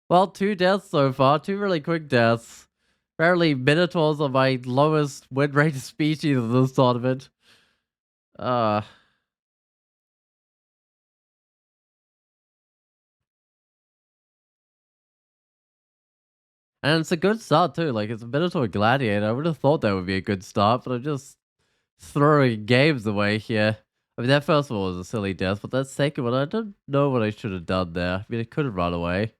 Well, 2 deaths so far, 2 really quick deaths. Apparently, minotaurs are my lowest win rate species in this tournament. Uh, and it's a good start too. Like, it's a minotaur gladiator. I would have thought that would be a good start, but I'm just throwing games away here. I mean, that first one was a silly death, but that second one, I don't know what I should have done there. I mean, I could have run away.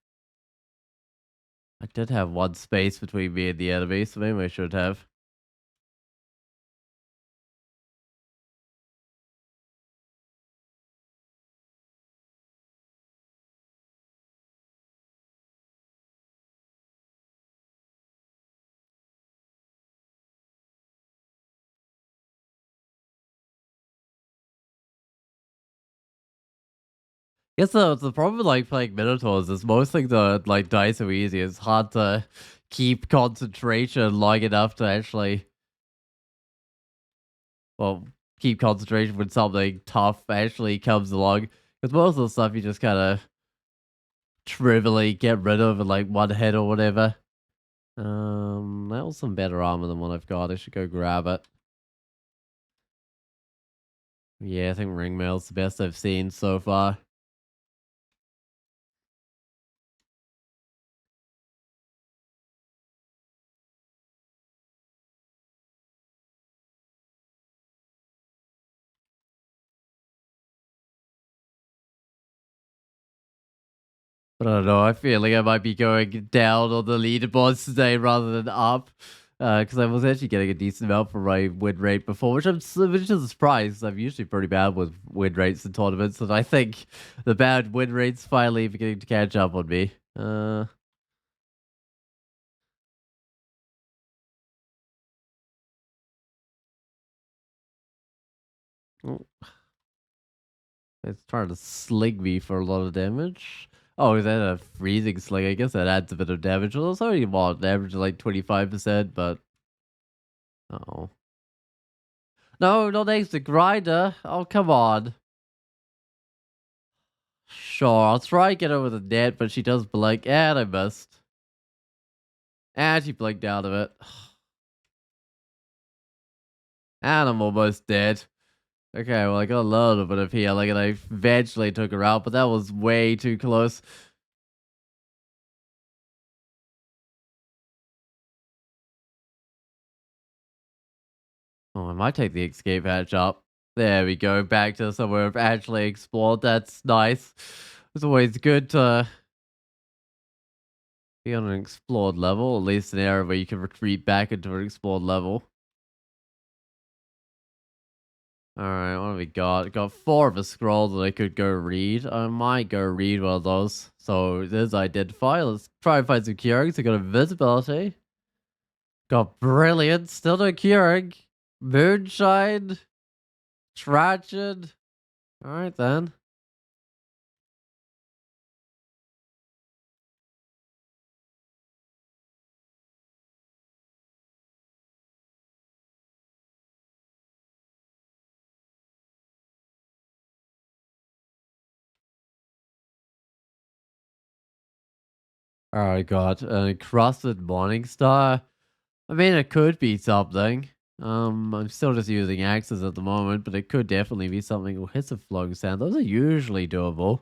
I did have one space between me and the enemy, so maybe I should have. Guess the problem with like playing Minotaurs is most things are like die so easy. It's hard to keep concentration long enough to actually, well, keep concentration when something tough actually comes along. Because most of the stuff you just kind of trivially get rid of in like one hit or whatever. That was some better armor than what I've got. I should go grab it. Yeah, I think ringmail's the best I've seen so far. But I don't know. I feel like I might be going down on the leaderboards today rather than up. Because I was actually getting a decent amount for my win rate before, which is a surprise. I'm usually pretty bad with win rates in tournaments, and I think the bad win rates finally beginning to catch up on me. Oh, it's trying to sling me for a lot of damage. Oh, is that a freezing sling? I guess that adds a bit of damage. Well, it's already on average like 25%, but oh no, not next to grinder. Oh, come on. Sure, I'll try and get her with a net, but she does blink, and I missed. And she blinked out of it. And I'm almost dead. Okay, well, I got a little bit of healing, and I eventually took her out, but that was way too close. Oh, I might take the escape hatch up. There we go, back to somewhere I've actually explored. That's nice. It's always good to be on an explored level, at least an area where you can retreat back into an explored level. Alright, what have we got? Got 4 of a scroll that I could go read. I might go read one of those. So there's identify. Let's try and find some curing. So got invisibility. Got brilliant. Still no curing. Moonshine. Tragic. Alright then. Alright, got a crusted morning star. I mean, it could be something. I'm still just using axes at the moment, but it could definitely be something. Oh, hits a flowing sand. Those are usually doable.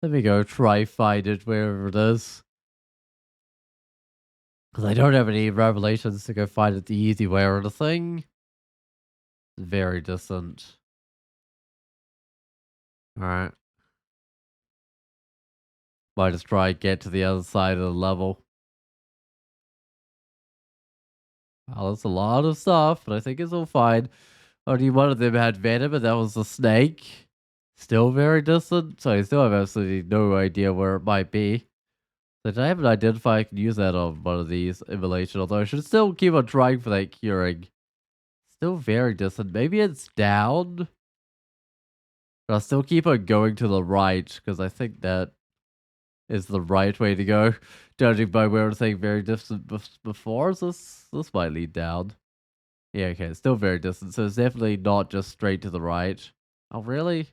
Let me go try find it wherever it is. Because I don't have any revelations to go find it the easy way or the thing. Very distant. Alright. Might just try and get to the other side of the level. Well, that's a lot of stuff, but I think it's all fine. Only one of them had venom, and that was the snake. Still very distant, so I still have absolutely no idea where it might be. But I haven't identified I can use that on one of these immolation, although I should still keep on trying for that curing. Still very distant. Maybe it's down? But I'll still keep on going to the right, because I think that is the right way to go. Judging by where I was saying very distant before, so this might lead down. Yeah, okay, it's still very distant, so it's definitely not just straight to the right. Oh, really?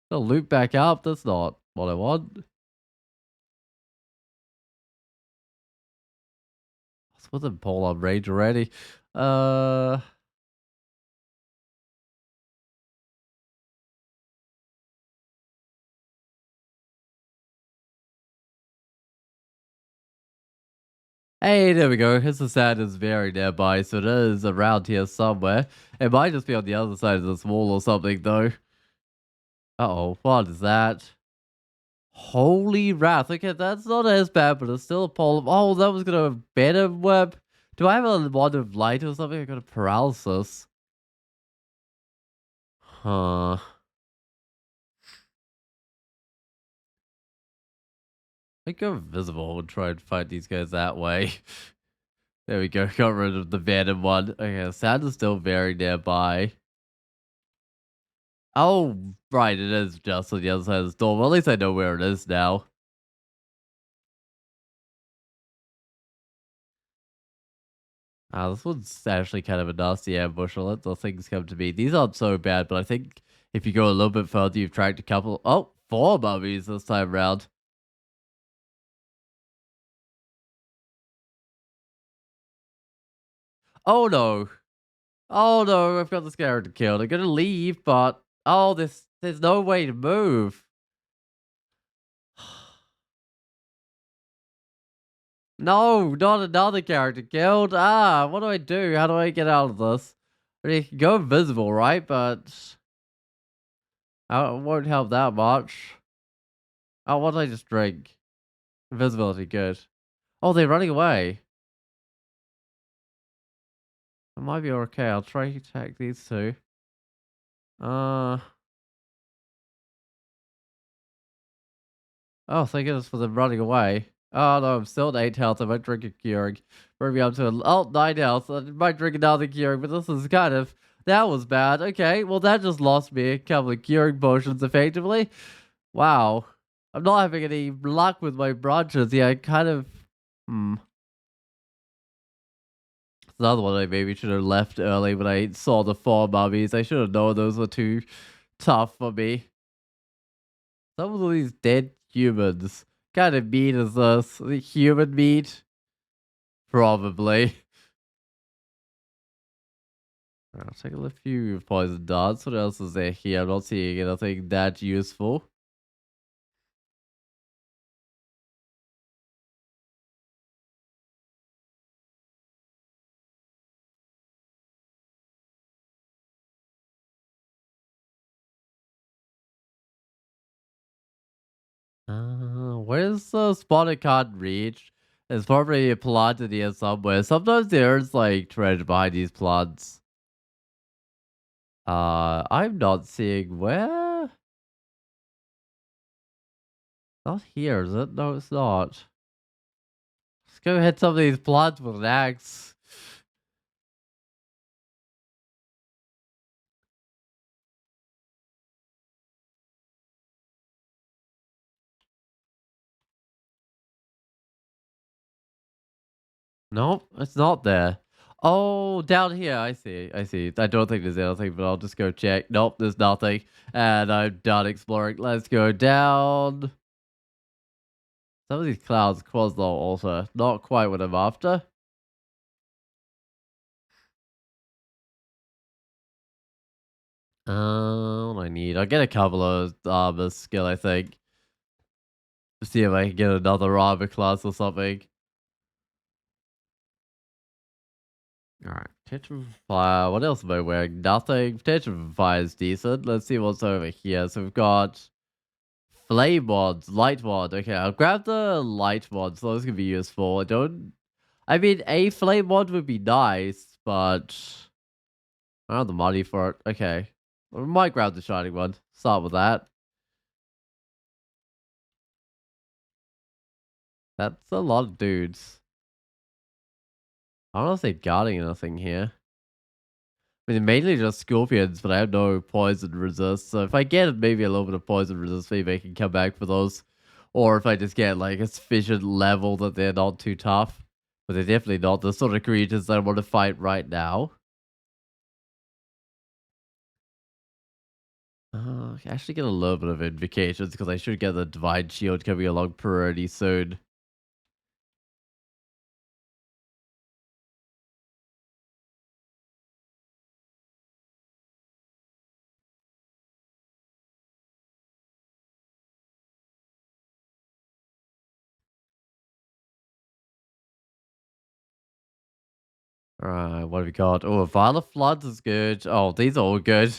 I'll loop back up? That's not what I want. It's within polar range already. Uh, hey, there we go. His sand is very nearby, so it is around here somewhere. It might just be on the other side of this wall or something, though. Uh-oh, what is that? Holy wrath. Okay, that's not as bad, but it's still a polar. Oh, that was gonna better web. Do I have a wand of light or something? I got a paralysis. Huh. I go invisible and try and fight these guys that way. There we go. Got rid of the venom one. Okay, sand is still very nearby. Oh, right. It is just on the other side of the storm. Well, at least I know where it is now. This one's actually kind of a nasty ambush. I'll let the things come to me. These aren't so bad, but I think if you go a little bit further, you've tracked a couple. Oh, four mummies this time round. Oh no. Oh no, I've got this character killed. I'm gonna leave, but oh, there's no way to move. No, not another character killed. Ah, what do I do? How do I get out of this? I mean, you can go invisible, right? But it won't help that much. Oh, what did I just drink? Invisibility, good. Oh, they're running away. It might be okay. I'll try to attack these two. Uh, oh, thank goodness for them running away. Oh no, I'm still at 8 health. I might drink a Keurig. Bring me up to 9 health. I might drink another Keurig, but this is kind of. That was bad. Okay, well, that just lost me a couple of Keurig potions effectively. Wow. I'm not having any luck with my branches. Yeah, I kind of. Hmm. Another one I maybe should have left early when I saw the four mummies. I should have known those were too tough for me. Some of these dead humans. Kind of meat is this? The human meat? Probably. I'll take a few poison darts. What else is there here? I'm not seeing anything that useful. Where's the spot I can't reach? There's probably a plant in here somewhere. Sometimes there's like treasure behind these plants. I'm not seeing where. Not here, is it? No, it's not. Let's go hit some of these plants with an axe. Nope, it's not there. Oh, down here. I see. I see. I don't think there's anything, but I'll just go check. Nope, there's nothing. And I'm done exploring. Let's go down. Some of these clouds cause the also not quite what I'm after. What I need. I'll get a couple of armor skill, I think. See if I can get another armor class or something. Alright, Tetra Fire. What else am I wearing? Nothing. Tetra Fire is decent. Let's see what's over here. So we've got Flame mods, light mod. Okay, I'll grab the light mods. Those can be useful. I mean, a flame mod would be nice, but I don't have the money for it. Okay. I might grab the shining one. Start with that. That's a lot of dudes. I don't know if they're guarding anything here. I mean, mainly just scorpions, but I have no poison resist. So if I get maybe a little bit of poison resist, maybe I can come back for those. Or if I just get like a sufficient level that they're not too tough. But they're definitely not the sort of creatures that I want to fight right now. Actually get a little bit of invocations because I should get the divine shield coming along pretty soon. Alright, what have we got? Oh, Violet Floods is good. Oh, these are all good.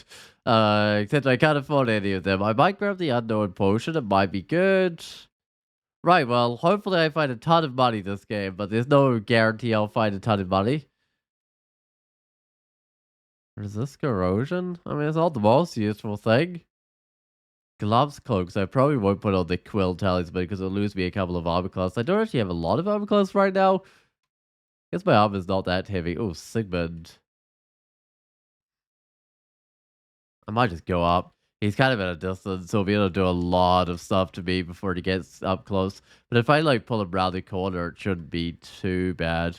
Except I can't afford any of them. I might grab the Unknown Potion. It might be good. Right, well, hopefully I find a ton of money this game, but there's no guarantee I'll find a ton of money. Resist corrosion? I mean, it's not the most useful thing. Gloves, cloaks. I probably won't put on the quill talisman because it'll lose me a couple of armor class. I don't actually have a lot of armor class right now. Guess my armor's not that heavy. Oh, Sigmund. I might just go up. He's kind of at a distance, so he'll be able to do a lot of stuff to me before he gets up close. But if I like pull him around the corner, it shouldn't be too bad.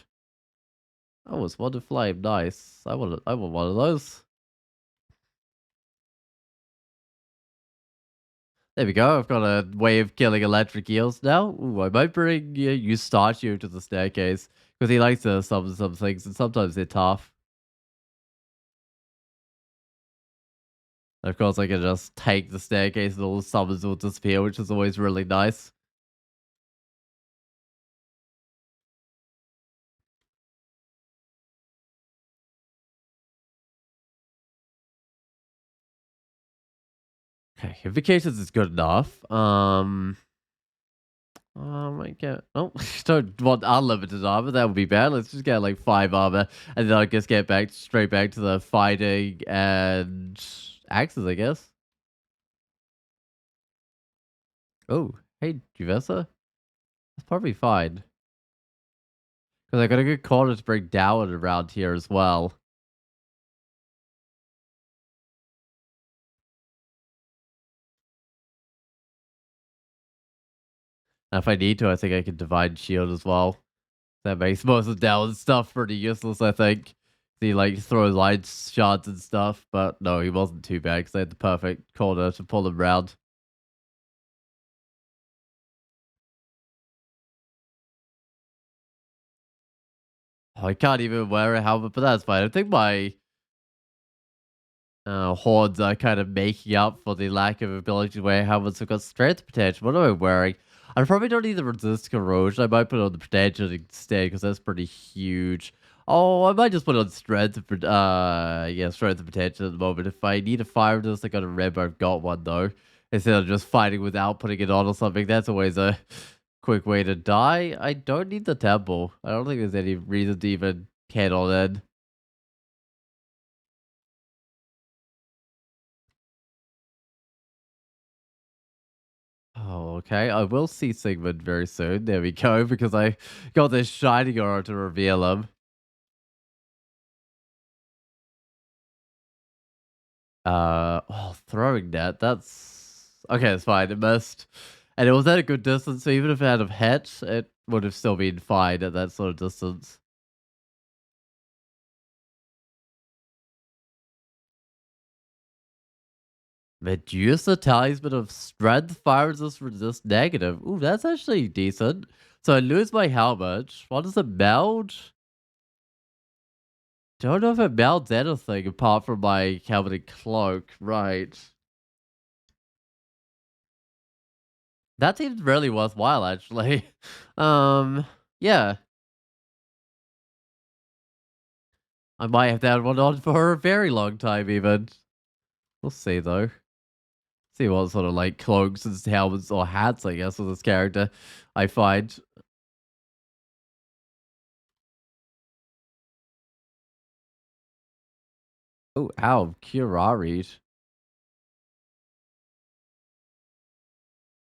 Oh, it's one to flame. Nice. I want one of those. There we go. I've got a way of killing electric eels now. Ooh, I might bring Eustachiu to the staircase because he likes to summon some things, and sometimes they're tough. And of course, I can just take the staircase and all the summons will disappear, which is always really nice. Okay, invocations is good enough. I get. Oh, don't want unlimited armor. That would be bad. Let's just get like 5 armor, and then I guess get back straight back to the fighting and axes, I guess. Oh, hey, Juvessa. That's probably fine because I got a good corner to bring down around here as well. And if I need to, I think I can divine shield as well. That makes most of the down stuff pretty useless, I think. He like throws light shards and stuff, but no, he wasn't too bad because I had the perfect corner to pull him round. I can't even wear a helmet, but that's fine. I think my horns are kind of making up for the lack of ability to wear helmets. I've got strength protection. What am I wearing? I probably don't need the resist corrosion. I might put on the protection instead because that's pretty huge. Oh, I might just put on strength, yeah, strength and protection at the moment. If I need a fire resist, I gotta remember I've got one though. Instead of just fighting without putting it on or something, that's always a quick way to die. I don't need the temple. I don't think there's any reason to even head on in. Oh, okay. I will see Sigmund very soon. There we go, because I got this shining aura to reveal him. Throwing net. That's okay. It's fine. It missed, and it was at a good distance. So even if it had have hit, it would have still been fine at that sort of distance. Medusa talisman of strength fires us resist negative. Ooh, that's actually decent. So I lose my helmet. What does it meld? Don't know if it melds anything apart from my helmet and cloak. Right. That seems really worthwhile, actually. Yeah, I might have to have one on for a very long time, even. We'll see, though. See what sort of like cloaks and helmets or hats, I guess, with this character I find. Oh, ow, Curari.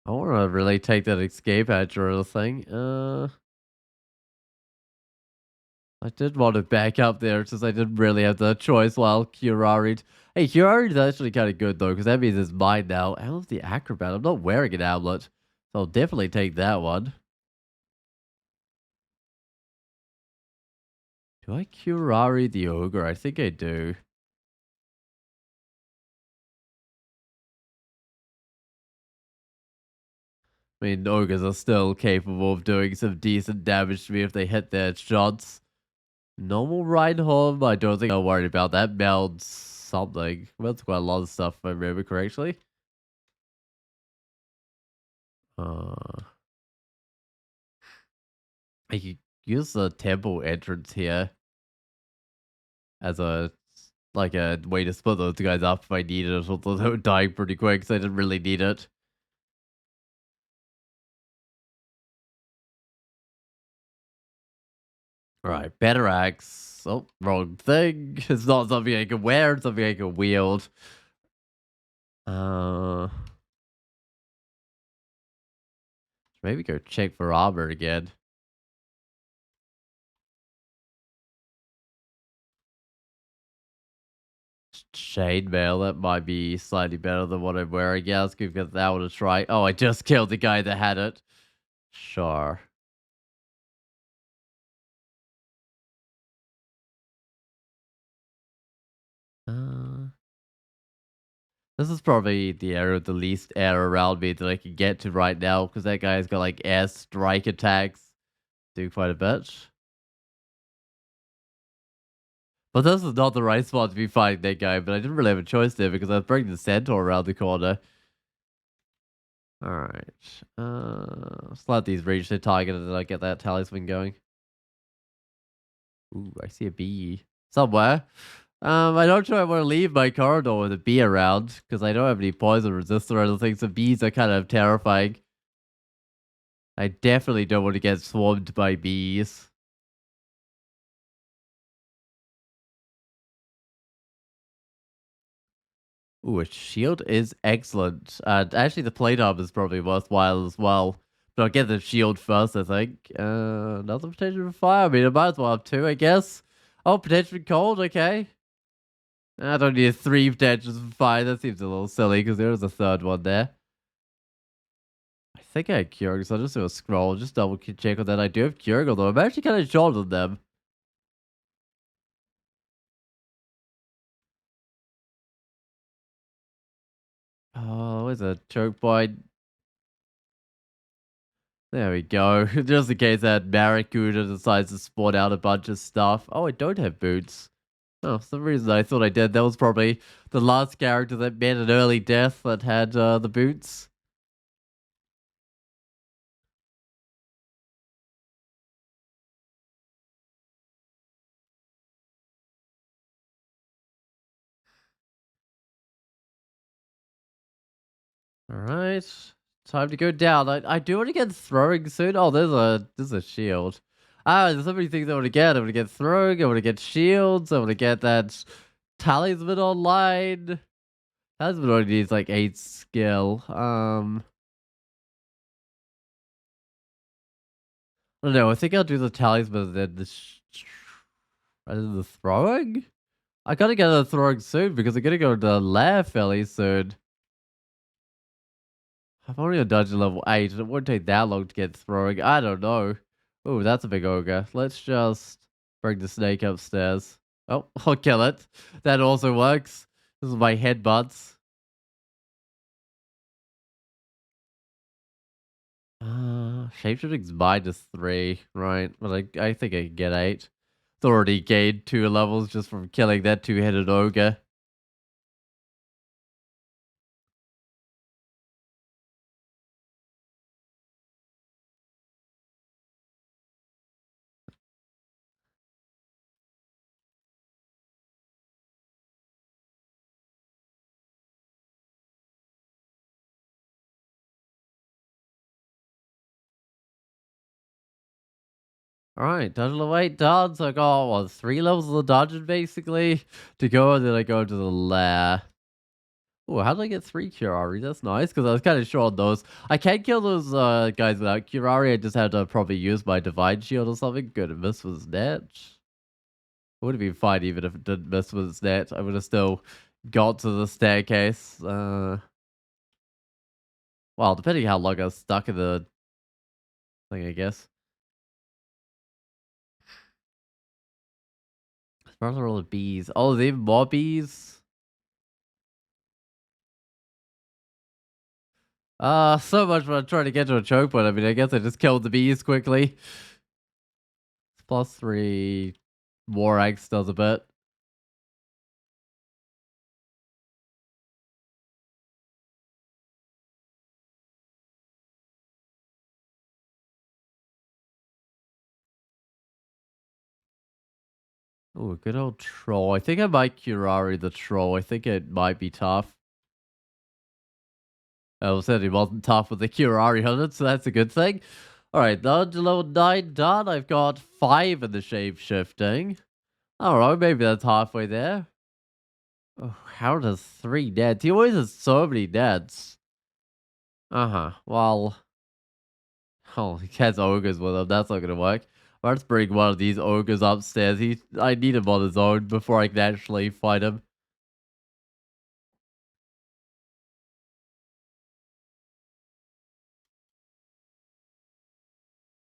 I want to really take that escape hatch or thing. I did want to back up there since I didn't really have the choice while Curari'd. Hey, Curari's actually kind of good though, because that means it's mine now. I love the acrobat. I'm not wearing an amulet, so I'll definitely take that one. Do I Curari the ogre? I think I do. I mean, ogres are still capable of doing some decent damage to me if they hit their shots. Normal ride home, I don't think I'm worried about that. Melds something. Melds quite a lot of stuff if I remember correctly. Uh, I could use the temple entrance here. as a like a way to split those guys up if I needed it. Although they were dying pretty quick, so I didn't really need it. All right, better axe. Oh, wrong thing. It's not something I can wear. It's something I can wield. Uh, maybe go check for armor again. Chainmail, that might be slightly better than what I'm wearing. Yeah, let's give that one a try. Oh, I just killed the guy that had it. Sure. Uh, this is probably the area with the least air around me that I can get to right now, because that guy's got like air strike attacks. Do quite a bit. But this is not the right spot to be fighting that guy, but I didn't really have a choice there because I was bringing the centaur around the corner. Alright. Let's let these reach their target and then I get that talisman going. Ooh, I see a bee somewhere. I'm not sure I want to leave my corridor with a bee around because I don't have any poison resist or anything, so bees are kind of terrifying. I definitely don't want to get swarmed by bees. Ooh, a shield is excellent. Actually, the plate armor is probably worthwhile as well. But I'll get the shield first, I think. Another potential for fire. I mean, I might as well have two, I guess. Oh, potential for cold, okay. I don't need three potentials for fire. That seems a little silly because there was a third one there. I think I had Curing, so I'll just do a scroll. Just double check on that. I do have Curing, although I'm actually kind of short on them. Oh, where's a choke point? There we go. Just in case that Barracuda decides to spawn out a bunch of stuff. Oh, I don't have boots. Oh, for some reason I thought I did. That was probably the last character that met an early death that had the boots. Alright. Time to go down. I do want to get throwing soon. Oh, there's a shield. Ah, there's so many things I want to get. I want to get throwing, I want to get shields, I want to get that talisman online. Talisman only needs like 8 skill. I don't know. I think I'll do the talisman and then rather than the throwing. I gotta get the throwing soon because I'm gonna go to the lair fairly soon. I'm only on dungeon level 8 and it won't take that long to get throwing. I don't know. Oh, that's a big ogre. Let's just bring the snake upstairs. Oh, I'll kill it. That also works. This is my headbutts. Shapeshifting's -3, right? But I think I can get 8. It's already gained 2 levels just from killing that 2-headed ogre. Alright, dungeon level 8 done. So I got, what, 3 levels of the dungeon basically to go, and then I go to the lair. Oh, how did I get 3 Curari? That's nice, because I was kind of short on those. I can kill those guys without Curari. I just had to probably use my Divine Shield or something. Good, it missed with his net. It would have been fine even if it didn't miss with his net. I would have still got to the staircase. Well, depending how long I was stuck in the thing, I guess. Where are all the bees? Oh, there's even more bees? So much for trying to get to a choke point. I mean, I guess I just killed the bees quickly. +3. War Axe does a bit. Oh, good old troll. I think I might Curari the troll. I think it might be tough. I said he wasn't tough with the Curari 100, so that's a good thing. Alright, down to level 9 done. I've got 5 in the shape shifting. Alright, maybe that's halfway there. Oh, how does 3 nets? He always has so many nets. Uh-huh. Well, oh, he has ogres with him. That's not gonna work. Let's bring one of these ogres upstairs. I need him on his own before I can actually fight him.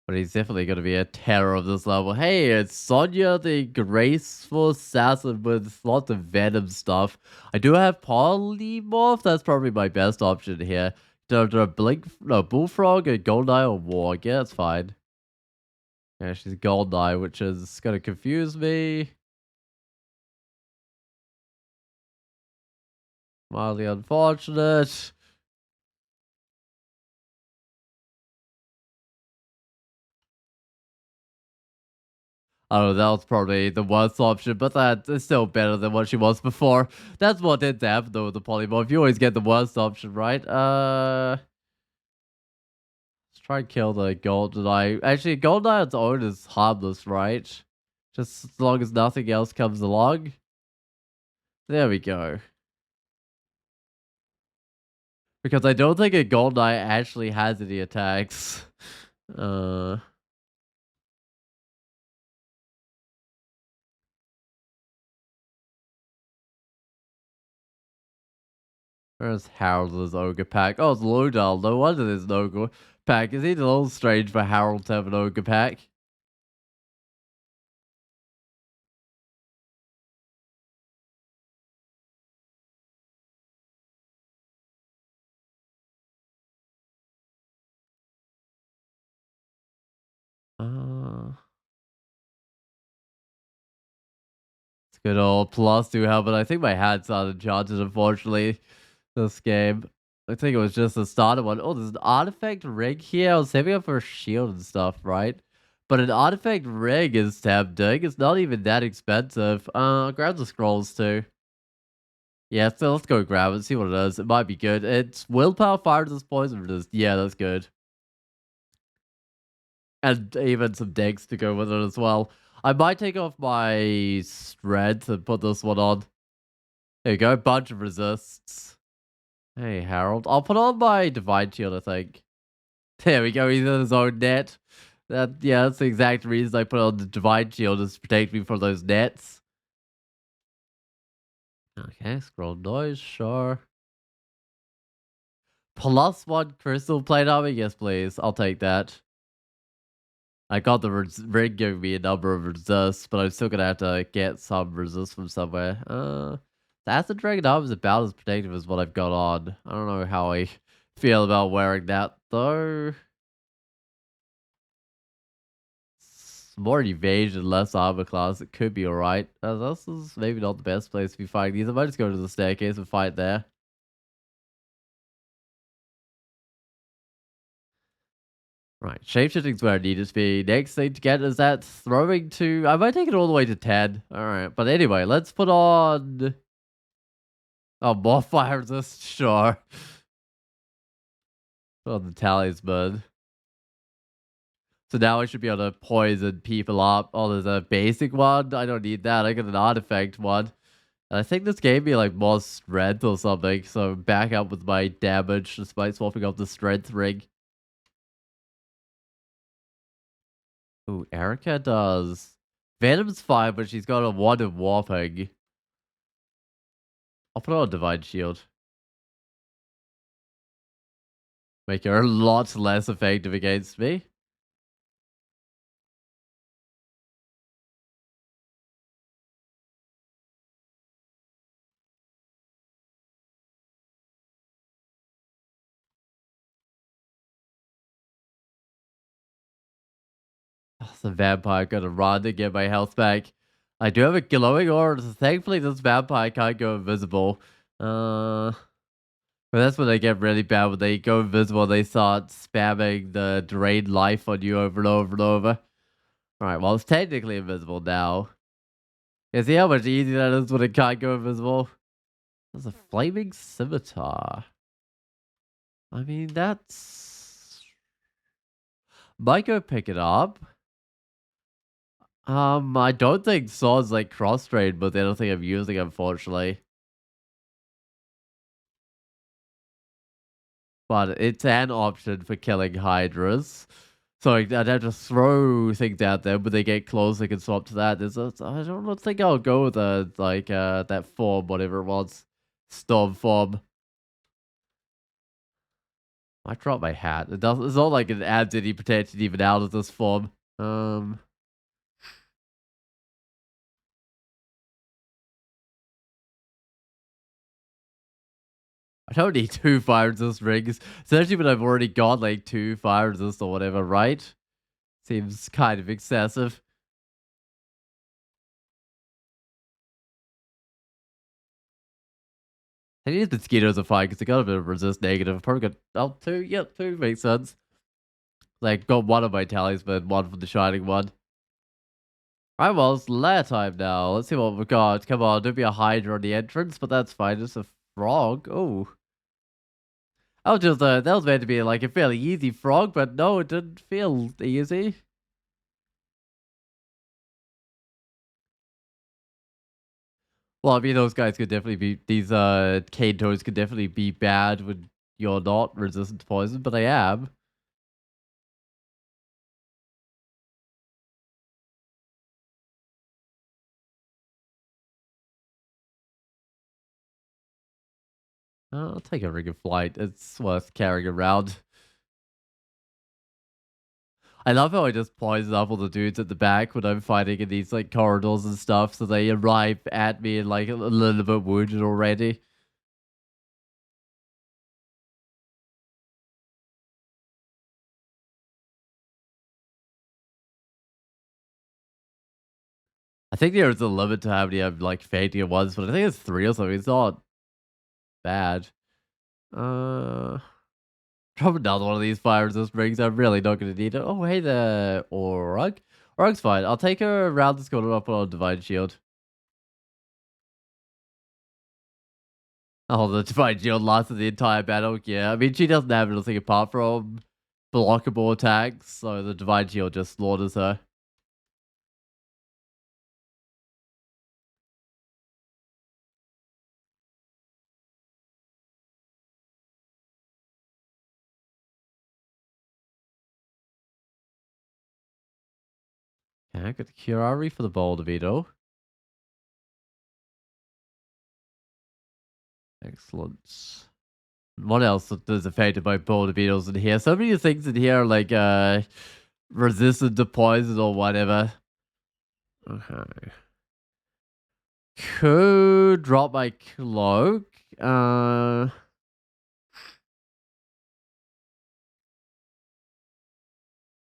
But he's definitely going to be a terror of this level. Hey, it's Sonya, the graceful assassin with lots of venom stuff. I do have polymorph. That's probably my best option here. Do blink, no, bullfrog, a goldeneye, or warg. Yeah, that's fine. Yeah, she's goldeneye, which is going to confuse me. Mildly unfortunate. I don't know, that was probably the worst option, but that is still better than what she was before. That's what did happen though with the polymorph. You always get the worst option, right? Let's try and kill the goldeneye. Actually, goldeneye on its own is harmless, right? Just as long as nothing else comes along. There we go. Because I don't think a goldeneye actually has any attacks. Uh, where's Harold's ogre pack? Oh, it's Lodal. No wonder there's no ogre pack. Is it a little strange for Harold to have an ogre pack? Uh, it's good old +2 helmet. I think my hat's not enchanted, unfortunately, this game. I think it was just the starter one. Oh, there's an artifact rig here. I was saving up for a shield and stuff, right? But an artifact rig is tempting. It's not even that expensive. Grab the scrolls too. Yeah, so let's go grab it, see what it is. It might be good. It's willpower, fire resist, poison resist. Yeah, that's good. And even some digs to go with it as well. I might take off my strength and put this one on. There you go, bunch of resists. Hey, Harold. I'll put on my divine shield, I think. There we go, he's in his own net. Yeah, that's the exact reason I put on the divine shield, is to protect me from those nets. Okay, scroll noise, sure. +1 crystal plate armor? Yes, please. I'll take that. I got the ring giving me a number of resists, but I'm still gonna have to get some resist from somewhere. The acid dragon armor is about as protective as what I've got on. I don't know how I feel about wearing that though. More evasion, less armor class. It could be alright. This is maybe not the best place to be fighting these. I might just go to the staircase and fight there. Right, shapeshifting's where I need it to be. Next thing to get is that throwing to... I might take it all the way to 10. Alright, but anyway, let's put on... Oh, more fire resist? Sure. Put on the talisman. So now I should be able to poison people up. Oh, there's a basic one? I don't need that. I got an artifact one. And I think this gave me like more strength or something. So back up with my damage despite swapping off the strength ring. Ooh, Erica does. Venom's fine, but she's got a wand of warping. I'll put on a divine shield. Make her a lot less effective against me. The vampire gonna run to get my health back. I do have a glowing aura, so thankfully this vampire can't go invisible. But that's when they get really bad. When they go invisible, they start spamming the drain life on you over and over and over. Alright, well, it's technically invisible now. Yeah, see how much easier that is when it can't go invisible? There's a flaming scimitar. I mean, that's... Might go pick it up. I don't think swords like cross-trained, but I don't think I'm using, unfortunately. But it's an option for killing hydras. So I'd have to throw things out there, but they get close, they can swap to that. I don't think I'll go with that form, whatever it was. Storm form. I dropped my hat. It's not like it adds any protection even out of this form. Um, I don't need two fire resist rings, especially when I've already got like two fire resist or whatever, right? Seems kind of excessive. I need the mosquitoes are fine because they got a bit of resist negative. Probably got two. Yep, two makes sense. Like got one of my talisman, one from the shining one. Alright, well, it's lair time now. Let's see what we've got. Come on, don't be a hydra on the entrance, but that's fine. It's a frog. Oh. That was meant to be like a fairly easy frog, but no, it didn't feel easy. Well, I mean, those guys could definitely be, these cane toads could definitely be bad when you're not resistant to poison, but I am. I'll take a ring of flight. It's worth carrying around. I love how I just poison up all the dudes at the back when I'm fighting in these like corridors and stuff, so they arrive at me and like a little bit wounded already. I think there's a limit to how many I'm like fainting at once, but I think it's three or something. It's not bad. Uh, Drop another one of these fire resist rings. I'm really not going to need it. Oh, hey there, Orug. Orug's fine. I'll take her around this corner up on Divine Shield. Oh, the Divine Shield lasted the entire battle. Yeah, I mean, she doesn't have anything apart from blockable attacks, so the Divine Shield just slaughters her. Okay, I got the Curari for the Boulder Beetle. Excellent. What else is affected by Boulder Beetles in here? So many things in here like resistant to poison or whatever. Okay. Could drop my cloak.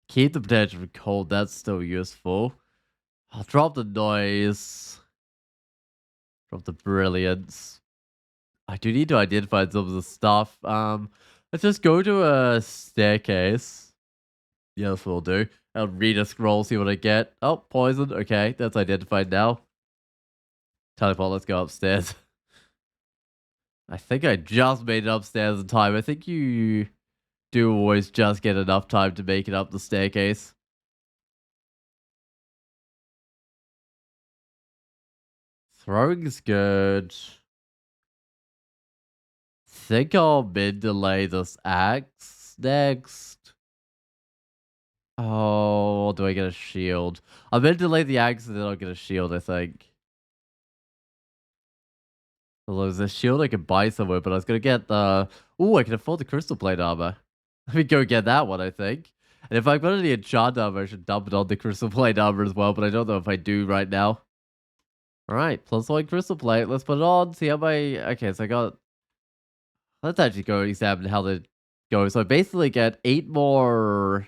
Keep the potential for cold. That's still useful. I'll drop the noise. Drop the brilliance. I do need to identify some of the stuff. Let's just go to a staircase. Yes, we'll do. I'll read a scroll, see what I get. Oh, poison. Okay, that's identified now. Teleport, let's go upstairs. I think I just made it upstairs in time. I think you do always just get enough time to make it up the staircase. Throwing's good. Think I'll mid delay this axe next. Oh, do I get a shield? I'll mid delay the axe and then I'll get a shield, I think. Although there's a shield I can buy somewhere, but I was gonna get the... Ooh, I can afford the crystal plate armor. Let me go get that one, I think. And if I've got any enchant armor, I should dump it on the crystal plate armor as well, but I don't know if I do right now. Alright, +1 crystal plate. Let's put it on, see how my... Okay, so I got... Let's actually go examine how they go. So I basically get 8 more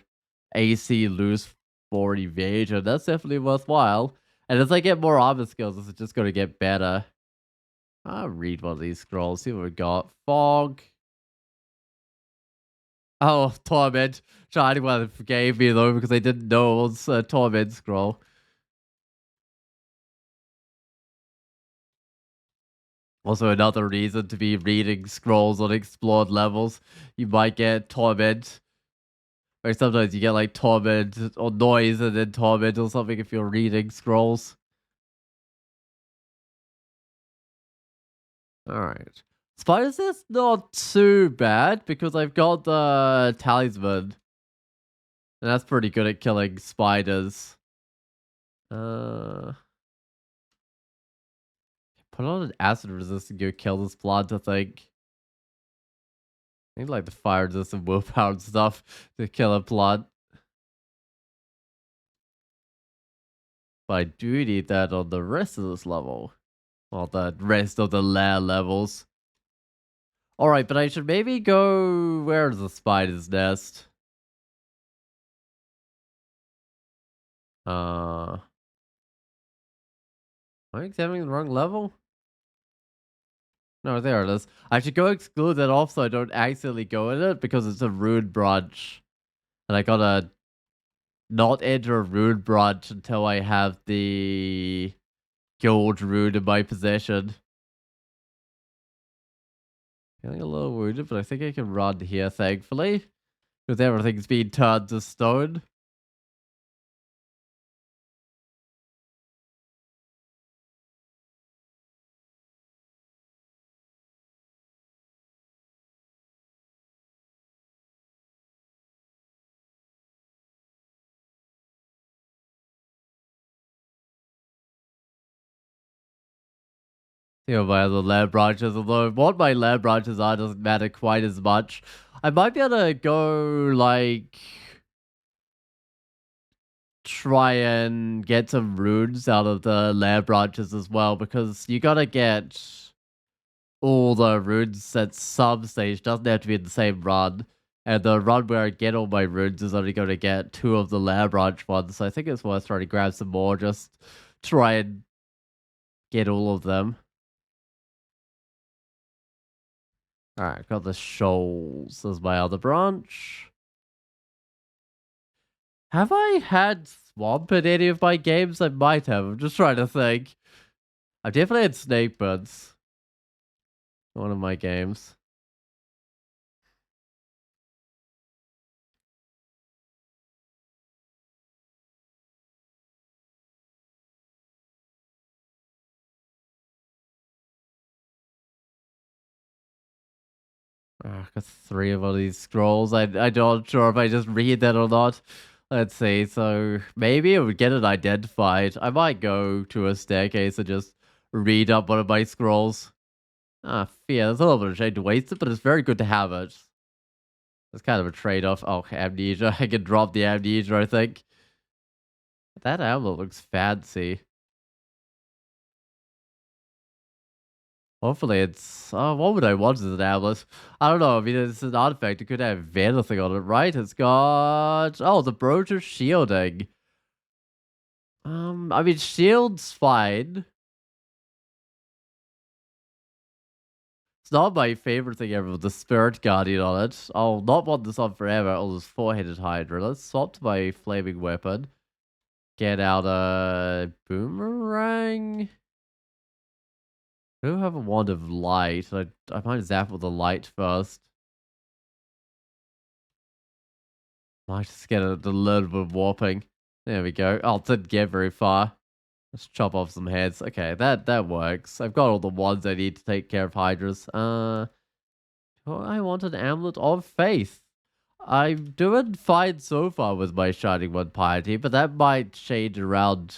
AC loose for evasion. That's definitely worthwhile. And as I get more armor skills, this is just going to get better. I'll read one of these scrolls, see what we got. Fog. Oh, Torment. Shining One forgave me though because I didn't know it was a Torment scroll. Also, another reason to be reading scrolls on explored levels. You might get torment, or sometimes you get like torment or noise and then torment or something if you're reading scrolls. Alright. Spiders is not too bad because I've got the talisman. And that's pretty good at killing spiders. Uh, put on an acid resistant to kill this plant, I think. I need like the fire resistant willpower and stuff to kill a plant. But I do need that on the rest of this level. Well, the rest of the lair levels. Alright, but I should maybe go... Where's the spider's nest? Am I examining the wrong level? No, there it is. I should go exclude that off so I don't accidentally go in it because it's a rune branch. And I gotta not enter a rune branch until I have the gold rune in my possession. Feeling a little wounded, but I think I can run here, thankfully. Because everything's been turned to stone. You know, my other land branches, although what my land branches are doesn't matter quite as much. I might be able to go, like, try and get some runes out of the land branches as well, because you gotta get all the runes at some stage. Doesn't have to be in the same run. And the run where I get all my runes is only going to get 2 of the land branch ones. So I think it's worth trying to grab some more. Just try and get all of them. Alright, got the shoals as my other branch. Have I had swamp in any of my games? I might have. I'm just trying to think. I've definitely had snake birds in one of my games. Got 3 of all these scrolls. I'm not sure if I just read that or not. Let's see. So maybe it would get it identified. I might go to a staircase and just read up one of my scrolls. Yeah, there's a little bit of shame to waste it, but it's very good to have it. It's kind of a trade-off. Oh, amnesia. I can drop the amnesia, I think. That amulet looks fancy. Hopefully it's... what would I want as an amulet? I don't know. I mean, it's an artifact. It could have anything on it, right? It's got... Oh, the brooch of shielding. I mean, shield's fine. It's not my favorite thing ever with the spirit guardian on it. I'll not want this on forever. Oh, this 4-headed hydra. Let's swap to my flaming weapon. Get out a boomerang. I do have a wand of light. I might zap with the light first. Might just get a little bit of warping. There we go. Oh, it didn't get very far. Let's chop off some heads. Okay, that works. I've got all the wands I need to take care of hydras. I want an amulet of faith. I'm doing fine so far with my Shining One piety, but that might change around.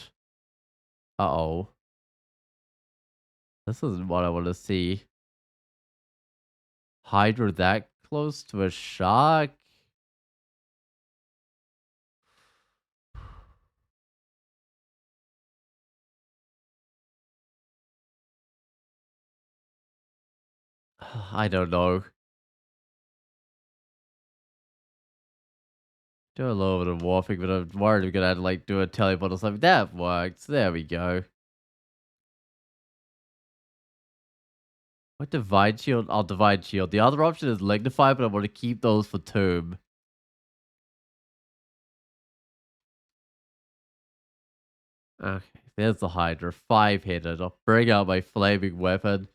Uh-oh. This isn't what I want to see. Hydra that close to a shark? I don't know. Do a little bit of warping, but I'm worried I'm gonna have to like do a teleport or something. That works. There we go. What divine shield? Oh, divine shield. The other option is lignify, but I want to keep those for tomb. Okay, there's the Hydra. 5-headed. I'll bring out my flaming weapon.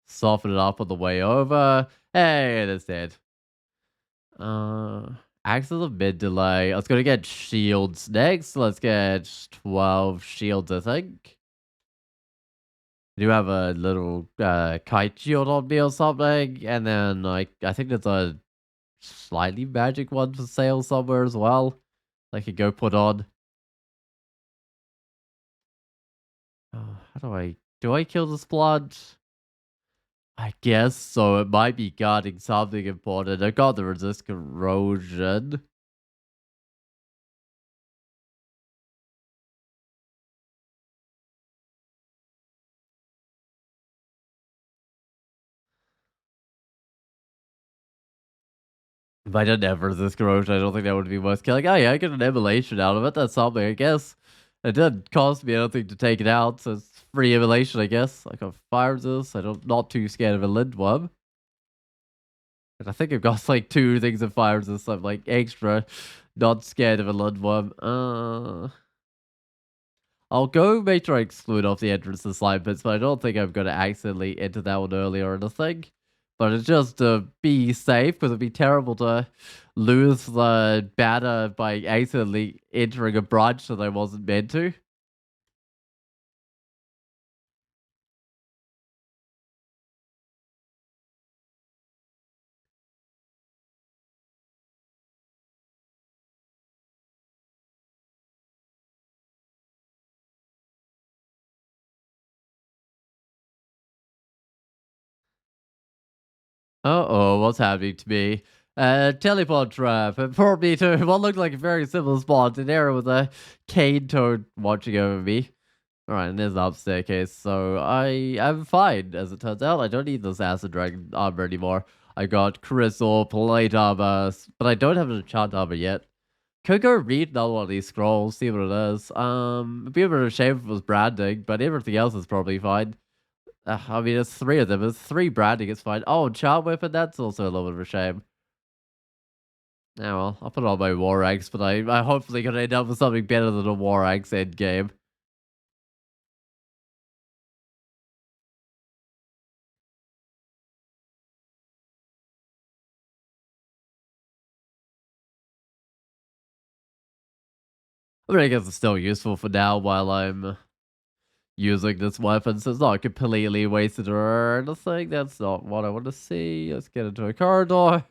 Soften it up on the way over. Hey, it is dead. Axes of mid delay. I was gonna get shields next. Let's get 12 shields, I think. I do have a little kite shield on me or something, and then like I think there's a slightly magic one for sale somewhere as well. I could go put on. How do I kill this blood? I guess so. It might be guarding something important. I got the resist corrosion. If I didn't have resist corrosion, I don't think that would be worth killing. Oh yeah, I get an emulation out of it. That's something, I guess. It didn't cost me anything to take it out, so it's free emulation, I guess. I got fire resist. I'm not too scared of a lindworm. And I think I've got like two things of fire resist. I'm like extra not scared of a lindworm. I'll go make sure I exclude off the entrance to slime pits, but I don't think I'm going to accidentally enter that one earlier or anything. But it's just to be safe, because it'd be terrible to lose the banner by accidentally entering a branch that I wasn't meant to. Uh-oh, what's happening to me? Teleport trap. It brought me to what looked like a very simple spot, an area with a cane toad watching over me. Alright, and there's the up staircase, so I am fine, as it turns out. I don't need this acid dragon armor anymore. I got crystal plate armor, but I don't have an enchant armor yet. Could go read another one of these scrolls, see what it is. It'd be a bit of a shame if it was branding, but everything else is probably fine. I mean, it's three of them. It's three branding, it's fine. Oh, charm weapon, that's also a little bit of a shame. Yeah, well, I'll put on my war axe, but I hopefully gonna end up with something better than a war axe end game. I mean, I guess it's still useful for now while I'm using this weapon, so it's not completely wasted or anything. That's not what I want to see. Let's get into a corridor.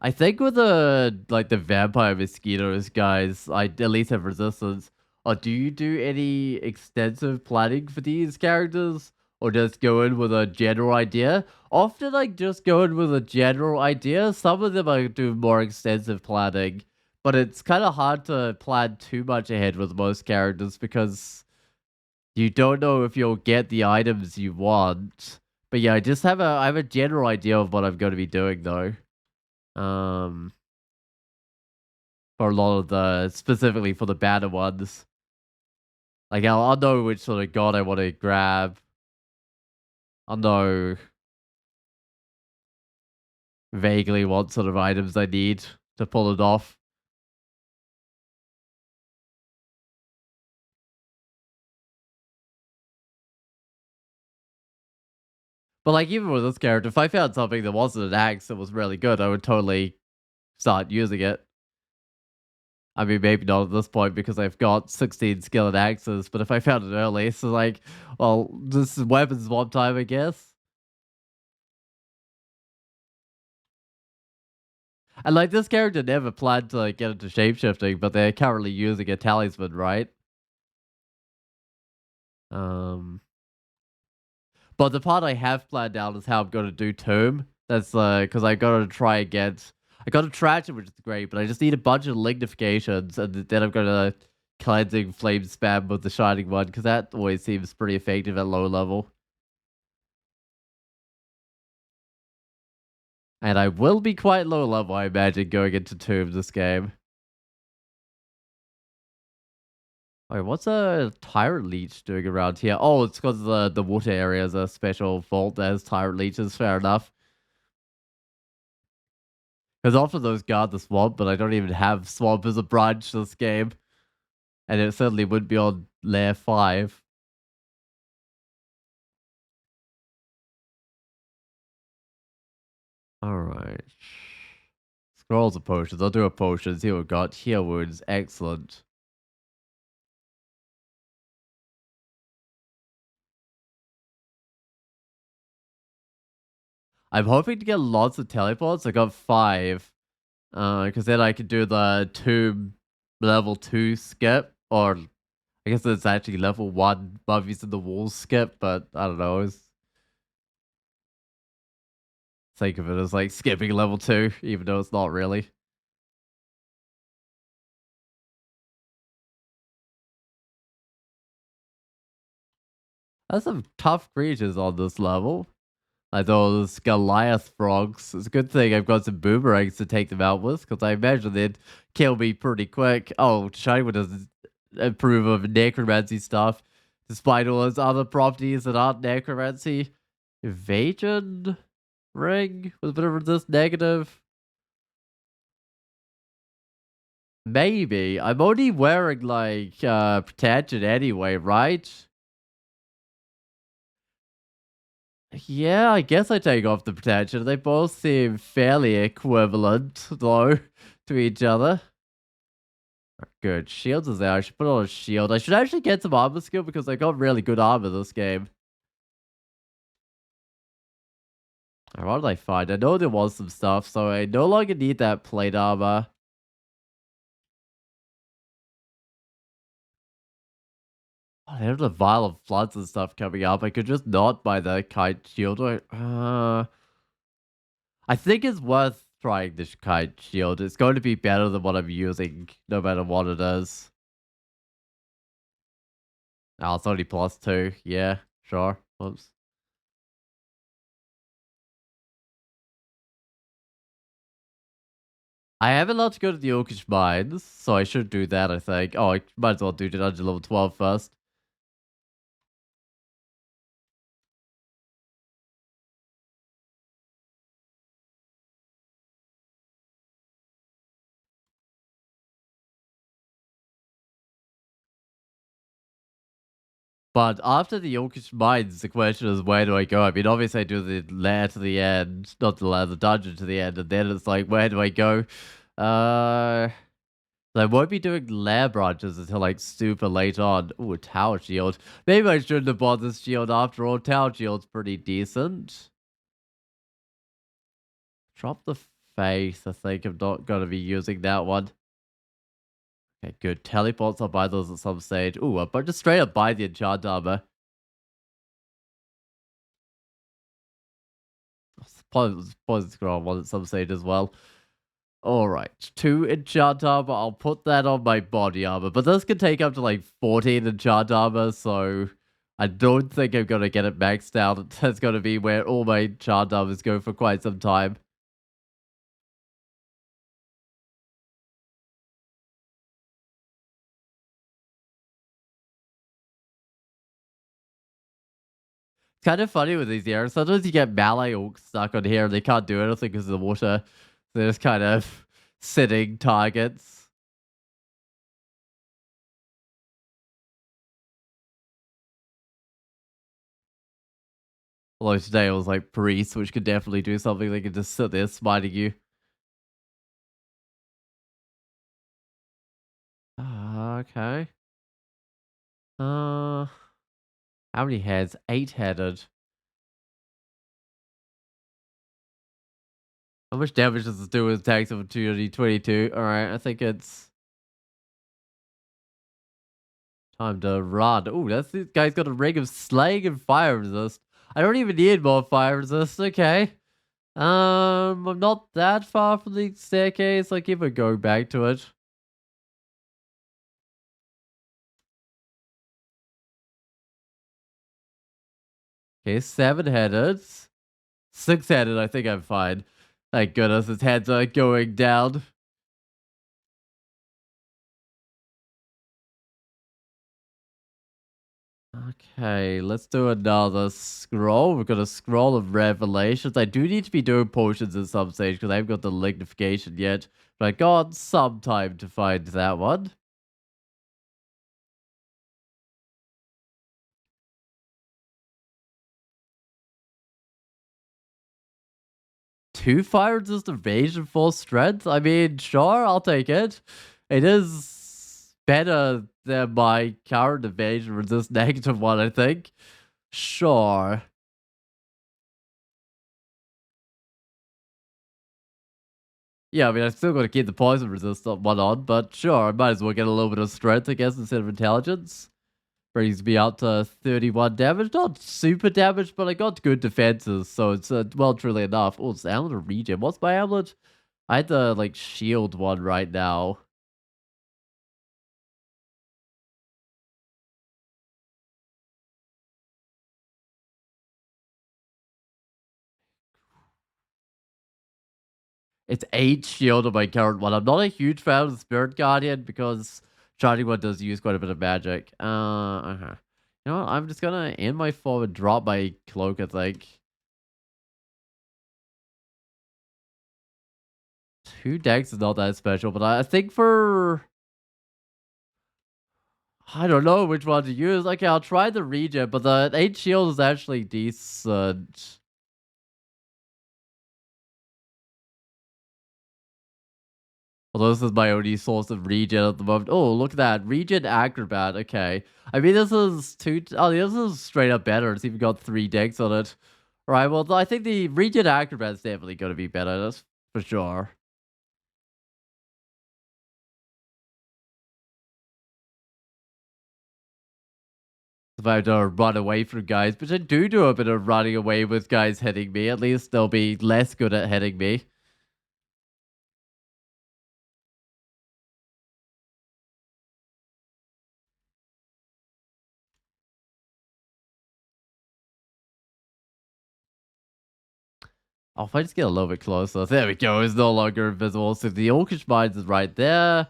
I think with the vampire mosquitoes, guys, I at least have resistance. Or do you do any extensive planning for these characters? Or just go in with a general idea? Often I just go in with a general idea. Some of them I do more extensive planning. But it's kind of hard to plan too much ahead with most characters because you don't know if you'll get the items you want. But yeah, I have a general idea of what I'm going to be doing though. Um for a lot of the specifically for the banner ones. Like I'll know which sort of god I want to grab. I'll know vaguely what sort of items I need to pull it off. But like even with this character, if I found something that wasn't an axe that was really good, I would totally start using it. I mean, maybe not at this point because I've got 16 skeleton axes, but if I found it early, so like, well, this is weapons one time, I guess. And like this character never planned to like, get into shapeshifting, but they're currently using a talisman, right? Um, but the part I have planned out is how I'm going to do Tomb. That's because I got to try against. I got a Traction, which is great, but I just need a bunch of lignifications, and then I'm going to cleansing flame spam with the shining one because that always seems pretty effective at low level. And I will be quite low level, I imagine, going into Tomb this game. Wait, what's a Tyrant Leech doing around here? Oh, it's because the water area is a special vault that has Tyrant Leeches, fair enough. Because often those guard the swamp, but I don't even have swamp as a branch this game. And it certainly would be on layer 5. Alright. Scrolls of potions. I'll do a potion. See what we've got. Heal wounds. Excellent. I'm hoping to get lots of teleports. I got 5. Because then I could do the tomb level 2 skip. Or I guess it's actually level 1 mummies in the walls skip. But I don't know. Think of it as like skipping level 2. Even though it's not really. There's some tough creatures on this level. Like those Goliath frogs. It's a good thing I've got some boomerangs to take them out with, because I imagine they'd kill me pretty quick. Oh, Shiny doesn't approve of necromancy stuff, despite all those other properties that aren't necromancy. Evasion ring with a bit of resist negative. Maybe. I'm only wearing like protection anyway, right? Yeah, I guess I take off the protection. They both seem fairly equivalent, though, to each other. Good. Shields is there. I should put on a shield. I should actually get some armor skill because I got really good armor this game. What did I find? I know there was some stuff, so I no longer need that plate armor. Oh, there's a vial of floods and stuff coming up. I could just not buy the kite shield. I think it's worth trying this kite shield. It's going to be better than what I'm using, no matter what it is. Oh, it's only +2. Yeah, sure. Oops. I am allowed to go to the Orcish Mines, so I should do that, I think. Oh, I might as well do dungeon level 12 first. But after the Orcish Mines, the question is, where do I go? I mean, obviously I do the lair to the end, not the lair, the dungeon to the end, and then it's like, where do I go? Uh... I won't be doing lair branches until like super late on. Ooh, a tower shield. Maybe I shouldn't have bought this shield after all. Tower shield's pretty decent. Drop the face. I think I'm not going to be using that one. Okay, good. Teleports. I'll buy those at some stage. Ooh, but just straight up buy the enchant armor. Poison scroll one at some stage as well. Alright, 2 enchant armor. I'll put that on my body armor. But this can take up to like 14 enchant armor, so I don't think I'm going to get it maxed out. That's going to be where all my enchant armors go for quite some time. It's kind of funny with these areas. Sometimes you get melee orcs stuck on here and they can't do anything because of the water. They're just kind of sitting targets. Although today it was like priests, which could definitely do something. They could just sit there smiting you. Okay. How many heads? 8-headed. How much damage does this do with attacks of 222? Alright, I think it's time to run. Ooh, this guy's got a ring of slaying and fire resist. I don't even need more fire resist. Okay. I'm not that far from the staircase. I keep going back to it. Okay, 7-headed. 6-headed, I think I'm fine. Thank goodness his heads are going down. Okay, let's do another scroll. We've got a scroll of revelations. I do need to be doing potions at some stage because I haven't got the lignification yet. But I got some time to find that one. 2 fire resist evasion full strength? I mean, sure, I'll take it. It is better than my current evasion resist negative one, I think. Sure. Yeah, I mean, I still got to keep the poison resist one on, but sure, I might as well get a little bit of strength, I guess, instead of intelligence. Brings me out to 31 damage. Not super damage, but I got good defenses, so it's, well, truly enough. Oh, it's the amulet of regen. What's my amulet? I had the, like, shield one right now. It's 8 shield on my current one. I'm not a huge fan of the Spirit Guardian because Shining One does use quite a bit of magic. You know what? I'm just gonna end my form and drop my cloak, I think. 2 decks is not that special, but I think for... I don't know which one to use. Okay, I'll try the regen, but the 8 shield is actually decent. Although this is my only source of regen at the moment. Oh, look at that. Regen Acrobat. Okay. I mean, this is two... Oh, this is straight up better. It's even got 3 decks on it. Alright, well, I think the Regen Acrobat is definitely going to be better. That's for sure. If I have to run away from guys, but I do a bit of running away with guys hitting me. At least they'll be less good at hitting me. Oh, if I just get a little bit closer. There we go. It's no longer invisible. So the Orcish Mines is right there.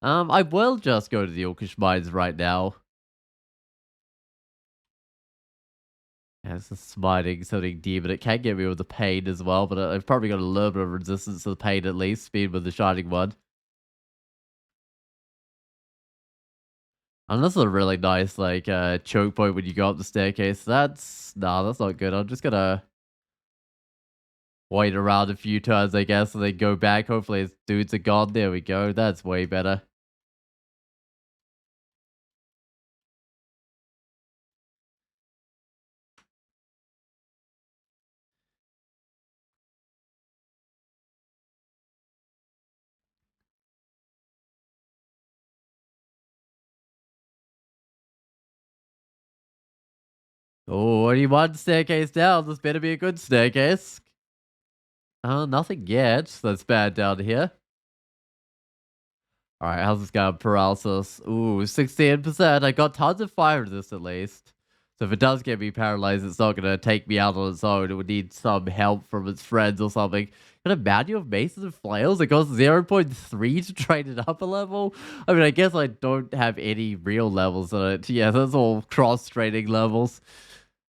I will just go to the Orcish Mines right now. Yeah, it's a smiting something demon. It can get me with the pain as well, but I've probably got a little bit of resistance to the pain at least. Speed with the Shining One. And this is a really nice, like, choke point when you go up the staircase. That's... Nah, that's not good. I'm just gonna wait around a few turns, I guess, and then go back. Hopefully his dudes are gone. There we go. That's way better. Oh, only one staircase down. This better be a good staircase. Nothing yet. That's bad down here. Alright, how's this guy? Paralysis. Ooh, 16%. I got tons of fire resist at least. So if it does get me paralyzed, it's not gonna take me out on its own. It would need some help from its friends or something. Got a manual of maces and flails. It goes 0.3 to train it up a level. I mean, I guess I don't have any real levels in it. Yeah, that's all cross-training levels.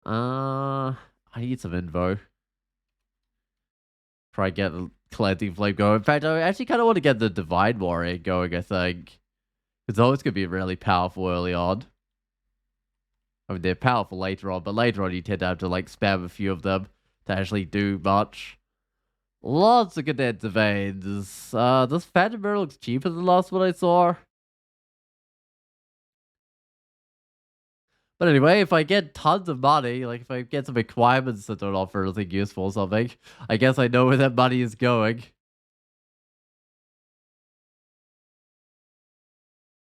I need some info. Try and get the cleansing flame going. In fact, I actually kind of want to get the divine warrior going, I think. Because those could be really powerful early on. I mean, they're powerful later on, but later on you tend to have to, like, spam a few of them to actually do much. Lots of condensed veins. This Phantom Mirror looks cheaper than the last one I saw. But anyway, if I get tons of money, like if I get some requirements that don't offer anything useful or something, I guess I know where that money is going.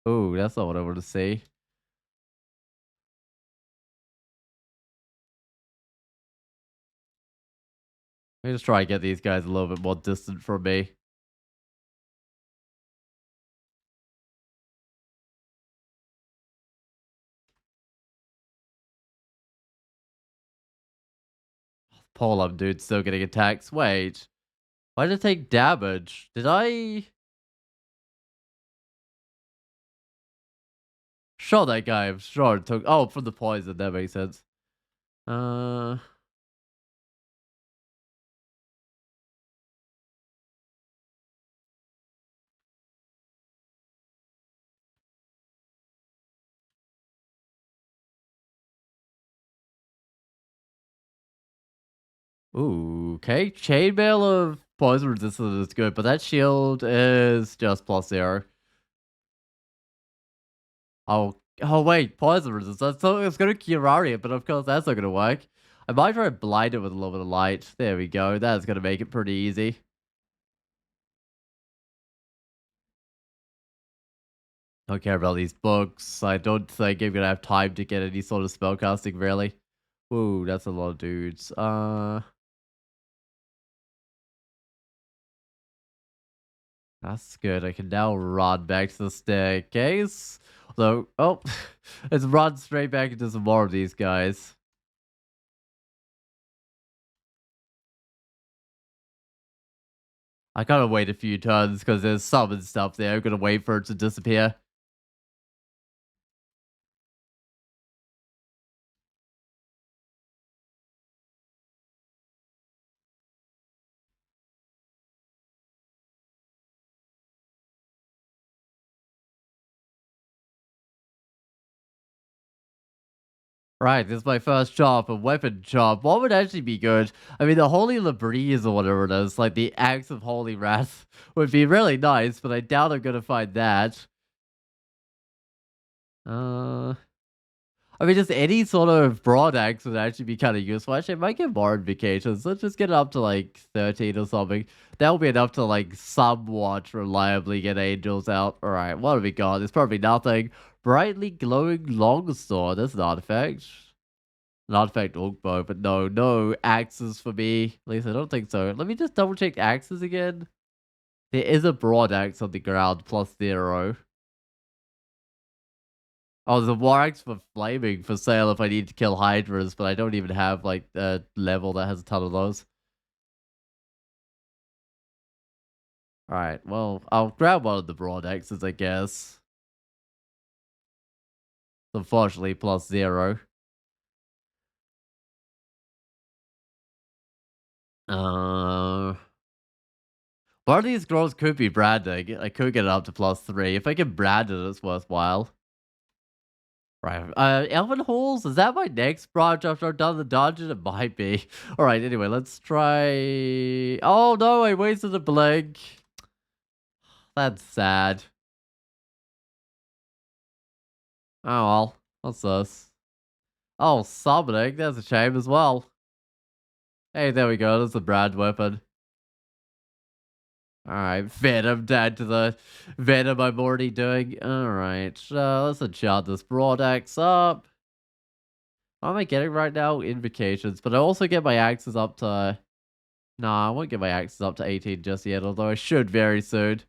Oh, that's not what I want to see. Let me just try and get these guys a little bit more distant from me. Poor up dude still getting attacks. Wait. Why did it take damage? Did I shot that guy? I'm sure it took... Oh, from the poison. That makes sense. Uh... Ooh, okay. Chainmail of poison resistance is good, but that shield is just +0. Oh wait, poison resistance. So it's gonna Kirari it, but of course that's not gonna work. I might try to blind it with a little bit of light. There we go. That's gonna make it pretty easy. Don't care about these books. I don't think I'm gonna have time to get any sort of spellcasting really. Ooh, that's a lot of dudes. That's good. I can now run back to the staircase. So, oh, let's run straight back into some more of these guys. I gotta wait a few turns because there's summon stuff there. I'm gonna wait for it to disappear. Right, this is my first job, a weapon job. What would actually be good? I mean, the Holy Labreeze or whatever it is, like the Axe of Holy Wrath, would be really nice, but I doubt I'm gonna find that. Uh, I mean, just any sort of broad axe would actually be kind of useful. Actually, I might get more invocations. Let's just get it up to like 13 or something. That'll be enough to like somewhat reliably get angels out. All right, what have we got? There's probably nothing. Brightly glowing longsword. That's an artifact. An artifact bow, but no axes for me. At least I don't think so. Let me just double check axes again. There is a broad axe on the ground +0. Oh, there's a war axe for flaming for sale if I need to kill hydras, but I don't even have like a level that has a ton of those. Alright, well, I'll grab one of the broad axes, I guess. Unfortunately, +0. Uh, one of these scrolls could be branding. I could get it up to +3. If I can brand it, it's worthwhile. Right. Elven Halls, is that my next branch after I've done the dungeon? It might be. Alright, anyway, let's try. Oh no, I wasted a blink. That's sad. Oh well. What's this? Oh, summoning. That's a shame as well. Hey, there we go. That's a brand weapon. Alright, Venom down to the Venom I'm already doing. Alright, let's enchant this broad axe up. What am I getting right now? Invocations. But I also get my axes up to. Nah, I won't get my axes up to 18 just yet, although I should very soon.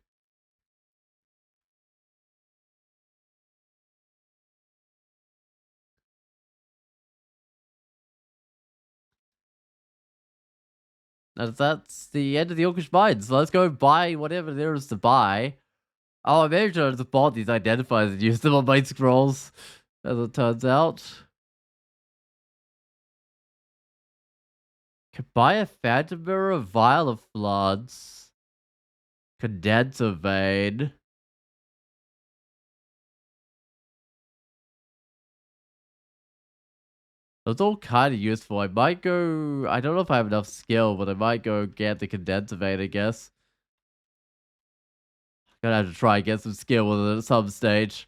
That's the end of the Orcish Mine, so let's go buy whatever there is to buy. Oh, I made sure to bought these identifiers and use them on my scrolls, as it turns out. Could buy a Phantom Mirror, Vial of Floods, Condenser Vein. That's all kind of useful. I might go. I don't know if I have enough skill, but I might go get the Condenser Vein, I guess. Gonna have to try and get some skill with it at some stage.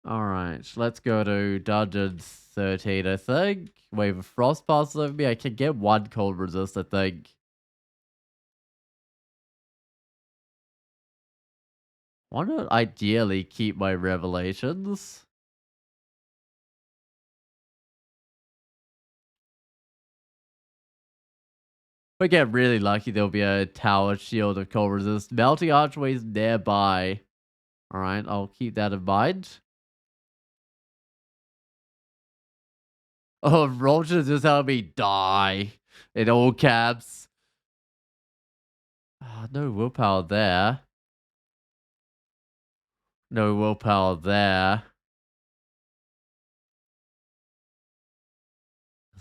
Alright, let's go to Dungeon 13, I think. Wave of Frost passes over me. I can get one cold resist, I think. Why not ideally keep my revelations? If I get really lucky, there'll be a tower shield of cold resist. Melting archways nearby. Alright, I'll keep that in mind. Oh, Roger just help me die. In all caps. No willpower there. No willpower there.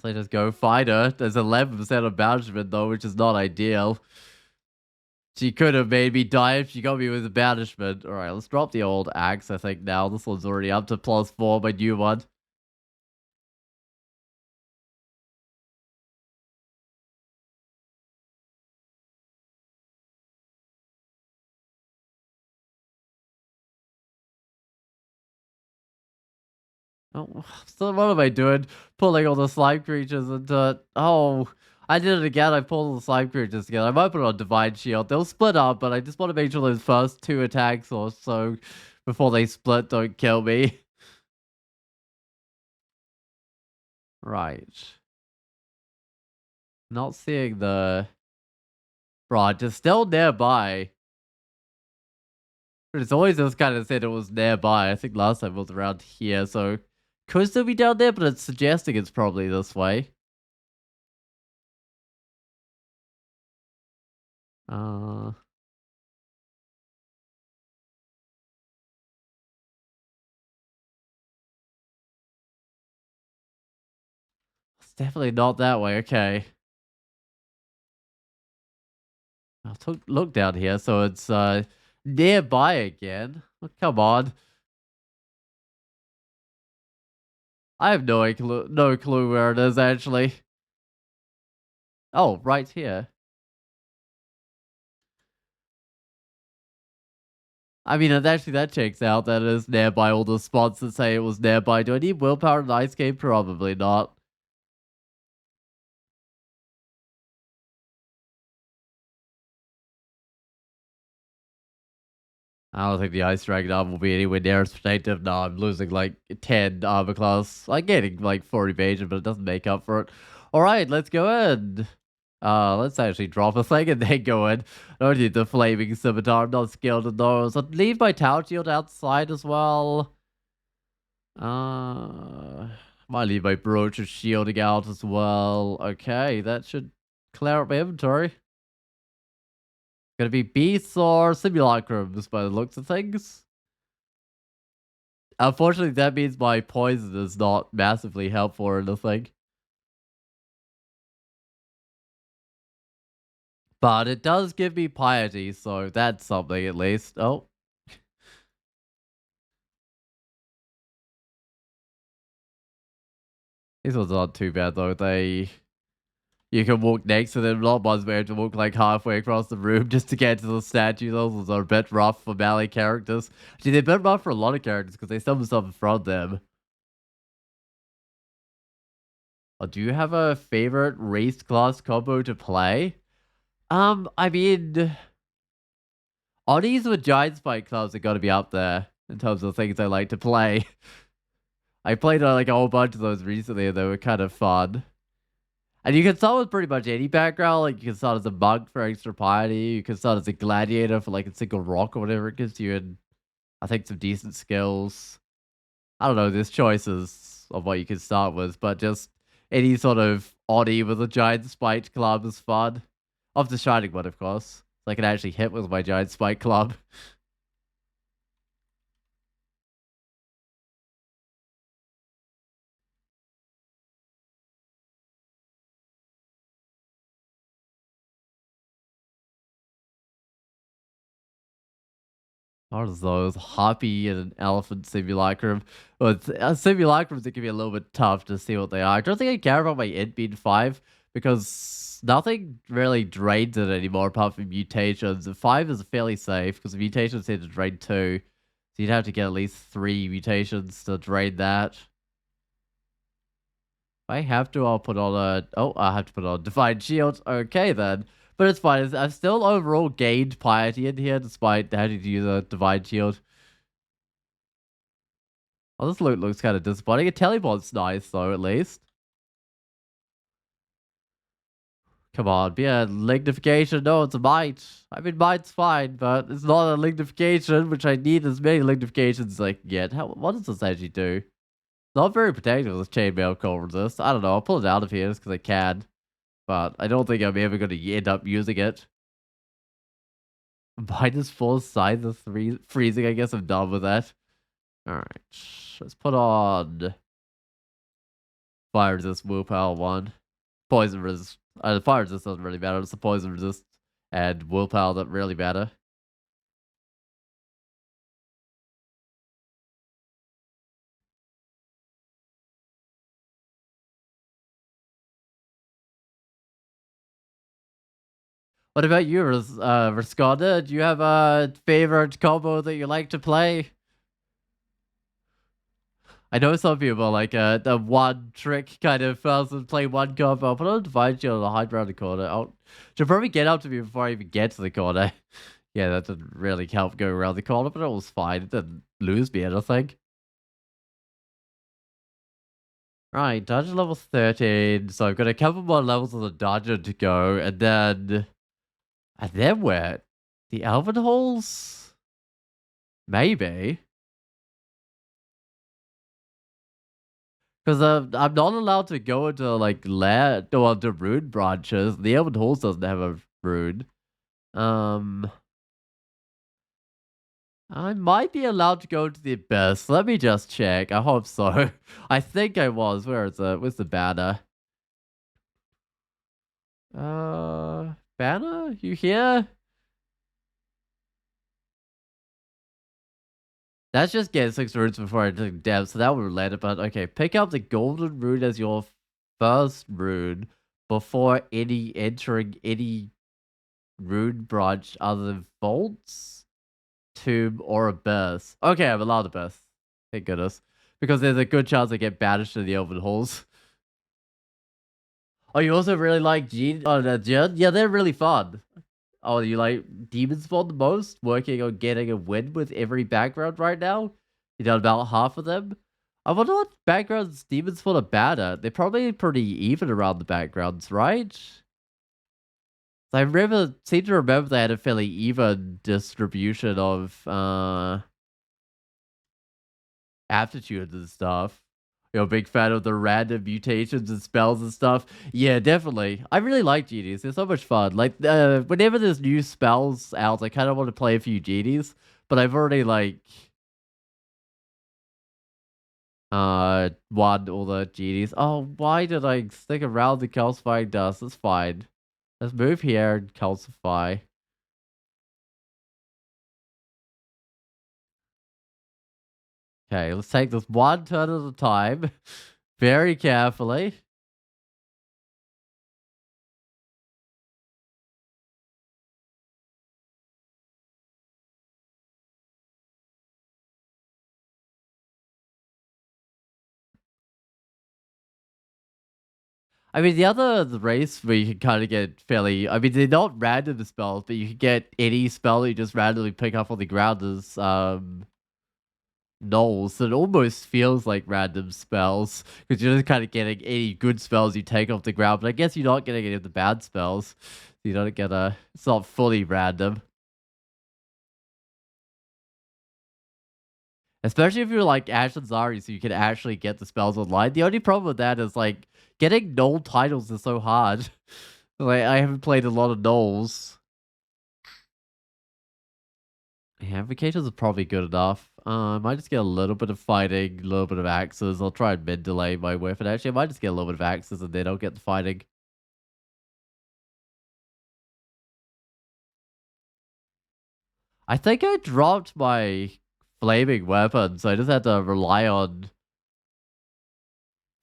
So I just go fight her. There's 11% of banishment though, which is not ideal. She could have made me die if she got me with a banishment. Alright, let's drop the old axe, I think now. This one's already up to +4, my new one. Oh, so what am I doing? Pulling all the slime creatures into... Oh, I did it again. I pulled all the slime creatures together. I might put on Divine Shield. They'll split up, but I just want to make sure those first two attacks or so before they split don't kill me. Right. Not seeing the... Right, it's still nearby. But it's always just kind of said it was nearby. I think last time it was around here, so... Could still be down there, but it's suggesting it's probably this way. Uh... It's definitely not that way, okay. I'll look down here, so it's nearby again. Oh, come on. I have no clue where it is actually. Oh, right here. I mean, actually that checks out. That is nearby all the spots that say it was nearby. Do I need willpower in an ice game? Probably not. I don't think the Ice Dragon armor will be anywhere near as protective. No, I'm losing like 10 armor class. I'm getting like 4 evasion, but it doesn't make up for it. Alright, let's go in. Let's actually drop a thing and then go in. I don't need the flaming scimitar. I'm not skilled in those. I'll leave my tower shield outside as well. Might leave my brooch of shielding out as well. Okay, that should clear up my inventory. Gonna be beasts or simulacrums by the looks of things. Unfortunately, that means my poison is not massively helpful or anything. But it does give me piety, so that's something at least. Oh. These ones aren't too bad though. You can walk next to them. Not ones where you have to walk like halfway across the room just to get to the statue. Those ones are a bit rough for melee characters. Actually, they're a bit rough for a lot of characters because they sell themselves in front of them. Oh, do you have a favorite race class combo to play? I mean, Oddies with giant spike clubs are gotta be up there in terms of things I like to play. I played like a whole bunch of those recently and they were kind of fun. And you can start with pretty much any background. Like you can start as a monk for extra piety. You can start as a gladiator for like a single rock or whatever it gives you. And I think some decent skills. I don't know. There's choices of what you can start with, but just any sort of oddie with a giant spiked club is fun. Of the shining one, of course. So I can actually hit with my giant spike club. What is those? Harpy and an elephant simulacrum. Well, simulacrums that can be a little bit tough to see what they are. I don't think I care about my int being 5 because nothing really drains it anymore apart from mutations. 5 is fairly safe because mutations tend to drain 2. So you'd have to get at least 3 mutations to drain that. If I have to, I'll put on a... Oh, I have to put on Divine Shield. Okay, then. But it's fine. I've still overall gained piety in here, despite having to use a Divine Shield. Oh, this loot looks kind of disappointing. A teleport's nice, though, at least. Come on, be a lignification. No, it's a might. I mean, might's fine, but it's not a lignification, which I need as many lignifications as I can get. What does this actually do? Not very protective, this chainmail cold resist. I don't know. I'll pull it out of here just because I can. But I don't think I'm ever going to end up using it. -4 signs of freezing. I guess I'm done with that. Alright. Let's put on fire resist willpower 1. Poison resist. Fire resist doesn't really matter. It's the poison resist and willpower that really matter. What about you, Rasconda? Do you have a favorite combo that you like to play? I know some people like the one trick kind of person play one combo, but I'll divide you on the hide around the corner. She'll probably get up to me before I even get to the corner. Yeah, that didn't really help go around the corner, but it was fine. It didn't lose me anything. Right, dungeon level 13. So I've got a couple more levels of the dungeon to go, and then where? The Elven Halls? Maybe. Because I'm not allowed to go into like land or the rune branches. The Elven Halls doesn't have a rune. Um, I might be allowed to go to the abyss. Let me just check. I hope so. I think I was. Where is it? Where's the banner? Banner? You here? That's just get 6 runes before I took depth, so that would let it, but okay. Pick up the golden rune as your first rune before entering any rune branch other than vaults, tomb, or abyss. Okay, I'm allowed abyss. Thank goodness. Because there's a good chance I get banished to the Elven Halls. Oh, you also really like Gene? Oh, the Gen? Yeah, they're really fun. Oh, you like Demon Spawn the most? Working on getting a win with every background right now? You done about half of them? I wonder what backgrounds Demon Spawn are bad at. They're probably pretty even around the backgrounds, right? Seem to remember they had a fairly even distribution of aptitudes and stuff. You're a big fan of the random mutations and spells and stuff. Yeah, definitely. I really like genies. They're so much fun. Like, whenever there's new spells out, I kind of want to play a few genies, but I've already like won all the genies. Oh, why did I stick around the calcifying dust? It's fine. Let's move here and calcify. Okay, let's take this one turn at a time, very carefully. I mean, the race where you can kind of get fairly. I mean, they're not random spells, but you can get any spell that you just randomly pick up on the ground as nulls. So it almost feels like random spells because you're just kind of getting any good spells you take off the ground. But I guess you're not getting any of the bad spells. So you don't get a. It's not fully random. Especially if you're like Ash and Zari, so you can actually get the spells online. The only problem with that is like getting null titles is so hard. Like I haven't played a lot of nulls. Yeah, invocations are probably good enough. I might just get a little bit of fighting, a little bit of axes. I'll try and mid delay my weapon. Actually, I might just get a little bit of axes and then I'll get the fighting. I think I dropped my flaming weapon, so I just had to rely on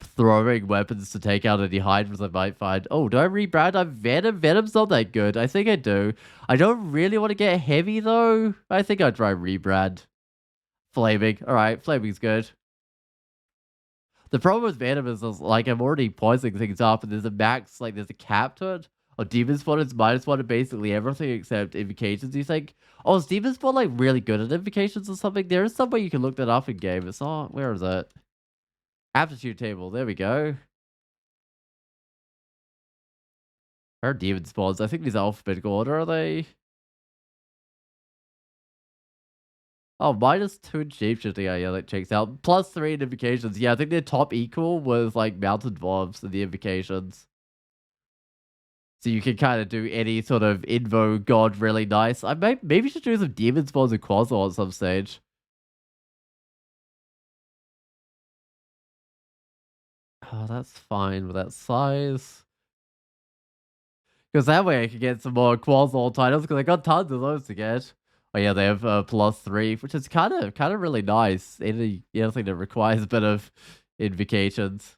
throwing weapons to take out any hydras I might find. Oh, do I rebrand? I'm Venom? Venom's not that good. I think I do. I don't really want to get heavy though. I think I'd try rebrand. Flaming. Alright, flaming's good. The problem with Venom is like I'm already poisoning things up and there's a max, like there's a cap to it. Or Demon Spawn is -1 to basically everything except invocations. You think, oh, is Demon Spawn like really good at invocations or something? There is some way you can look that up in game. It's not, where is it? Aptitude table, there we go. Or demon spawns. I think these are alphabetical order, are they? Oh, -2 in shapeshifting. Yeah, that checks out. +3 in invocations. Yeah, I think they're top equal with like mounted dwarves in the invocations. So you can kind of do any sort of invo god really nice. I maybe should do some demon spawns with Quasar at some stage. Oh, that's fine with that size. Because that way I can get some more Quasar titles because I got tons of those to get. Oh yeah, they have +3, which is kind of really nice. Anything that requires a bit of invocations.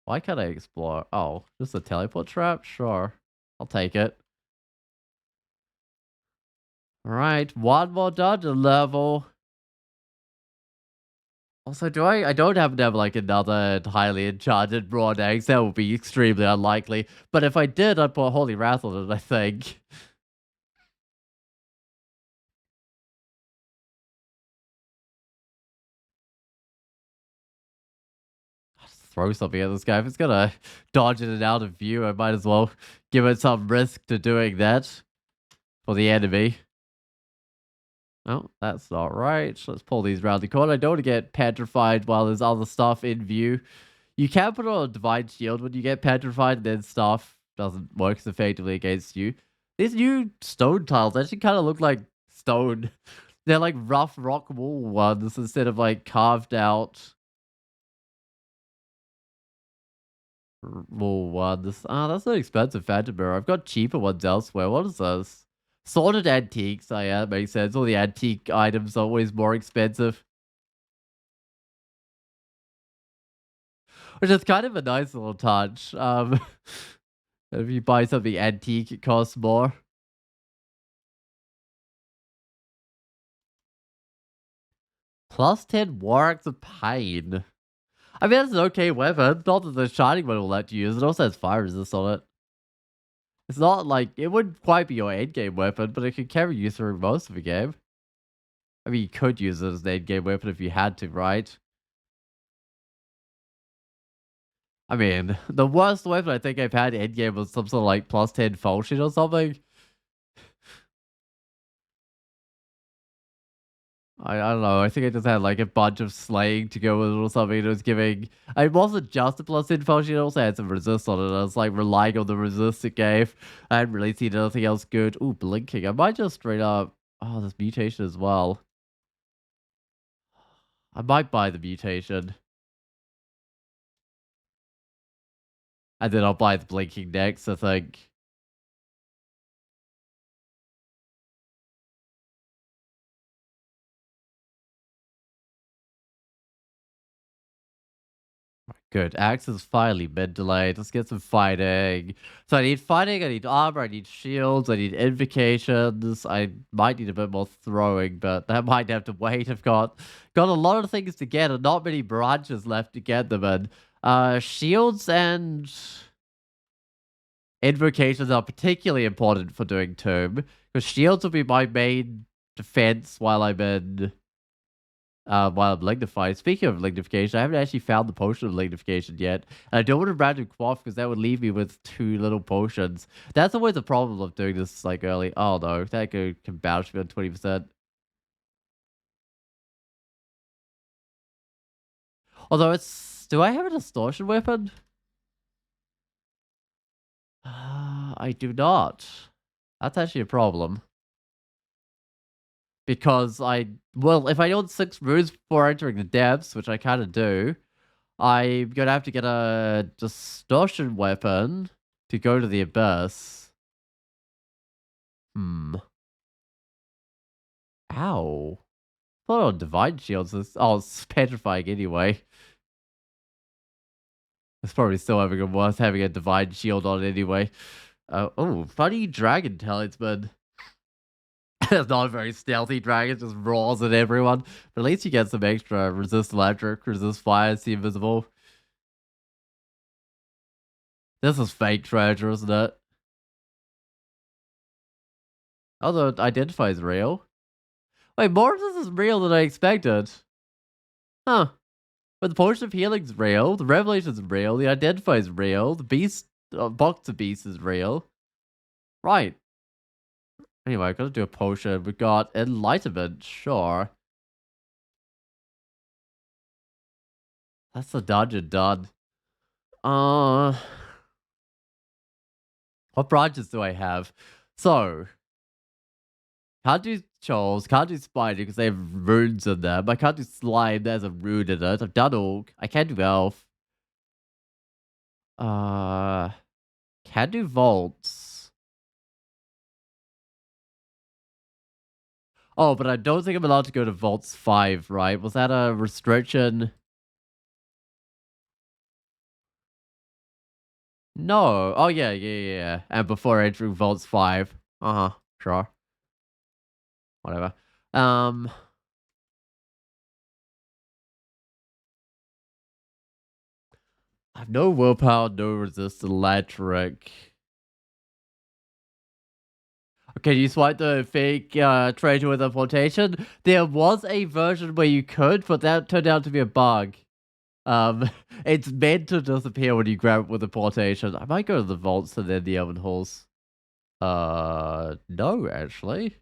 Why can't I explore? Oh, just a teleport trap? Sure. I'll take it. Alright, one more dungeon level. Also, I don't happen to have like another highly enchanted broad eggs. That would be extremely unlikely. But if I did, I'd put Holy Wrath on it, I think. Just throw something at this guy. If it's gonna dodge in and out of view, I might as well give it some risk to doing that for the enemy. Oh, that's not right. Let's pull these round the corner. I don't want to get petrified while there's other stuff in view. You can put on a Divine Shield when you get petrified, and then stuff doesn't work as effectively against you. These new stone tiles actually kind of look like stone. They're like rough rock wall ones instead of like carved out wall ones. Ah, that's an expensive phantom mirror. I've got cheaper ones elsewhere. What is this? Sorted antiques. Oh yeah, that makes sense. All the antique items are always more expensive. Which is kind of a nice little touch. If you buy something antique, it costs more. Plus 10 Warracks of Pain. I mean, that's an okay weapon. Not that the Shining one will let you use. It also has fire resist on it. It's not like, it wouldn't quite be your endgame weapon, but it could carry you through most of the game. I mean, you could use it as an endgame weapon if you had to, right? I mean, the worst weapon I think I've had endgame was some sort of like plus 10 falchion or something. I don't know. I think I just had like a bunch of slaying to go with it or something. It was giving. It wasn't just a plus info. She also had some resist on it. I was like relying on the resist it gave. I hadn't really seen anything else good. Ooh, blinking. I might just straight up. Oh, this mutation as well. I might buy the mutation. And then I'll buy the blinking next, I think. Good. Axe is finally been delayed. Let's get some fighting. So I need fighting, I need armor, I need shields, I need invocations. I might need a bit more throwing, but that might have to wait. I've got a lot of things to get and not many branches left to get them in. Shields and invocations are particularly important for doing Tomb, because shields will be my main defense while I'm lignified. Speaking of lignification, I haven't actually found the potion of lignification yet. And I don't want to random quaff because that would leave me with 2 little potions. That's always a problem of doing this like early. Oh no, that can bounce me on 20%. Although it's... Do I have a distortion weapon? I do not. That's actually a problem. Because well, if I own 6 runes before entering the depths, which I kind of do, I'm gonna have to get a distortion weapon to go to the abyss. Hmm. Ow. Thought on divine shields is it's petrifying anyway. It's probably still worth having a divine shield on anyway. Oh, funny dragon talisman. It's not a very stealthy dragon, just roars at everyone. But at least you get some extra resist electric, resist fire, see invisible. This is fake treasure, isn't it? Although it identifies real. Wait, more of this is real than I expected. Huh. But the potion of healing's real, the revelation's real, the identify's real, the beast, box of beast is real. Right. Anyway, I gotta do a potion. We got enlightenment, sure. That's the dungeon done. Uh, what branches do I have? So, can't do trolls, can't do spider because they have runes in them. I can't do slime, there's a rune in it. I've done orc. I can do elf. Uh, can do vaults. Oh, but I don't think I'm allowed to go to vaults 5, right? Was that a restriction? No. Oh, yeah, yeah. And before entering vaults 5. Uh-huh. Sure. Whatever. Um, I have no willpower, no resist electric. Okay, you swipe the fake treasure with teleportation. There was a version where you could, but that turned out to be a bug. Um, it's meant to disappear when you grab it with the portation. I might go to the vaults and then the oven halls. No, actually.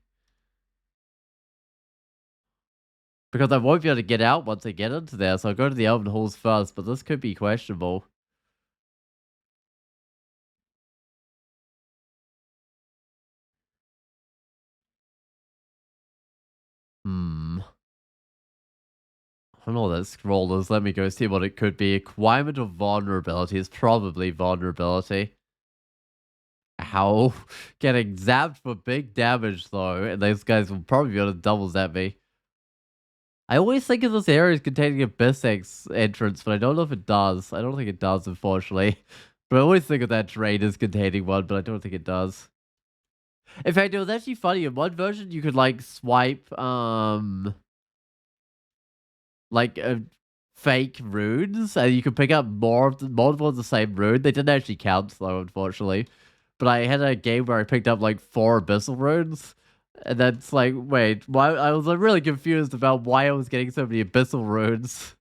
Because I won't be able to get out once I get into there, so I'll go to the oven halls first, but this could be questionable. Hmm. I don't know what that scroll is. Let me go see what it could be. Acquirement of vulnerability is probably vulnerability. Ow. Getting zapped for big damage, though, and those guys will probably be able to double zap me. I always think of this area as containing a Bisex entrance, but I don't know if it does. I don't think it does, unfortunately. But I always think of that drain as containing one, but I don't think it does. In fact, it was actually funny. In one version, you could, like, swipe, like, fake runes, and you could pick up multiple of the same rune. They didn't actually count, though, unfortunately. But I had a game where I picked up, like, 4 abyssal runes. And that's like, wait, why? I was like, really confused about why I was getting so many abyssal runes.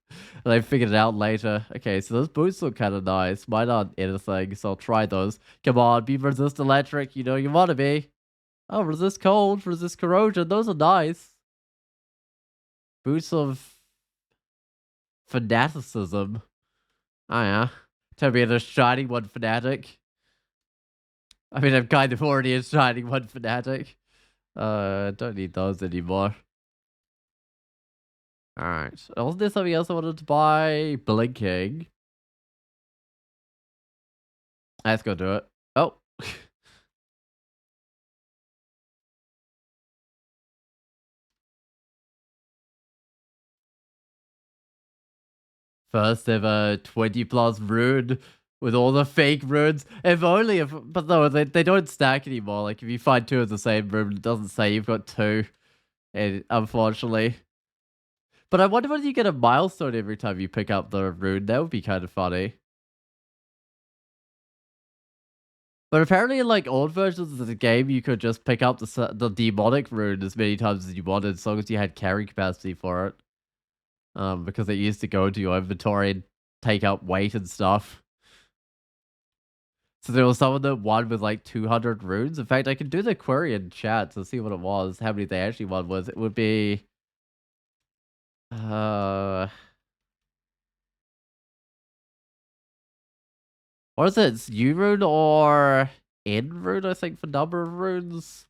And I figured it out later. Okay, so those boots look kind of nice. Mine aren't anything, so I'll try those. Come on, be resist electric. You know you want to be. Oh, resist cold, resist corrosion. Those are nice. Boots of fanaticism. Oh, yeah. Tell me the shining one fanatic. I mean, I'm kind of already a shining one fanatic. Don't need those anymore. Alright. Wasn't there something else I wanted to buy? Blinking. Let's go do it. Oh. First ever 20 plus rune with all the fake runes. If only if, but no, they don't stack anymore. Like if you find 2 of the same rune, it doesn't say you've got 2. And unfortunately. But I wonder whether you get a milestone every time you pick up the rune. That would be kind of funny. But apparently in like old versions of the game, you could just pick up the demonic rune as many times as you wanted, as long as you had carry capacity for it. Because it used to go into your inventory and take up weight and stuff. So there was someone that won with like 200 runes. In fact, I could do the query in chat to see what it was, how many they actually won with. It would be... What is it? It's U rune or N rune, I think, for number of runes.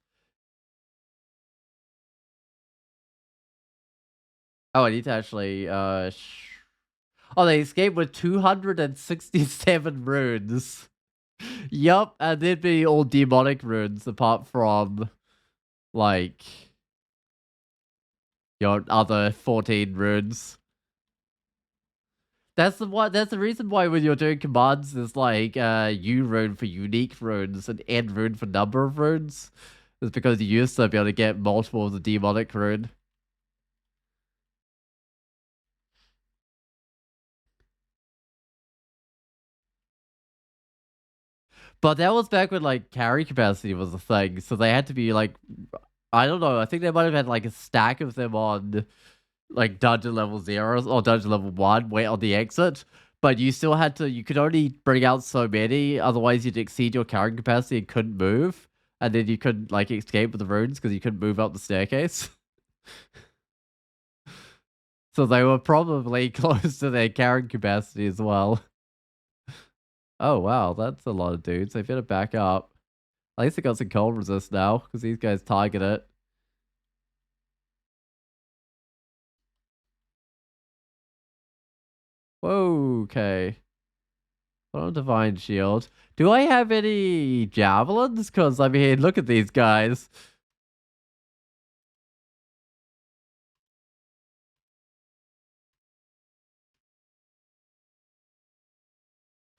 Oh, I need to actually, oh, they escaped with 267 runes. Yup, and they'd be all demonic runes apart from, like, your other 14 runes. That's the reason why when you're doing commands, there's like U rune for unique runes and N rune for number of runes. It's because you used to be able to get multiple of the demonic rune. But that was back when like carry capacity was a thing, so they had to be like, I don't know. I think they might have had like a stack of them on like dungeon level 0 or dungeon level 1, wait on the exit. But you still had to, you could only bring out so many, otherwise you'd exceed your carrying capacity and couldn't move. And then you couldn't like escape with the runes because you couldn't move up the staircase. So they were probably close to their carrying capacity as well. Oh wow, that's a lot of dudes. They better back up. At least they got some cold resist now, because these guys target it. Whoa, okay. Put on Divine Shield. Do I have any javelins? Because, I mean, look at these guys.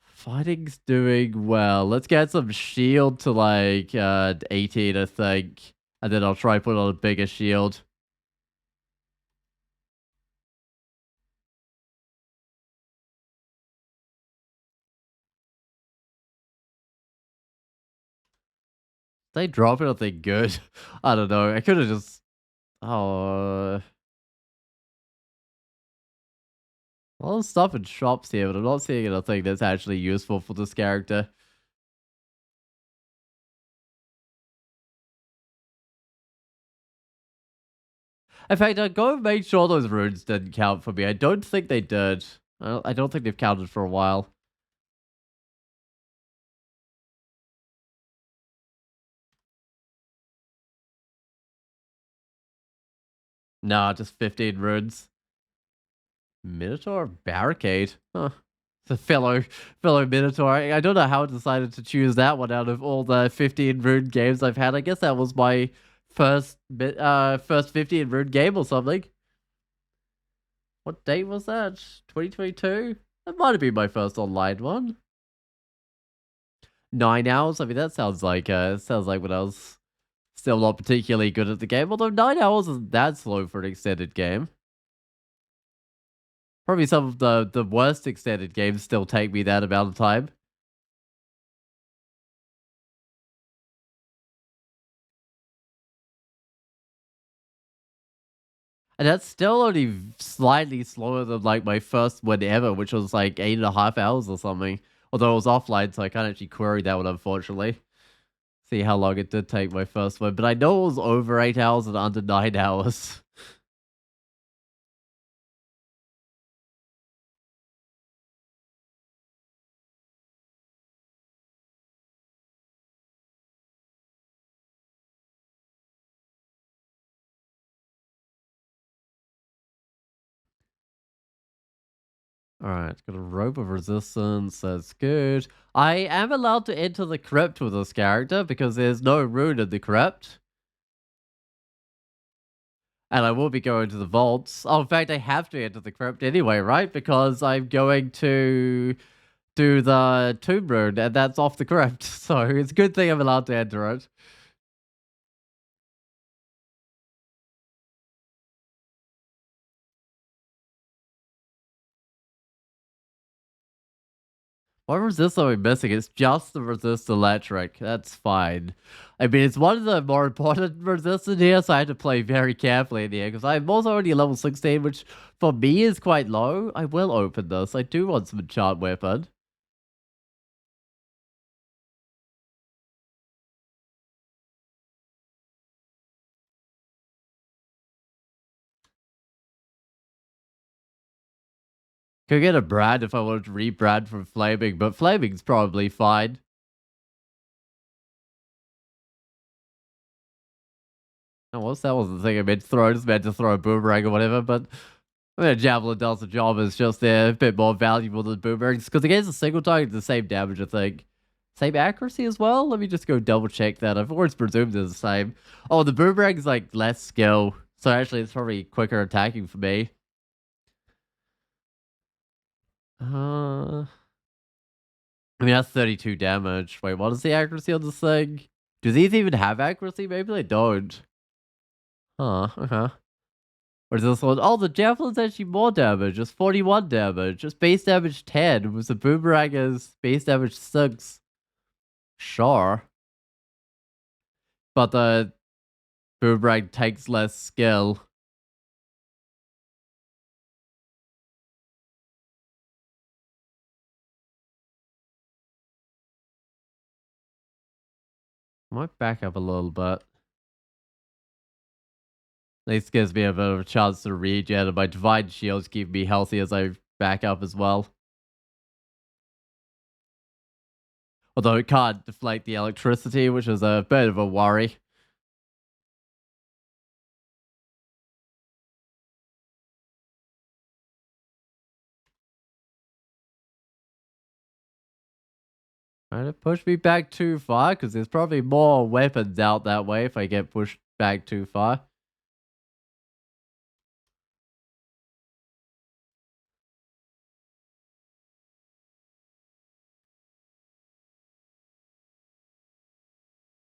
Fighting's doing well. Let's get some shield to, like, 18, I think. And then I'll try put on a bigger shield. They drop anything good? I don't know. I could have just. Oh. A lot of stuff in shops here, but I'm not seeing anything that's actually useful for this character. In fact, I'd go and make sure those runes didn't count for me. I don't think they did. I don't think they've counted for a while. Nah, just 15 runes. Minotaur barricade? Huh. It's a fellow Minotaur. I don't know how I decided to choose that one out of all the 15 rune games I've had. I guess that was my first 15 rune game or something. What date was that? 2022? That might have been my first online one. 9 hours? I mean, that sounds like when I was still not particularly good at the game. Although 9 hours isn't that slow for an extended game. Probably some of the worst extended games still take me that amount of time. And that's still only slightly slower than like my first one ever, which was like 8.5 hours or something. Although it was offline, so I can't actually query that one, unfortunately. See how long it did take my first one. But I know it was over 8 hours and under 9 hours. Alright, got a rope of resistance, that's good. I am allowed to enter the crypt with this character because there's no rune in the crypt. And I will be going to the vaults. Oh, in fact, I have to enter the crypt anyway, right? Because I'm going to do the tomb rune, and that's off the crypt. So it's a good thing I'm allowed to enter it. What resist are we missing? It's just the resist electric. That's fine. I mean, it's one of the more important resists in here, so I had to play very carefully in here because I'm also already level 16, which for me is quite low. I will open this. I do want some enchant weapon. Could get a brand if I wanted to rebrand from Flaming, but Flaming's probably fine. Oh, what's that wasn't the thing I meant to throw. I just meant to throw a boomerang or whatever, but I mean, a javelin does the job. It's just a bit more valuable than boomerangs because against a single target, the same damage, I think. Same accuracy as well? Let me just go double check that. I've always presumed it's the same. Oh, the boomerang's like less skill. So actually, it's probably quicker attacking for me. I mean, that's 32 damage. Wait, what is the accuracy on this thing? Do these even have accuracy? Maybe they don't. Huh, uh-huh. Where's this one? Oh, the javelin's actually more damage. It's 41 damage. It's base damage 10. Was the boomerang is base damage 6. Sure. But the boomerang takes less skill. Might back up a little bit. This gives me a bit of a chance to regen, and my divine shields keep me healthy as I back up as well. Although it can't deflect the electricity, which is a bit of a worry. Trying to push me back too far, because there's probably more weapons out that way if I get pushed back too far.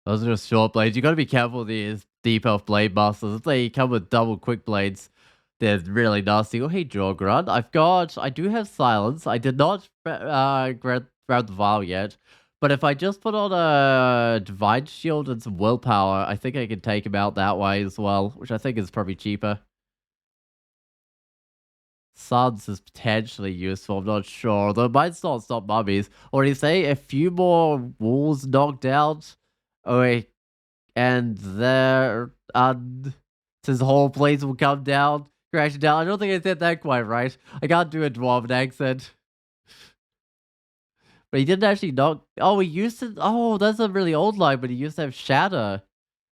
Those are just short blades. You gotta be careful with these deep elf blade masters. If they come with double quick blades, they're really nasty. Oh, hey, Jorgrun. I do have silence. I did not grab the vial yet, But if I just put on a divine shield and some willpower, I think I can take him out that way as well, which I think is probably cheaper. Suns is potentially useful, I'm not sure. Though it might still stop mummies. Or do you say a few more walls knocked out? Oh, wait. And there, his whole place will come down, crashing down. I don't think I said that quite right. I can't do a dwarven accent. But he didn't actually knock. Oh, he used to. Oh, that's a really old line, but he used to have shatter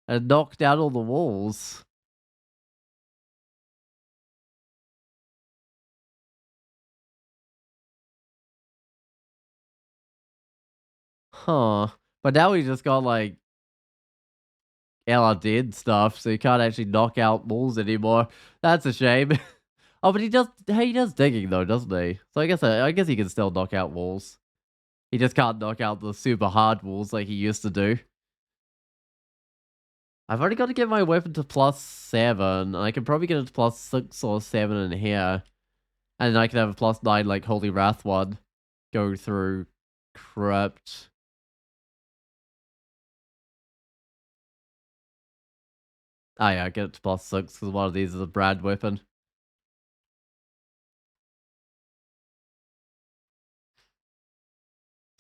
and knock down all the walls. Huh. But now he just got like LRD and stuff, so he can't actually knock out walls anymore. That's a shame. Oh, but he does. Hey, he does digging though, doesn't he? So I guess he can still knock out walls. He just can't knock out the super hard walls like he used to do. I've already got to get my weapon to +7. I can probably get it to +6 or 7 in here. And then I can have a +9 like Holy Wrath one. Go through Crypt. Oh yeah, get it to +6 because one of these is a brand weapon.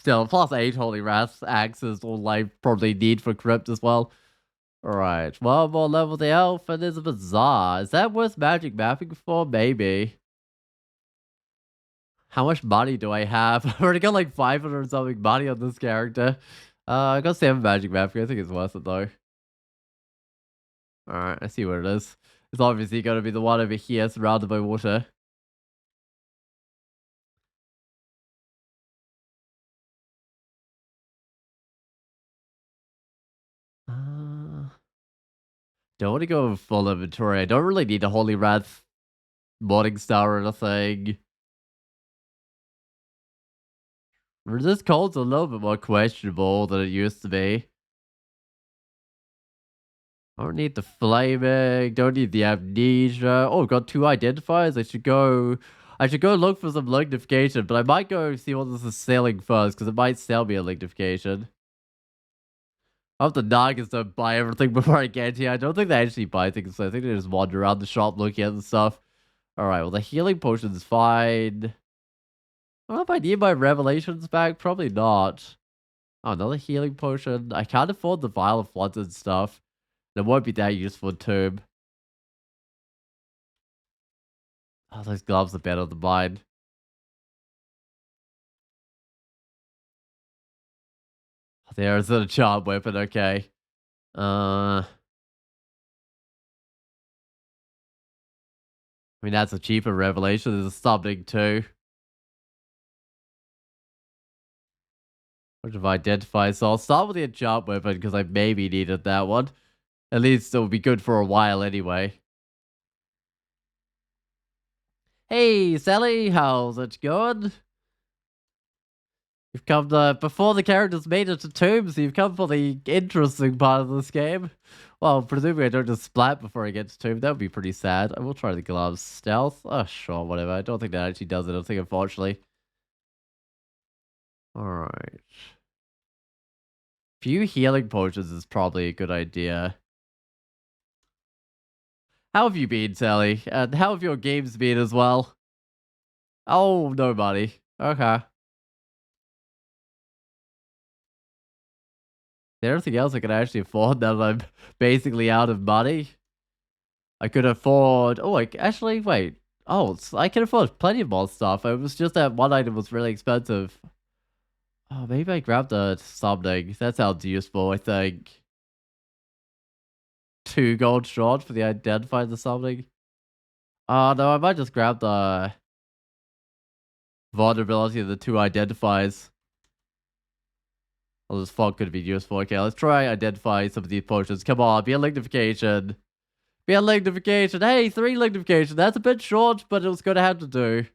Still, +8 Holy Wrath axe is all I probably need for Crypt as well. Alright, one more level the elf and there's a bazaar. Is that worth magic mapping for? Maybe. How much money do I have? I've already got like 500 something money on this character. I got 7 magic mapping. I think it's worth it though. Alright, I see what it is. It's obviously going to be the one over here surrounded by water. Don't want to go full inventory. I don't really need a Holy Wrath Morning Star or anything. This cold's a little bit more questionable than it used to be. I don't need the flaming. Don't need the amnesia. Oh, got 2 identifiers. I should go look for some lignification, but I might go see what this is selling first, because it might sell me a lignification. I hope the Nagas don't buy everything before I get here. I don't think they actually buy things, so I think they just wander around the shop looking at the stuff. Alright, well the healing potion's fine. I don't know if I need my revelations back. Probably not. Oh, another healing potion. I can't afford the vial of floods and stuff. It won't be that useful too. Oh, those gloves are better than mine. There's a charm weapon, okay. I mean, that's a cheaper revelation. There's a summoning too. Which have identified, so I'll start with the enchant weapon because I maybe needed that one. At least it'll be good for a while anyway. Hey, Sally, how's it going? You've come before the characters made it to tombs, you've come for the interesting part of this game. Well, presumably I don't just splat before I get to tomb. That would be pretty sad. I will try the gloves. Stealth? Oh, sure, whatever. I don't think that actually does it. I think, unfortunately. Alright. Few healing potions is probably a good idea. How have you been, Sally? And how have your games been as well? Oh, nobody. Okay. There anything else I can actually afford now that I'm basically out of money? I could afford... Oh, actually, wait. Oh, I can afford plenty of more stuff. It was just that one item was really expensive. Oh, maybe I grabbed something. That sounds useful, I think. 2 gold short for the identify the something. Oh, no, I might just grab the vulnerability of the 2 identifies. Well, this fog could be useful. Okay, let's try identify some of these potions. Come on, be a lignification. Be a lignification. Hey, 3 lignification. That's a bit short, but it was going to have to do.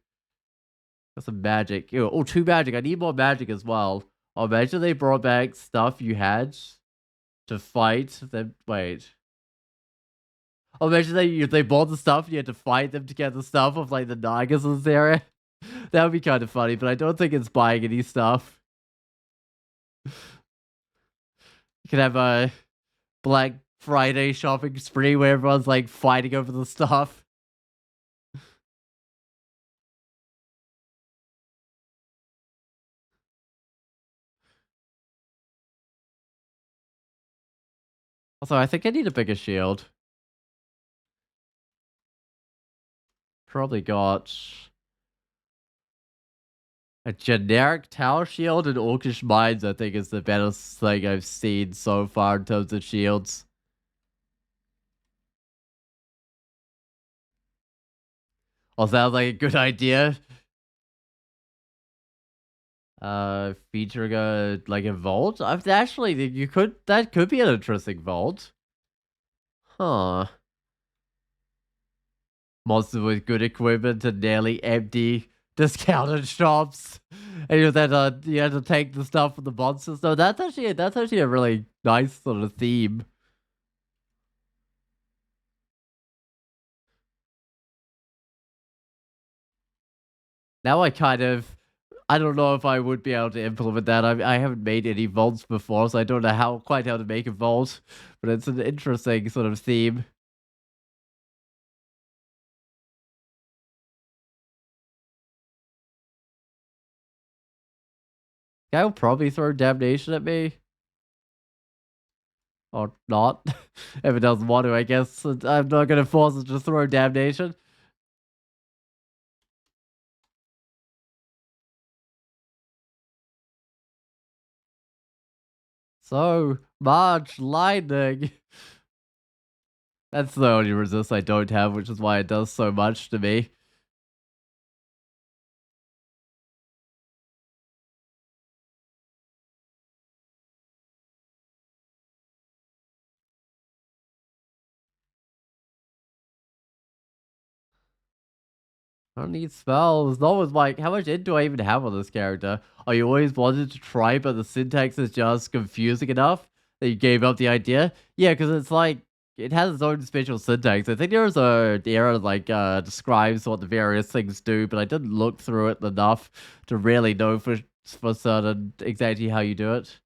Got some magic. Ew. Oh, 2 magic. I need more magic as well. Oh, imagine they brought back stuff you had to fight. Then wait. Oh, imagine they bought the stuff and you had to fight them to get the stuff of like the Nagas in this area. That would be kind of funny, but I don't think it's buying any stuff. You can have a Black Friday shopping spree where everyone's like fighting over the stuff. Also, I think I need a bigger shield. Probably got a generic tower shield and Orcish Mines, I think, is the best thing I've seen so far in terms of shields. Oh, sounds like a good idea. Featuring a like a vault. I've actually you could that could be an interesting vault. Huh. Monster with good equipment and nearly empty discounted shops. And you had to take the stuff from the monsters. No, that's actually a really nice sort of theme. Now I don't know if I would be able to implement that. I haven't made any vaults before, so I don't know quite how to make a vault. But it's an interesting sort of theme. Guy will probably throw damnation at me. Or not. If it doesn't want to, I guess. I'm not going to force it to throw damnation. So, March, lightning. That's the only resist I don't have, which is why it does so much to me. I don't need spells. No one's like, how much int do I even have on this character? Oh, you always wanted to try, but the syntax is just confusing enough that you gave up the idea? Yeah, because it's like, it has its own special syntax. I think there's a error like describes what the various things do, but I didn't look through it enough to really know for certain exactly how you do it.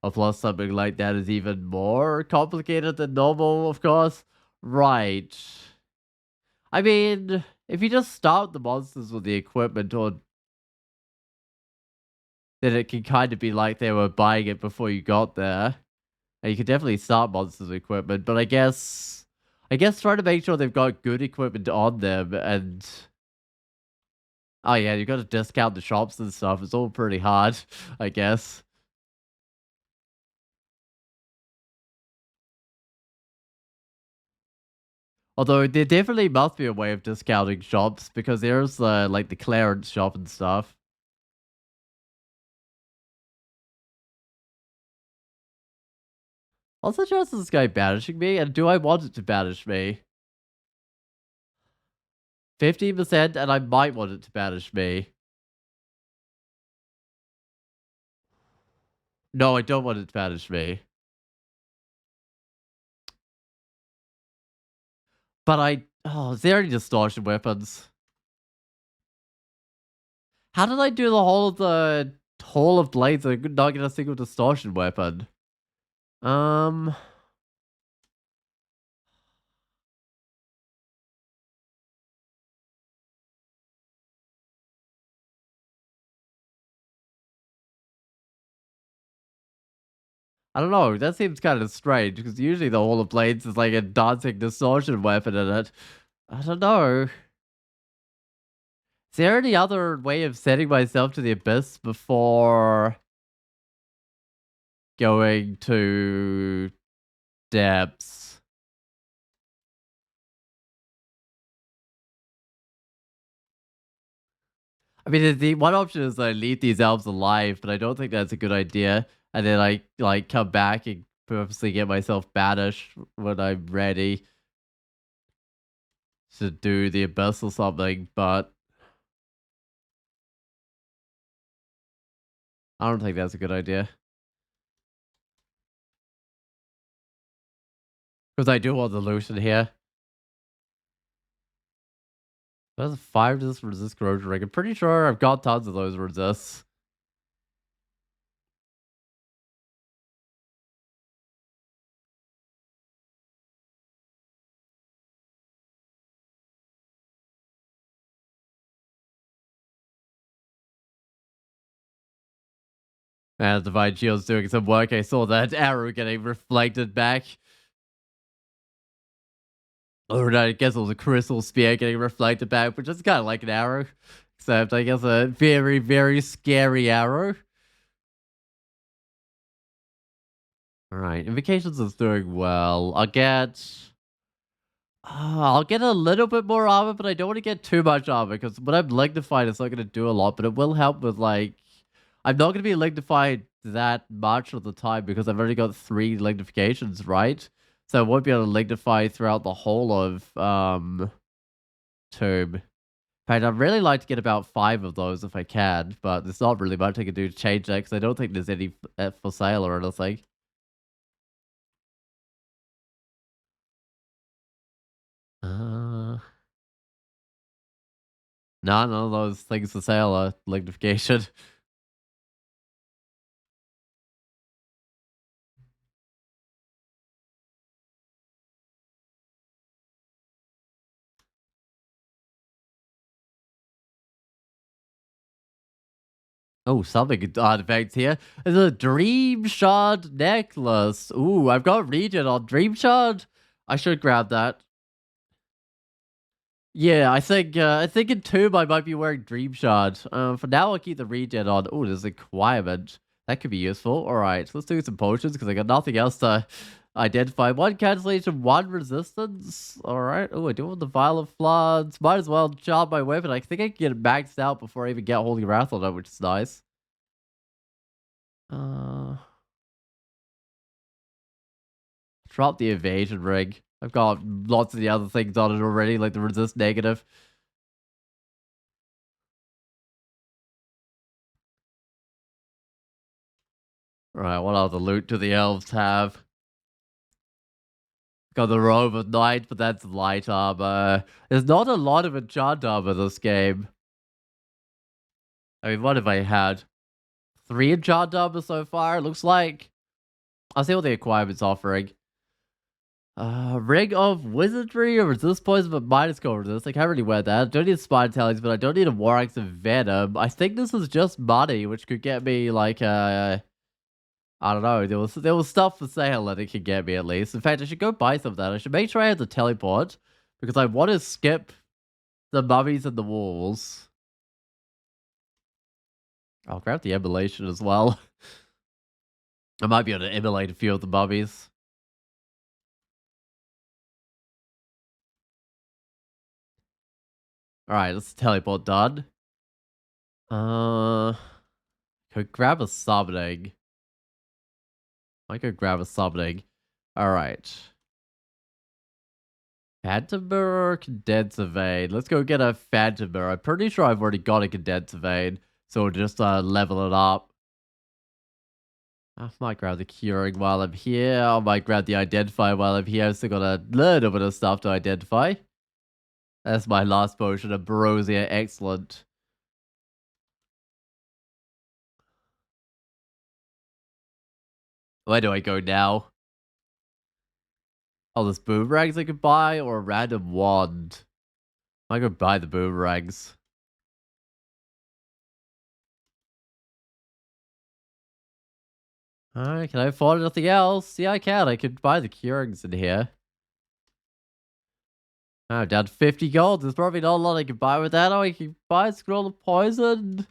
Or plus something like that is even more complicated than normal, of course. Right. I mean, if you just start the monsters with the equipment, or then it can kind of be like they were buying it before you got there. And you can definitely start monsters with equipment, but I guess try to make sure they've got good equipment on them, and oh yeah, you got to discount the shops and stuff. It's all pretty hard, I guess. Although there definitely must be a way of discounting shops because there's like the clearance shop and stuff. Also, just this guy banishing me, and do I want it to banish me? 50%, and I might want it to banish me. No, I don't want it to banish me. But is there any distortion weapons? How did I do the whole of blades and not get a single distortion weapon? Um, I don't know. That seems kind of strange because usually the whole of blades is like a dancing distortion weapon in it. I don't know. Is there any other way of setting myself to the abyss before going to depths? I mean, the one option is I leave these elves alive, but I don't think that's a good idea. And then I like come back and purposely get myself banished when I'm ready to do the abyss or something. But I don't think that's a good idea because I do want the loot in here. There's 5 resist corrosion ring. I'm pretty sure I've got tons of those resists. And Divine Shield's doing some work. I saw that arrow getting reflected back. Or I guess it was a crystal spear getting reflected back, which is kind of like an arrow. Except, I guess, a very, very scary arrow. Alright, Invocations is doing well. I'll get a little bit more armor, but I don't want to get too much armor, because when I'm lignified, it's not going to do a lot, but it will help with, like... I'm not going to be lignified that much of the time, because I've only got 3 lignifications, right? So I won't be able to lignify throughout the whole of, Tomb. In fact, I'd really like to get about 5 of those if I can, but there's not really much I can do to change that, because I don't think there's any for sale or anything. Uh... None of those things for sale are lignification. Oh, something artifact here. There's a Dream Shard necklace. Ooh, I've got Regen on Dream Shard. I should grab that. Yeah, I think in Tomb I might be wearing Dream Shard. For now I'll keep the regen on. Oh, there's a requirement. That could be useful. Alright, let's do some potions because I got nothing else to identify. 1 cancellation, 1 resistance. Alright. Oh, I do want the Vial of Floods. Might as well charge my weapon. I think I can get it maxed out before I even get Holy Wrath on it, which is nice. Drop the evasion ring. I've got lots of the other things on it already, like the resist negative. Right, what other loot do the elves have? Got the robe of night, but that's light armor. There's not a lot of enchant armor this game. I mean, what have I had? 3 enchant armor so far, it looks like. I'll see what the requirement's offering. Ring of Wizardry or resist poison but minus go resist. I can't really wear that. I don't need spine tellings, but I don't need a War Axe of Venom. I think this is just money, which could get me like I don't know. There was stuff for sale that it could get me at least. In fact, I should go buy some of that. I should make sure I have the teleport because I want to skip the mummies and the walls. I'll grab the emulation as well. I might be able to emulate a few of the mummies. Alright, let's teleport done. Could grab a summoning. I could grab a summoning. Alright. Phantom Mirror, Condenser Vein. Let's go get a Phantom Mirror. I'm pretty sure I've already got a Condenser Vein. So we'll just level it up. I might grab the Curing while I'm here. I might grab the Identify while I'm here. I've still got a little bit of stuff to identify. That's my last potion, Ambrosia. Excellent. Where do I go now? Oh, there's boomerangs I could buy or a random wand. I could buy the boomerangs. Alright, can I afford anything else? Yeah, I can. I could buy the curings in here. Oh, down to 50 gold. There's probably not a lot I can buy with that. Oh, I can buy a scroll of poison.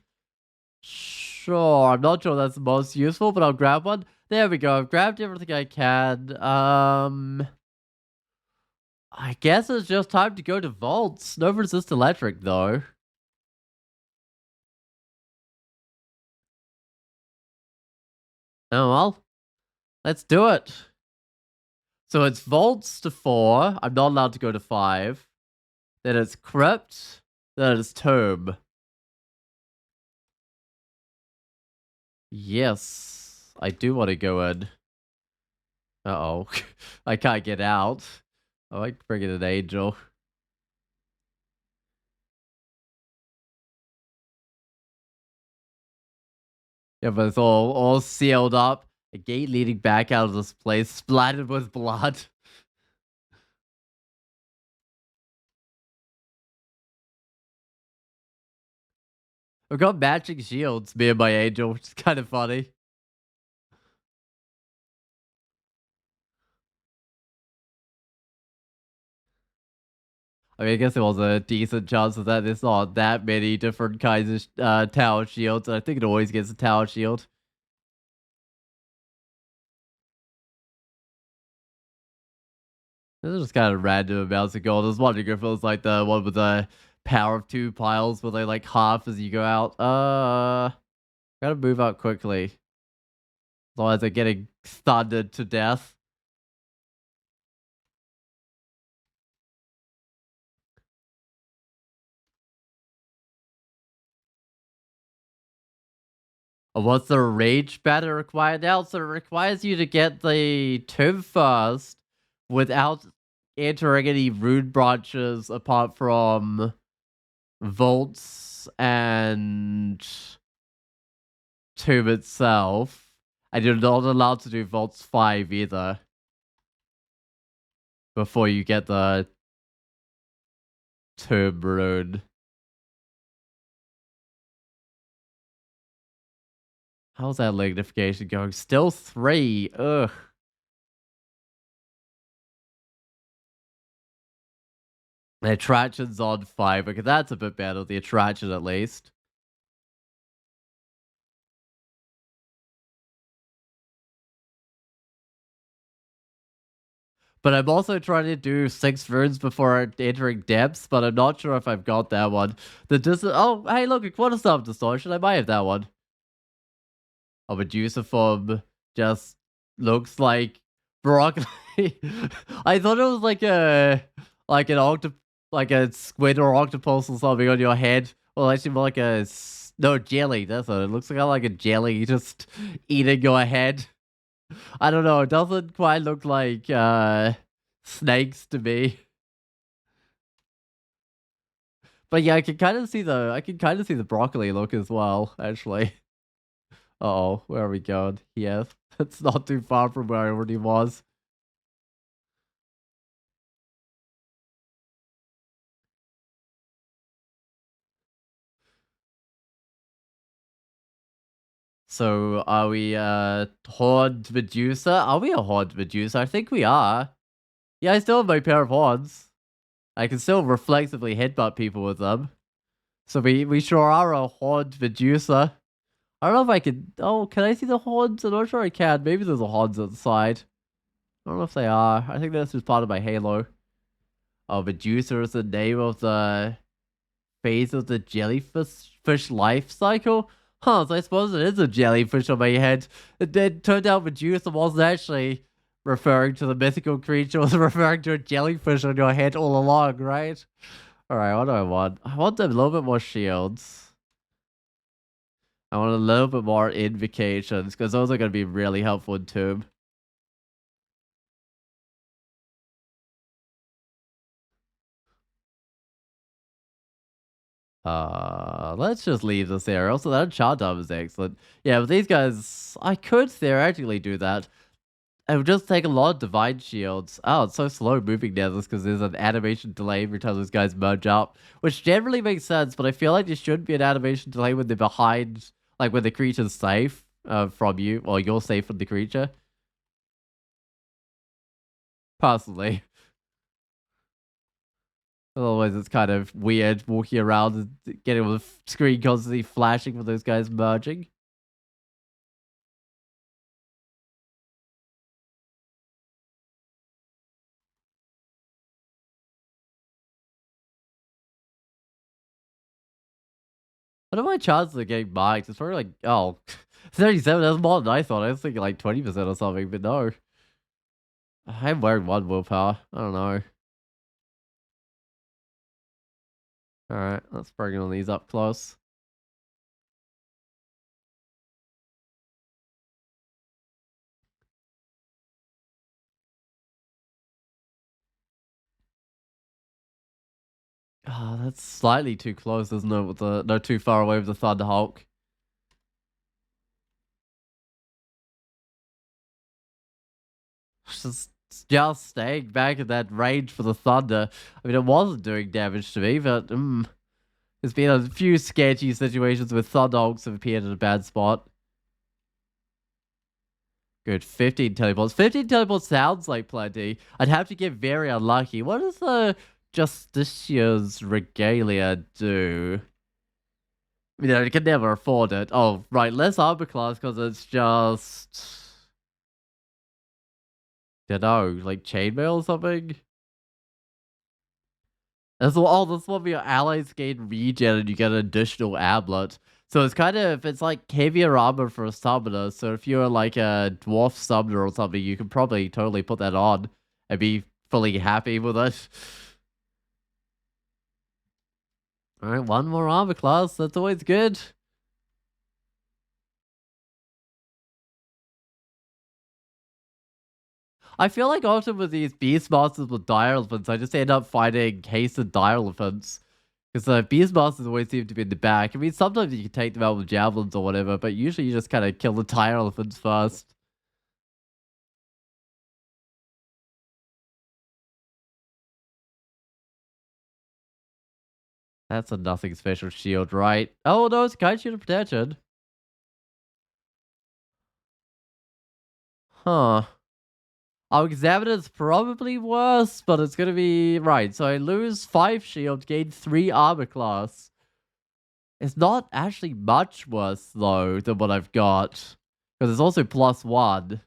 Sure, I'm not sure that's the most useful, but I'll grab one. There we go. I've grabbed everything I can. I guess it's just time to go to vaults. No resist electric, though. Oh, well. Let's do it. So it's vaults to 4. I'm not allowed to go to 5. Then it's crypt. Then it's tomb. Yes. I do want to go in. Uh-oh. I can't get out. Oh, I can bring in an angel. Yeah, but it's all sealed up. A gate leading back out of this place, splattered with blood. We've got matching shields, me and my angel, which is kind of funny. I mean, I guess there was a decent chance of that. There's not that many different kinds of tower shields. I think it always gets a tower shield. This is just kind of random amounts of gold. I was wondering if it was like the one with the power of 2 piles where they like half as you go out. Gotta move out quickly. Otherwise they're getting thundered to death. What's the rage banner required now? So it requires you to get the tomb first without entering any rune branches apart from vaults and tomb itself. And you're not allowed to do vaults 5 either before you get the tomb rune. How's that lignification going? Still 3. Ugh. The attraction's on 5. Okay, that's a bit better. The attraction, at least. But I'm also trying to do 6 runes before entering depths, but I'm not sure if I've got that one. Oh, hey, look, a quarter star distortion. I might have that one. A Medusa form just looks like broccoli. I thought it was like like a squid or octopus or something on your head. Well, actually more like no, jelly. That's what it looks like a jelly just eating your head. I don't know. It doesn't quite look like snakes to me. But yeah, I can kind of see the broccoli look as well, actually. Uh-oh, where are we going? Yes, it's not too far from where I already was. So are we Horde Medusa? Are we a Horde Medusa? I think we are. Yeah, I still have my pair of horns. I can still reflexively headbutt people with them. So we sure are a Horde Medusa. I don't know if I can. Oh, can I see the horns? I'm not sure I can. Maybe there's a horns outside. I don't know if they are. I think that's just part of my halo. Oh, Medusa is the name of the phase of the jellyfish life cycle? Huh, so I suppose it is a jellyfish on my head. It turned out Medusa wasn't actually referring to the mythical creature, it was referring to a jellyfish on your head all along, right? Alright, what do I want? I want a little bit more shields. I want a little bit more invocations, because those are going to be really helpful in Tomb. Let's just leave this area. Also, that enchant armor is excellent. Yeah, but these guys, I could theoretically do that. It would just take a lot of divine shields. Oh, it's so slow moving now this because there's an animation delay every time those guys merge up, which generally makes sense, but I feel like there should be an animation delay when they're behind, like when the creature's safe from you, or you're safe from the creature. Personally. Otherwise, it's kind of weird walking around and getting the screen constantly flashing for those guys merging. What are my chances of getting marked? It's probably like, oh, 37. That's more than I thought. I was thinking like 20% or something, but no. I'm wearing 1 willpower. I don't know. Alright, let's bring on these up close. Oh, that's slightly too close, isn't it? With the no too far away with the Thunder Hulk. Just staying back in that range for the Thunder. I mean, it wasn't doing damage to me, but there's been a few sketchy situations where Thunder Hulks have appeared in a bad spot. Good, 15 teleports. 15 teleports sounds like plenty. I'd have to get very unlucky. What is the Justicia's regalia do? You can never afford it. Oh, right, less armor class because it's just... don't know, like chainmail or something? This one where your allies gain regen and you get an additional amulet. So it's kind of, it's like heavier armor for a summoner. So if you're like a dwarf summoner or something, you can probably totally put that on and be fully happy with it. Alright, one more armor class. That's always good. I feel like often with these Beastmasters with Dire Elephants, I just end up fighting hasted Dire Elephants. Because Beastmasters always seem to be in the back. I mean, sometimes you can take them out with javelins or whatever, but usually you just kind of kill the Dire Elephants first. That's a nothing special shield, right? Oh no, it's Kite Shield of Protection. Huh. Our Examiner's probably worse, but it's gonna be... right, so I lose 5 shield, gain 3 armor class. It's not actually much worse, though, than what I've got. Because it's also +1.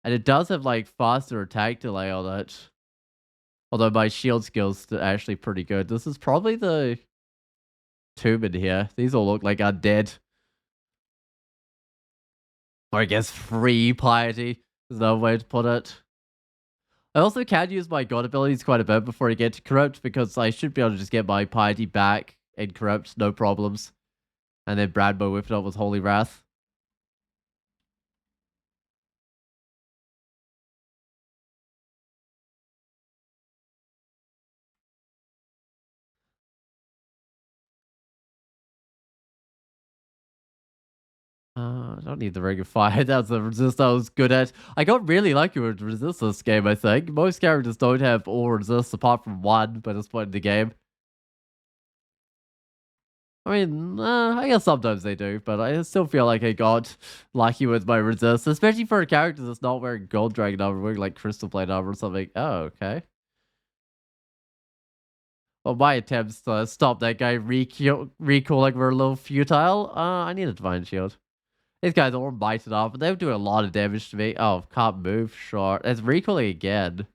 And it does have, like, faster attack delay on it. Although my shield skill's actually pretty good. This is probably the tomb in here. These all look like undead. Or I guess free piety is another way to put it. I also can use my god abilities quite a bit before I get to corrupt because I should be able to just get my piety back and corrupt, no problems. And then Bradbo whip it up with Holy Wrath. I don't need the Ring of Fire. That's the resist I was good at. I got really lucky with resist this game, I think. Most characters don't have all resist apart from one by this point in the game. I mean, I guess sometimes they do, but I still feel like I got lucky with my resist, especially for a character that's not wearing gold dragon armor, wearing like crystal plate armor or something. Oh, okay. Well, my attempts to stop that guy recalling were a little futile. I need a divine shield. These guys are all bited off, but they're doing a lot of damage to me. Oh, can't move, short. It's recalling again.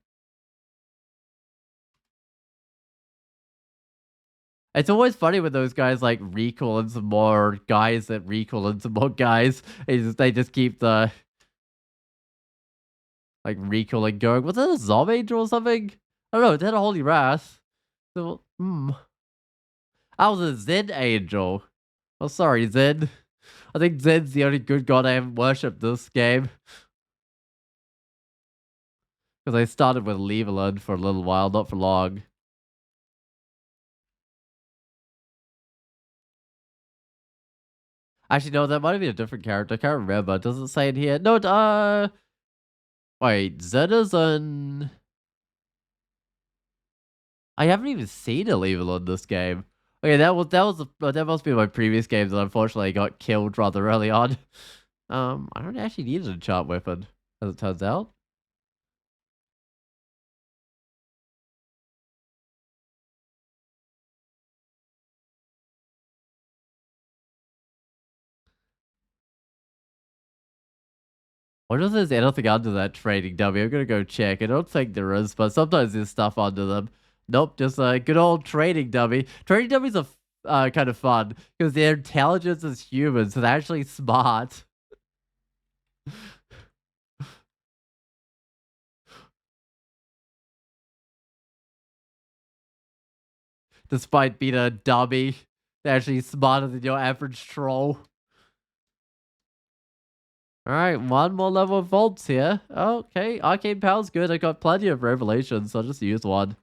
It's always funny when those guys like recall into more guys that recall into more guys. They just keep the like recalling going. Was it a zombie angel or something? I don't know. It had a holy wrath. So, I was a Zen angel. Oh, sorry, Zen. I think Zen's the only good god I haven't worshipped this game. Because I started with Leveland for a little while, not for long. Actually, no, that might have been a different character. I can't remember. Does it say it here? No, wait, Zenizen. I haven't even seen a Level on this game. Okay, that must be my previous games that unfortunately got killed rather early on. I don't actually need an enchant weapon, as it turns out. I wonder if there's anything under that trading dummy. I'm gonna go check. I don't think there is, but sometimes there's stuff under them. Nope, just a good old trading dummy. Trading dummies are kind of fun because their intelligence is human, so they're actually smart. Despite being a dummy, they're actually smarter than your average troll. Alright, one more level of vaults here. Okay, Arcane Power's good. I got plenty of revelations, so I'll just use one.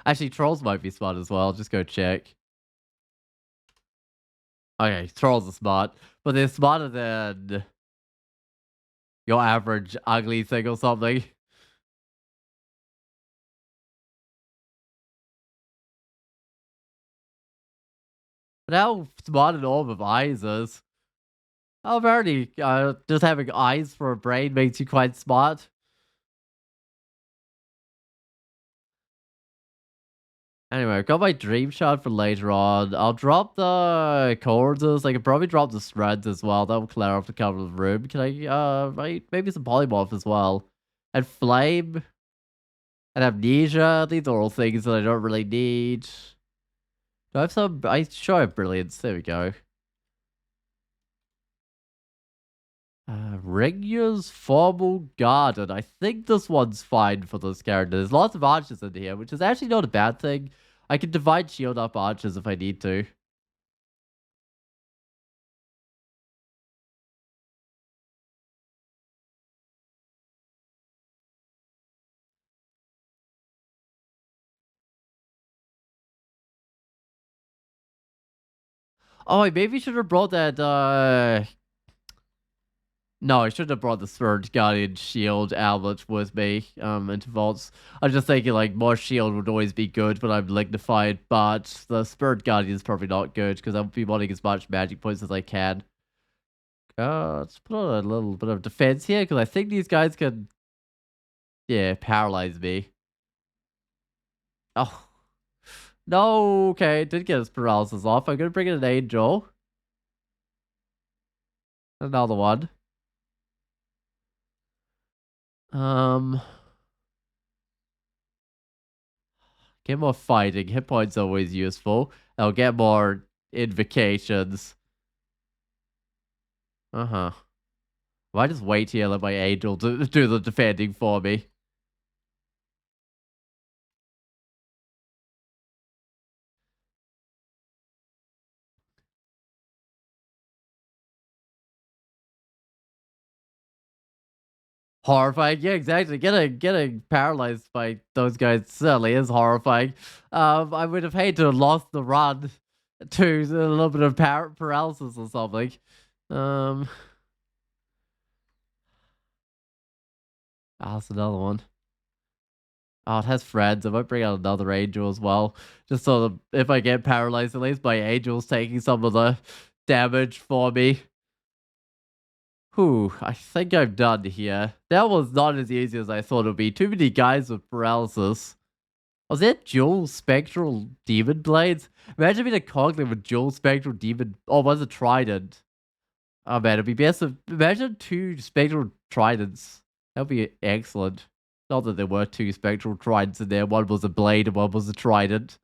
Actually, trolls might be smart as well. Just go check. Okay, trolls are smart, but they're smarter than your average ugly thing or something. But how smart an orb of eyes is. Oh, apparently, just having eyes for a brain makes you quite smart. Anyway, I've got my dream shot for later on. I'll drop the cords. I could probably drop the shreds as well. That will clear up the cover of the room. Can I, maybe some polymorph as well. And flame and amnesia. These are all things that I don't really need. Do I have some? I sure have brilliance. There we go. Ringy's Formal Garden. I think this one's fine for this character. There's lots of archers in here, which is actually not a bad thing. I can divide shield up archers if I need to. Oh, I maybe should have brought that, No, I should have brought the Third Guardian Shield Outlet with me, into vaults. I was just thinking, like, more shield would always be good when I'm lignified, but the Spirit Guardian is probably not good, because I'll be wanting as much magic points as I can. Let's put on a little bit of defense here, because I think these guys can, yeah, paralyze me. Oh, no, okay, did get his paralysis off. I'm gonna bring in an angel. Another one. Um, get more fighting. Hit points always useful. I'll get more invocations. Uh-huh. Why just wait here and let my angel do the defending for me? Horrifying. Yeah, exactly. Getting paralyzed by those guys certainly is horrifying. I would have hated to have lost the run to a little bit of paralysis or something. Um, that's another one. Oh, it has friends. I might bring out another angel as well. Just so that if I get paralyzed, at least my angel's taking some of the damage for me. Whew, I think I'm done here. That was not as easy as I thought it would be. Too many guys with paralysis. Was that dual spectral demon blades? Imagine being a coglet with dual spectral demon. Oh, was it trident? Oh man, it'd be best if imagine two spectral tridents. That'd be excellent. Not that there were two spectral tridents in there. One was a blade and one was a trident.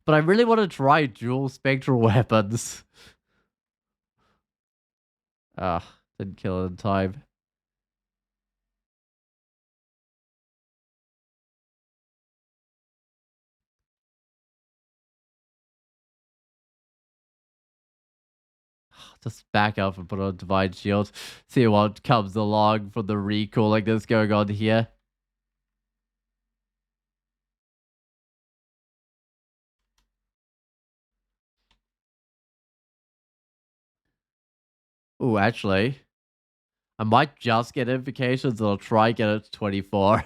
But I really want to try dual spectral weapons. Ah, didn't kill it in time. Just back up and put on Divine Shield. See what comes along from the recall like this going on here. Oh, actually, I might just get invocations and I'll try get it to 24.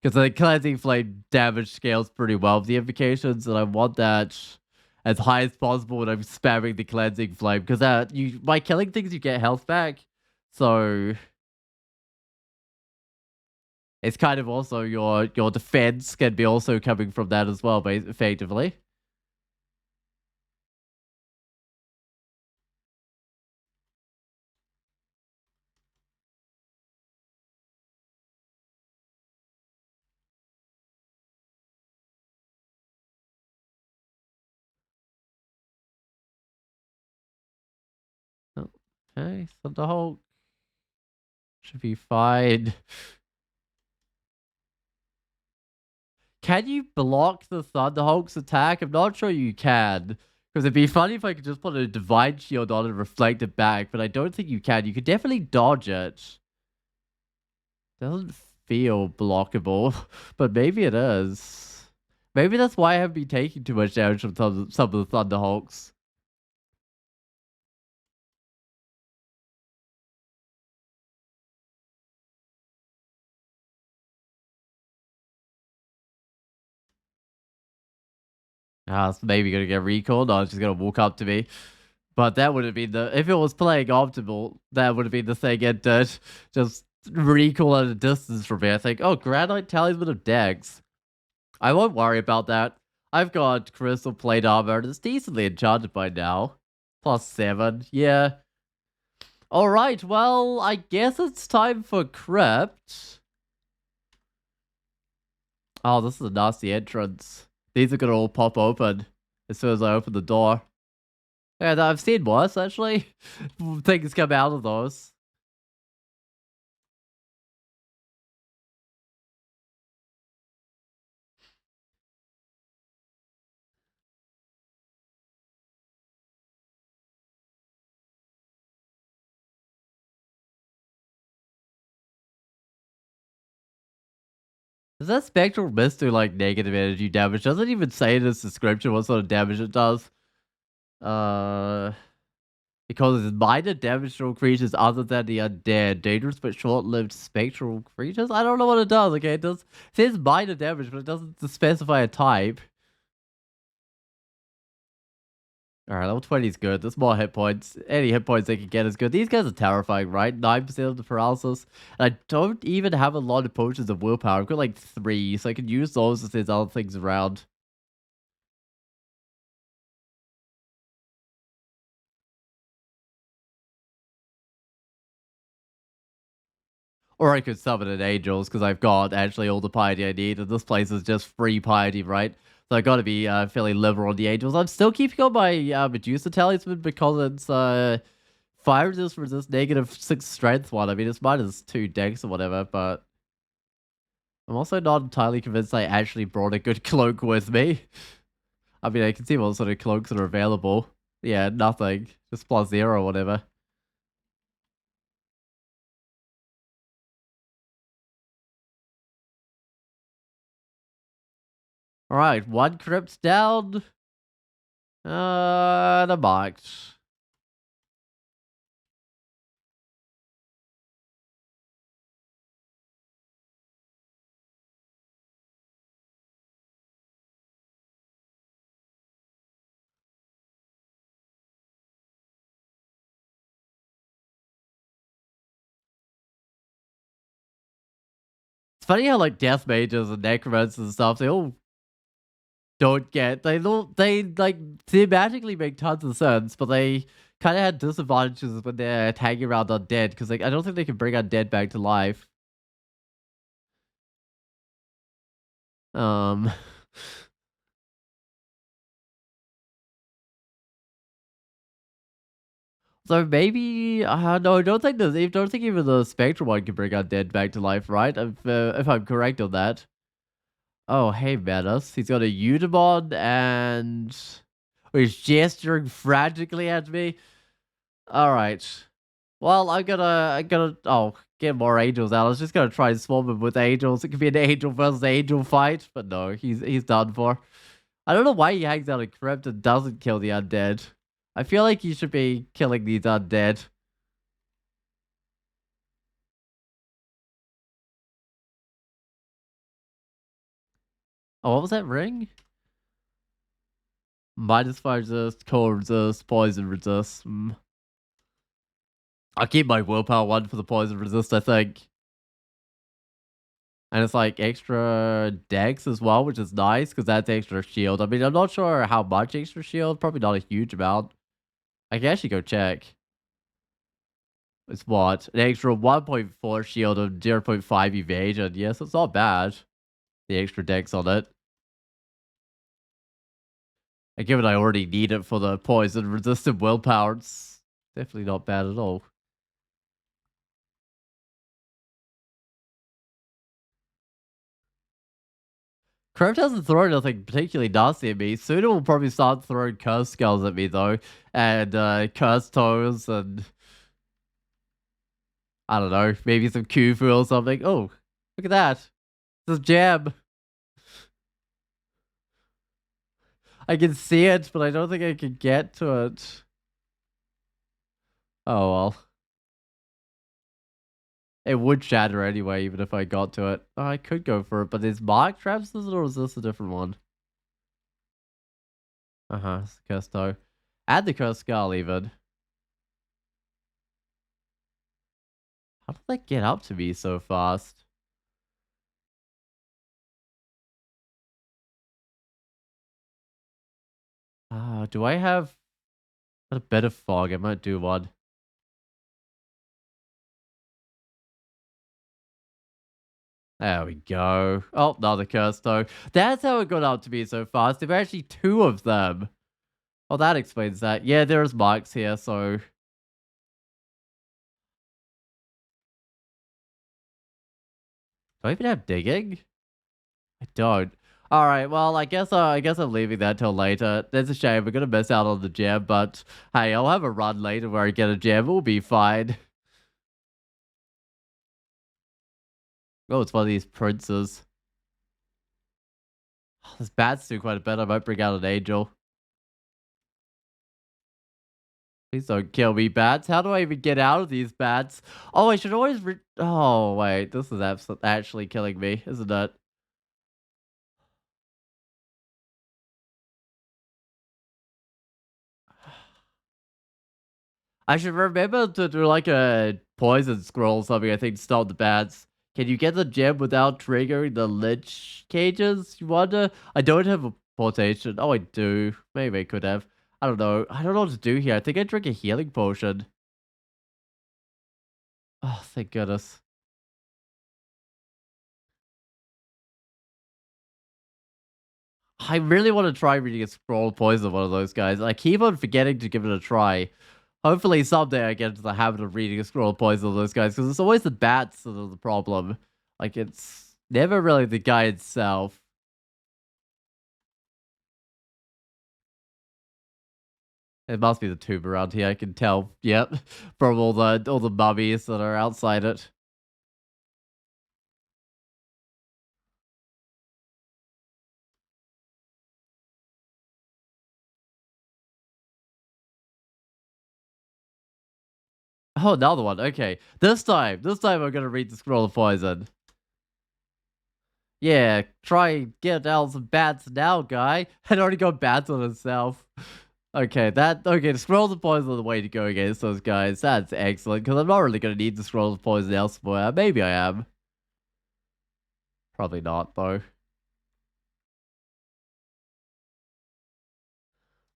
Because the cleansing flame damage scales pretty well with the invocations, and I want that as high as possible when I'm spamming the cleansing flame. Because you by killing things you get health back. So it's kind of also your defense can be also coming from that as well, effectively. Okay, so the whole should be fine. Can you block the Thunderhawk's attack? I'm not sure you can. Because it'd be funny if I could just put a Divine Shield on and reflect it back, but I don't think you can. You could definitely dodge it. Doesn't feel blockable, but maybe it is. Maybe that's why I haven't been taking too much damage from some of the Thunderhawks. Ah, it's maybe gonna get recalled. No, it's just gonna walk up to me. But that would have been if it was playing optimal, that would have been the thing it did. Just recoil at a distance from me. I think, oh, granite talisman of Dex. I won't worry about that. I've got crystal plate armor and it's decently enchanted by now. +7, yeah. Alright, well, I guess it's time for crypt. Oh, this is a nasty entrance. These are gonna all pop open as soon as I open the door. And I've seen worse, actually. Things come out of those. Does that spectral mist do like negative energy damage? Doesn't even say in its description what sort of damage it does. Uh, it causes minor damage to all creatures other than the undead. Dangerous but short-lived spectral creatures? I don't know what it does, okay? It says minor damage, but it doesn't specify a type. Alright, level 20 is good. There's more hit points. Any hit points they can get is good. These guys are terrifying, right? 9% of the paralysis. And I don't even have a lot of potions of willpower. I've got like 3, so I can use those if there's other things around. Or I could summon an angels because I've got actually all the piety I need, and this place is just free piety, right? So I got to be fairly liberal on the angels. I'm still keeping on my Medusa talisman because it's fire resist -6 strength one. I mean, it's -2 dex or whatever, but I'm also not entirely convinced I actually brought a good cloak with me. I mean, I can see what sort of cloaks are available. Yeah, nothing. Just +0 or whatever. Alright, 1 crypt down. The box. It's funny how like death mages and necromancers and stuff, they all they like thematically make tons of sense, but they kind of had disadvantages when they're hanging around undead because like I don't think they can bring undead back to life. Um, so maybe no, I don't think don't think even the spectral one can bring undead back to life, right? If I'm correct on that. Oh, hey, Menace. He's got a Udemon and he's gesturing frantically at me. All right. Well, I'm gonna get more angels out. I was just gonna try and swarm him with angels. It could be an angel versus angel fight, but no, he's done for. I don't know why he hangs out in crypt and doesn't kill the undead. I feel like he should be killing these undead. Oh, what was that ring? -5 resist, cold resist, poison resist. I'll keep my willpower 1 for the poison resist, I think. And it's like extra dex as well, which is nice because that's extra shield. I mean, I'm not sure how much extra shield, probably not a huge amount. I can actually go check. It's what? An extra 1.4 shield and 0.5 evasion. Yes, it's not bad. The extra dex on it. And given I already need it for the poison resistant willpower, it's definitely not bad at all. Crypt hasn't thrown nothing particularly nasty at me. Soon it will probably start throwing curse skulls at me though. And curse toes and I don't know, maybe some Kufu or something. Oh, look at that. This jam. I can see it, but I don't think I can get to it. Oh well. It would shatter anyway, even if I got to it. Oh, I could go for it, but is Mark Traps or is this a different one? Uh-huh, Custo. And the cursed skull, even. How did they get up to me so fast? Do I have a bit of fog? I might do one. There we go. Oh, another curse though. That's how it got up to me so fast. There were actually two of them. Oh, that explains that. Yeah, there's marks here, so... Do I even have digging? I don't. Alright, well, I guess I'm leaving that till later. That's a shame. We're gonna miss out on the gem, but hey, I'll have a run later where I get a gem. We'll be fine. Oh, it's one of these princes. Oh, this bats do quite a bit. I might bring out an angel. Please don't kill me, bats. How do I even get out of these bats? Oh, I should always oh, wait. This is actually killing me, isn't it? I should remember to do like a poison scroll or something, I think, to stop the bats. Can you get the gem without triggering the lich cages? You wonder? I don't have a portation. Oh, I do. Maybe I could have. I don't know. I don't know what to do here. I think I drink a healing potion. Oh, thank goodness. I really want to try reading a scroll poison one of those guys. I keep on forgetting to give it a try. Hopefully someday I get into the habit of reading a scroll poison of those guys, because it's always the bats that are the problem. Like, it's never really the guy itself. It must be the tomb around here, I can tell. Yep. From all the mummies that are outside it. Oh, another one. Okay. This time I'm gonna read the scroll of poison. Yeah, try and get out some bats now, guy. Had already got bats on himself. Okay, the scrolls of poison are the way to go against those guys. That's excellent, because I'm not really gonna need the scrolls of poison elsewhere. Maybe I am. Probably not, though.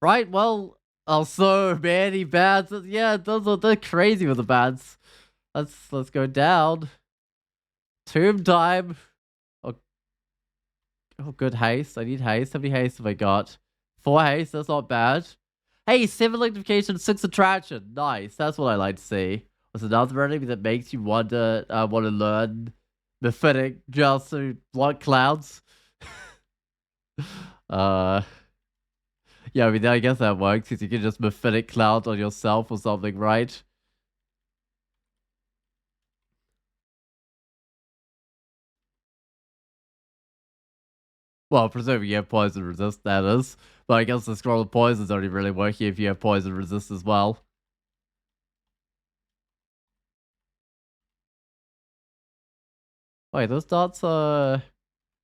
Right, well, so many bats. Yeah, they're crazy with the bats. Let's go down. Tomb time. Oh, oh, good haste. I need haste. How many haste have I got? 4 haste. That's not bad. Hey, 7 electrification, 6 attraction. Nice. That's what I like to see. What's another enemy that makes you want to learn Mephitic just to block clouds? uh, yeah, I mean, I guess that works because you can just Mephitic cloud on yourself or something, right? Well, presuming you have poison resist, that is. But I guess the scroll of poison's only really working if you have poison resist as well. Wait, those dots are...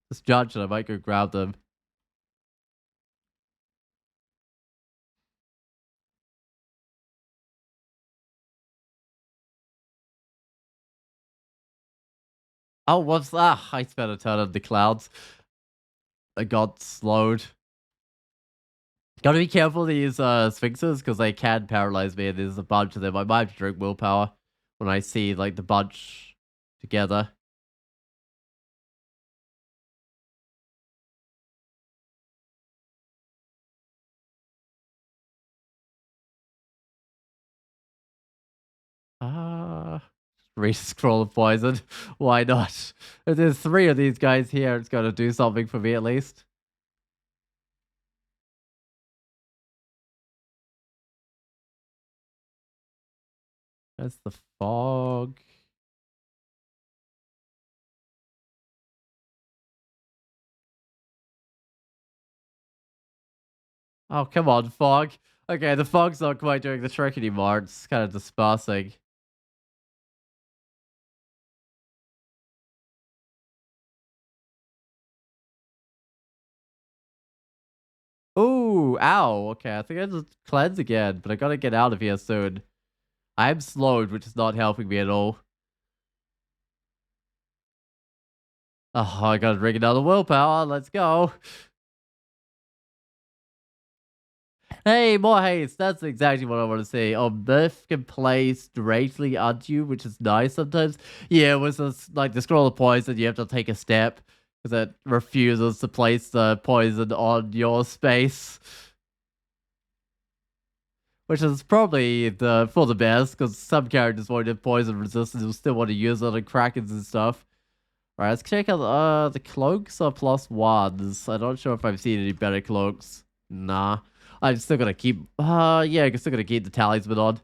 This judge, I might go grab them. Oh, what's that? I spent a ton of the clouds. I got slowed. Gotta be careful these sphinxes, because they can paralyze me, and there's a bunch of them. I might have to drink willpower when I see like the bunch together. Ah, read scroll of poison. Why not? If there's 3 of these guys here, it's gonna do something for me at least. That's the fog. Oh, come on, fog. Okay, the fog's not quite doing the trick anymore. It's kind of dispersing. Ooh, Ooh, ow. Okay, I think I just cleanse again, but I gotta get out of here soon. I'm slowed, which is not helping me at all. Oh, I gotta drink another willpower. Let's go. Hey, more haste. That's exactly what I want to say. Oh, Myth can play straight onto you, which is nice sometimes. Yeah, with this, like the scroll of poison, you have to take a step because it refuses to place the poison on your space. Which is probably for the best, because some characters won't have poison resistance, you'll still want to use it on krakens and stuff. Alright, let's check out the cloaks are +1s. I'm not sure if I've seen any better cloaks. Nah. I'm still gonna keep yeah, I'm still gonna keep the talisman on.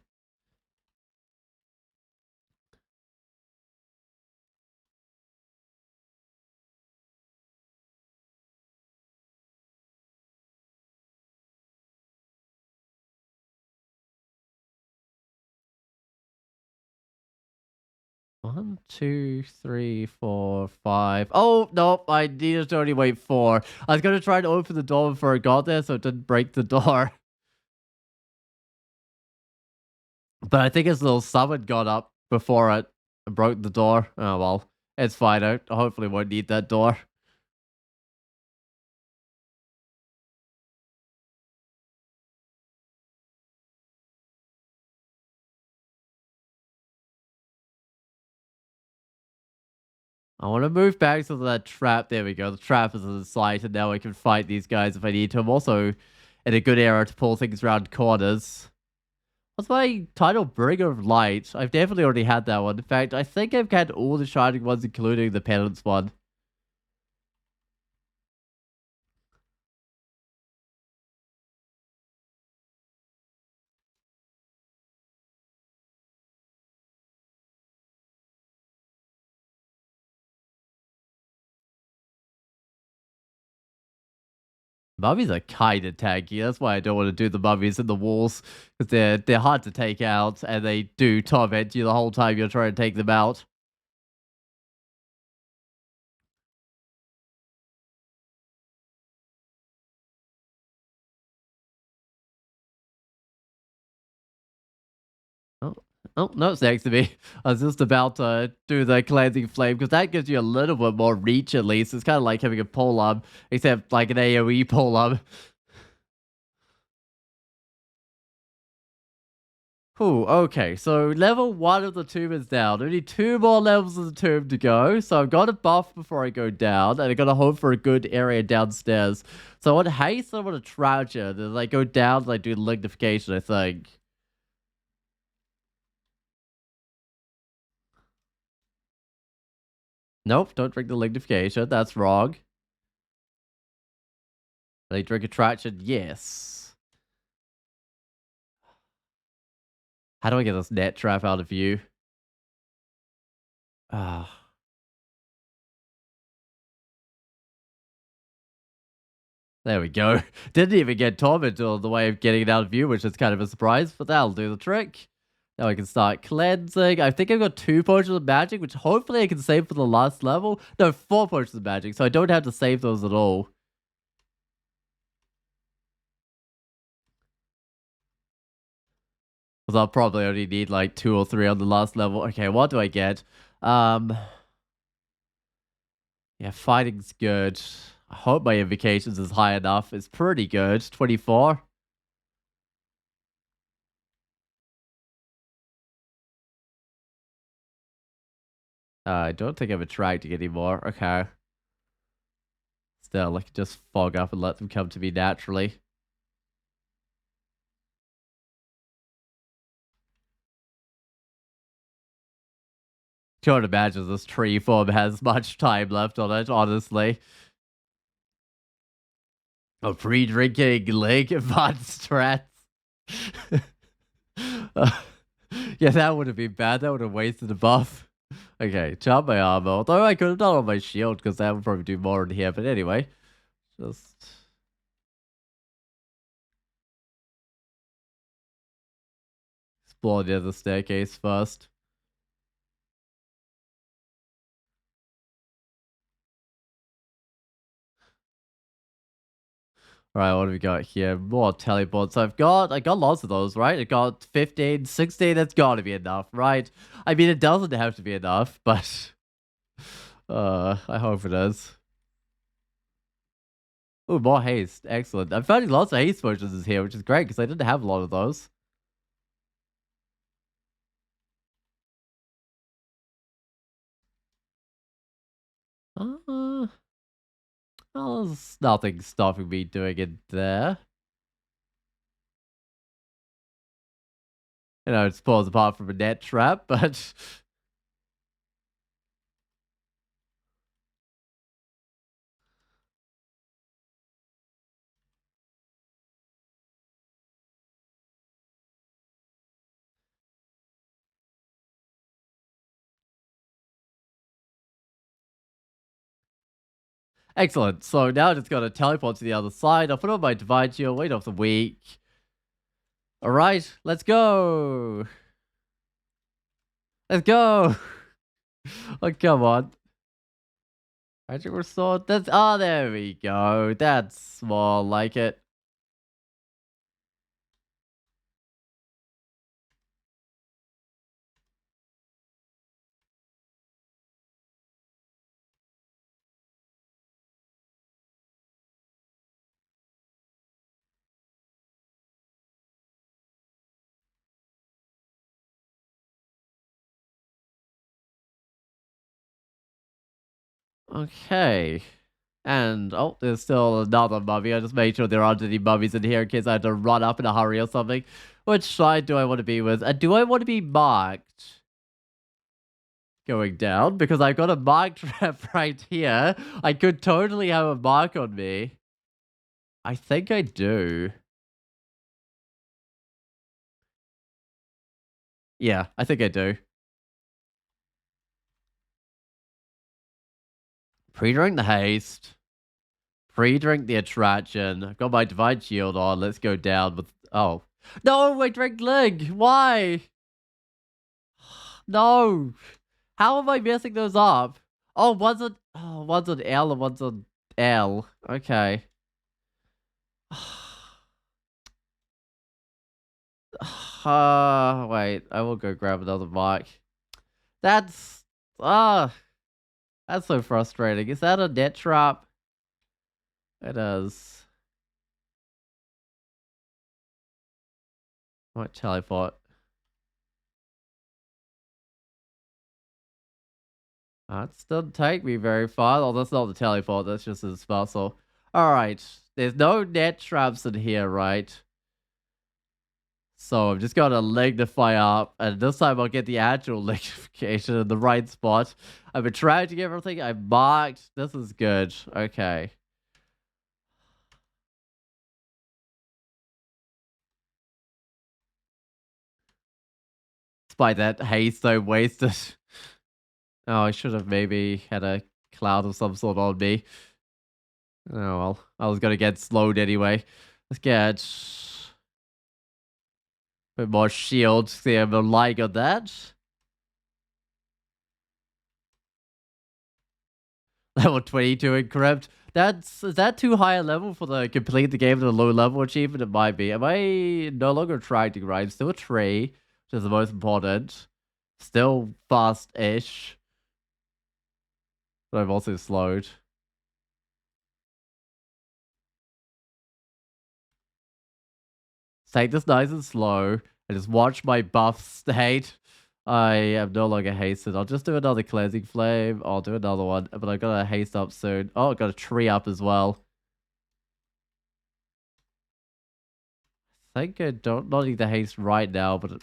1, 2, 3, 4, 5. Oh, nope, I needed to only wait 4. I was gonna try to open the door before I got there, so it didn't break the door. But I think his little summon got up before it broke the door. Oh well, it's fine. I hopefully won't need that door. I want to move back to that trap. There we go. The trap is in sight, and now I can fight these guys if I need to. I'm also in a good area to pull things around corners. What's my title? Bringer of Light. I've definitely already had that one. In fact, I think I've had all the shining ones, including the penance one. Mummies are kind of tanky. That's why I don't want to do the mummies in the walls. Because they're hard to take out. And they do torment you the whole time you're trying to take them out. Oh, oh, no, it's next to me. I was just about to do the cleansing flame. Because that gives you a little bit more reach at least. It's kind of like having a polearm. Except like an AoE polearm. Cool, okay, so level 1 of the tomb is down. Only 2 more levels of the tomb to go. So I've got a buff before I go down, and I got to hope for a good area downstairs. So I want haste, I want to trouch it. As I go down, I do lignification, I think. Nope, don't drink the lignification. That's wrong. They drink attraction, yes. How do I get this net trap out of view? Ah. There we go. Didn't even get tormented on the way of getting it out of view, which is kind of a surprise, but that'll do the trick. Now I can start cleansing. I think I've got 2 potions of magic, which hopefully I can save for the last level. No, 4 potions of magic, so I don't have to save those at all. Because I'll probably only need like 2 or 3 on the last level. Okay, what do I get? Um, yeah, fighting's good. I hope my invocations is high enough. It's pretty good. 24. I don't think I'm attracting anymore. Okay. Still, I can just fog up and let them come to me naturally. Can't imagine this tree form has much time left on it, honestly. A pre-drinking leg advanced strats. Yeah, that would have been bad. That would have wasted a buff. Okay, charm my armor. Although I could have done on my shield because that would probably do more in here. But anyway, just explore the other staircase first. Right, what do we got here? More teleports. I got lots of those, right? I got 15, 16. That's gotta be enough, right? I mean, it doesn't have to be enough, but I hope it is. Oh, more haste. Excellent. I'm finding lots of haste potions here, which is great because I didn't have a lot of those. Uh, well, there's nothing stopping me doing it there. You know, it's pulls apart from a net trap, but excellent. So now I just gotta teleport to the other side. I'll put on my divine shield, wait off the weak. Alright, let's go. Let's go. Oh, come on. Magic restore. That's there we go. That's more like it. Okay. And oh, there's still another mummy. I just made sure there aren't any mummies in here in case I had to run up in a hurry or something. Which side do I want to be with? And do I want to be marked going down? Because I've got a mark trap right here. I could totally have a mark on me. I think I do. Yeah, I think I do. Pre-drink the haste. Pre-drink the attraction. I've got my divine shield on. Let's go down with... Oh. No, I drank leg. Why? No. How am I messing those up? Oh, one's on L and one's on L. Okay. Wait. I will go grab another mic. That's... Ah. That's so frustrating. Is that a net trap? It is. What teleport? That doesn't take me very far. Oh, that's not the teleport. That's just his muscle. Alright. There's no net traps in here, right? So I'm just gonna lignify up, and this time I'll get the actual lignification in the right spot. I've been trying to get everything I marked. This is good. Okay. Despite that haste I wasted. Oh, I should have maybe had a cloud of some sort on me. Oh well. I was gonna get slowed anyway. Let's get a bit more shield. See, I'm relying on that. Level 22 encrypt. Is that too high a level for the complete the game at a low level achievement? It might be. Am I no longer trying to grind? Still a tree, which is the most important. Still fast-ish. But I've also slowed. Take this nice and slow. And just watch my buff state. I am no longer hasted. I'll just do another cleansing flame. I'll do another one. But I gotta haste up soon. Oh, I got a tree up as well. I think I don't not need the haste right now, but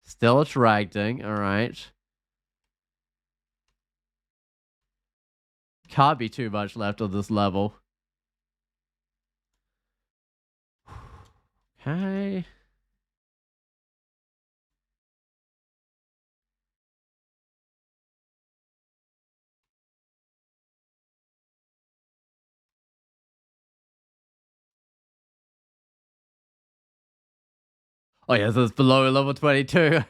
still attracting. All right. Can't be too much left on this level. Okay. Oh yeah, so it's below level 22.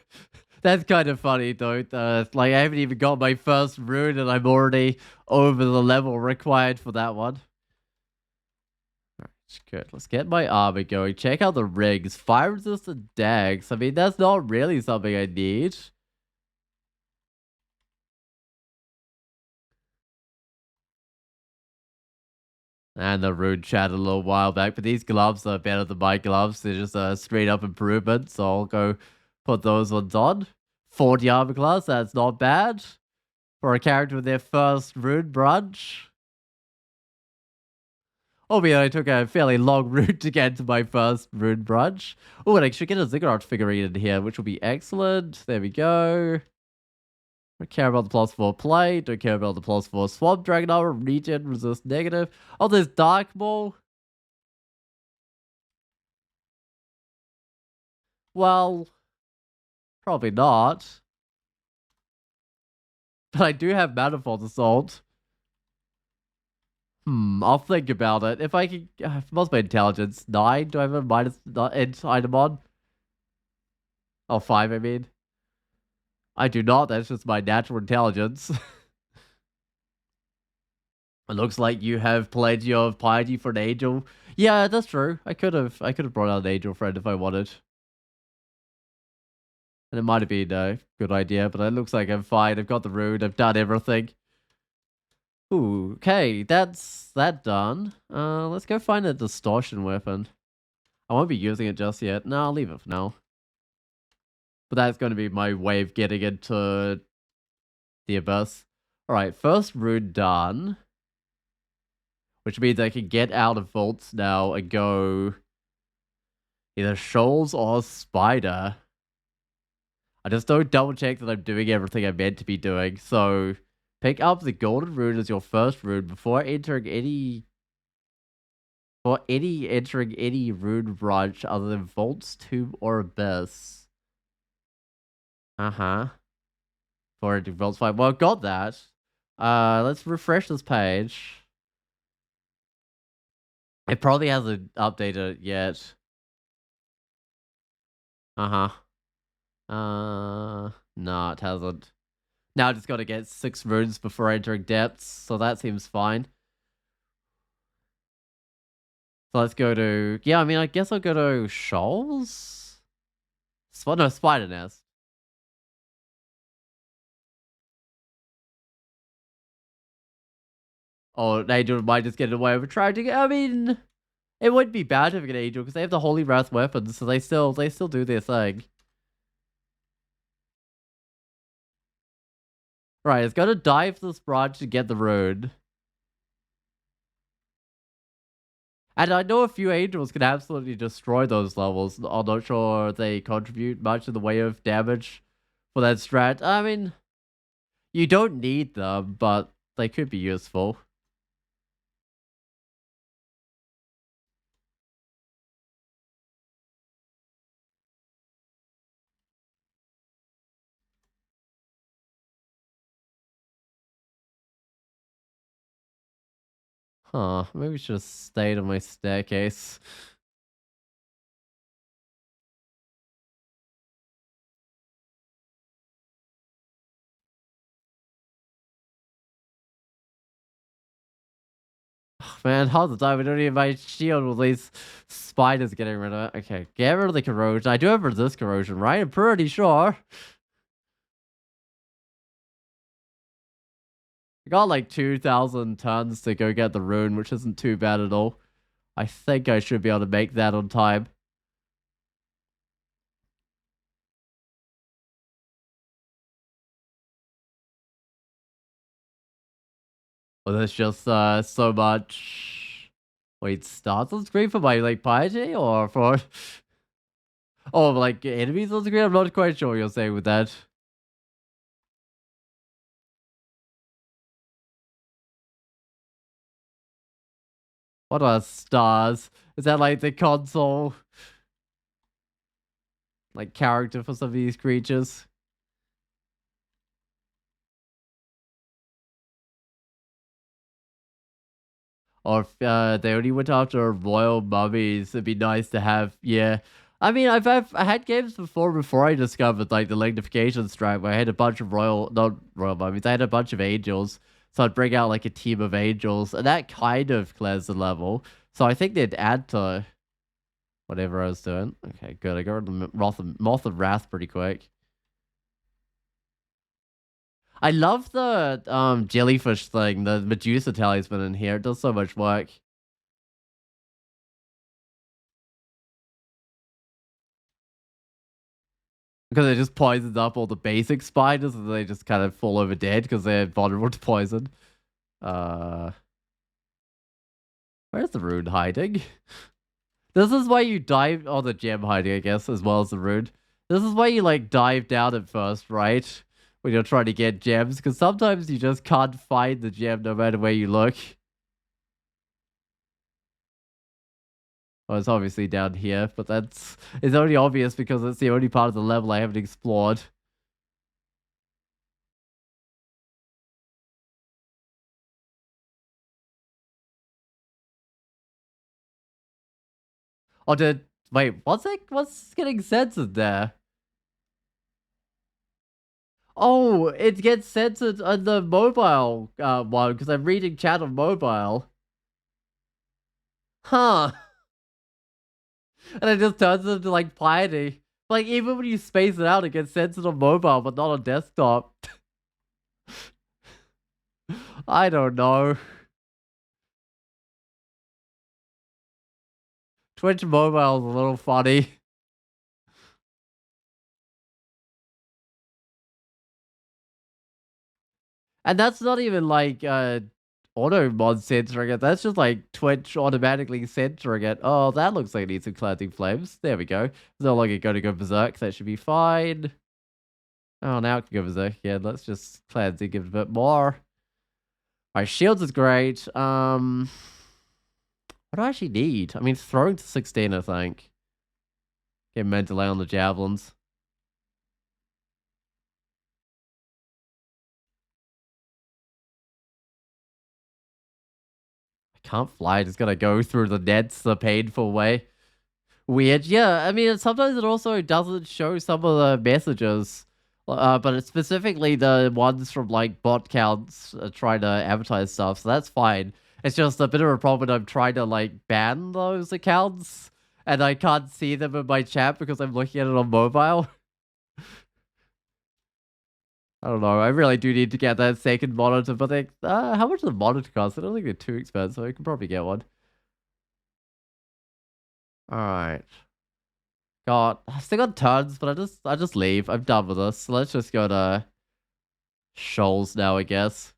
That's kind of funny though. Like I haven't even got my first rune and I'm already over the level required for that one. Alright, good. Let's get my armor going. Check out the rigs. Fire resistant dags. I mean, that's not really something I need. And the rune chat a little while back, but these gloves are better than my gloves. They're just a straight up improvement, so I'll go put those ones on. 40 armor class, that's not bad. For a character with their first rune brunch. Oh, yeah, I took a fairly long route to get to my first rune brunch. Oh, and I should get a ziggurat figurine in here, which will be excellent. There we go. Don't care about the +4 plate. Don't care about the +4 swamp dragon armor. Regen, resist negative. Oh, there's dark ball. Well, probably not. But I do have manifold assault. I'll think about it. If I can, must be intelligence 9. Do I have a minus item on? Oh, 5. I mean, I do not. That's just my natural intelligence. It looks like you have plenty of piety for an angel. Yeah, that's true. I could have brought out an angel friend if I wanted. And it might have been a good idea, but it looks like I'm fine. I've got the rune. I've done everything. Ooh, okay, that's that done. Let's go find a distortion weapon. I won't be using it just yet. No, I'll leave it for now. But that's going to be my way of getting into the abyss. Alright, first rune done. Which means I can get out of vaults now and go either shoals or spider. I just don't double check that I'm doing everything I'm meant to be doing. So pick up the golden rune as your first rune before entering any rune branch other than vaults, tomb, or abyss. Uh-huh. For entering vaults 5. Well, got that. Let's refresh this page. It probably hasn't updated yet. Uh-huh. No, it hasn't. Now I just gotta get 6 runes before entering depths, so that seems fine. So let's go to... Yeah, I mean, I guess I'll go to Shoals? No, Spider Nest. Oh, an angel might just get away with attracting... I mean, it wouldn't be bad having an angel, because they have the Holy Wrath weapons, so they still do their thing. Right, it's gotta dive this branch to get the rune. And I know a few angels can absolutely destroy those levels. I'm not sure they contribute much in the way of damage for that strat. I mean, you don't need them, but they could be useful. Huh, maybe we should have stayed on my staircase. Man, half the time I don't even have my shield with these spiders getting rid of it. Okay, get rid of the corrosion. I do have resist corrosion, right? I'm pretty sure. I got like 2,000 tons to go get the rune, which isn't too bad at all. I think I should be able to make that on time. Well, there's just so much. Wait, starts on screen for my like piety or for oh like enemies on screen? I'm not quite sure what you're saying with that. What are stars? Is that like the console like character for some of these creatures? Or if they only went after royal mummies, it'd be nice to have. Yeah, I mean, I had games before I discovered like the magnification strat where I had a bunch of not royal mummies, I had a bunch of angels. So I'd bring out like a team of angels, and that kind of clears the level. So I think they'd add to whatever I was doing. Okay, good. I got rid of the Moth of Wrath pretty quick. I love the jellyfish thing, the Medusa talisman in here. It does so much work. Because it just poisons up all the basic spiders and they just kind of fall over dead because they're vulnerable to poison. Uh, where's the rune hiding? This is why you dive... Oh, the gem hiding, I guess, as well as the rune. This is why you, like, dive down at first, right? When you're trying to get gems, because sometimes you just can't find the gem no matter where you look. Well, it's obviously down here, but it's only obvious because it's the only part of the level I haven't explored. Oh, wait, what's getting censored there? Oh, it gets censored on the mobile one because I'm reading chat on mobile. Huh. And it just turns into like piety. Like even when you space it out, it gets censored on mobile, but not on desktop. I don't know. Twitch mobile is a little funny. And that's not even like auto mod censoring it. That's just like Twitch automatically censoring it. Oh, that looks like it needs some cleansing flames. There we go. It's no longer going to go berserk. That should be fine. Oh, now it can go berserk again. Let's just cleanse it, give it a bit more. Alright, shields is great. What do I actually need? I mean, throwing to 16, I think. Get med delay on the javelins. I can't fly. I just gotta go through the nets the painful way. Weird. Yeah, I mean, sometimes it also doesn't show some of the messages. But it's specifically the ones from, like, bot counts trying to advertise stuff, so that's fine. It's just a bit of a problem when I'm trying to, like, ban those accounts, and I can't see them in my chat because I'm looking at it on mobile. I don't know. I really do need to get that second monitor, but how much does the monitor cost? I don't think they're too expensive. I can probably get one. All right. I still got tons, but I just leave. I'm done with this. So let's just go to Shoals now, I guess.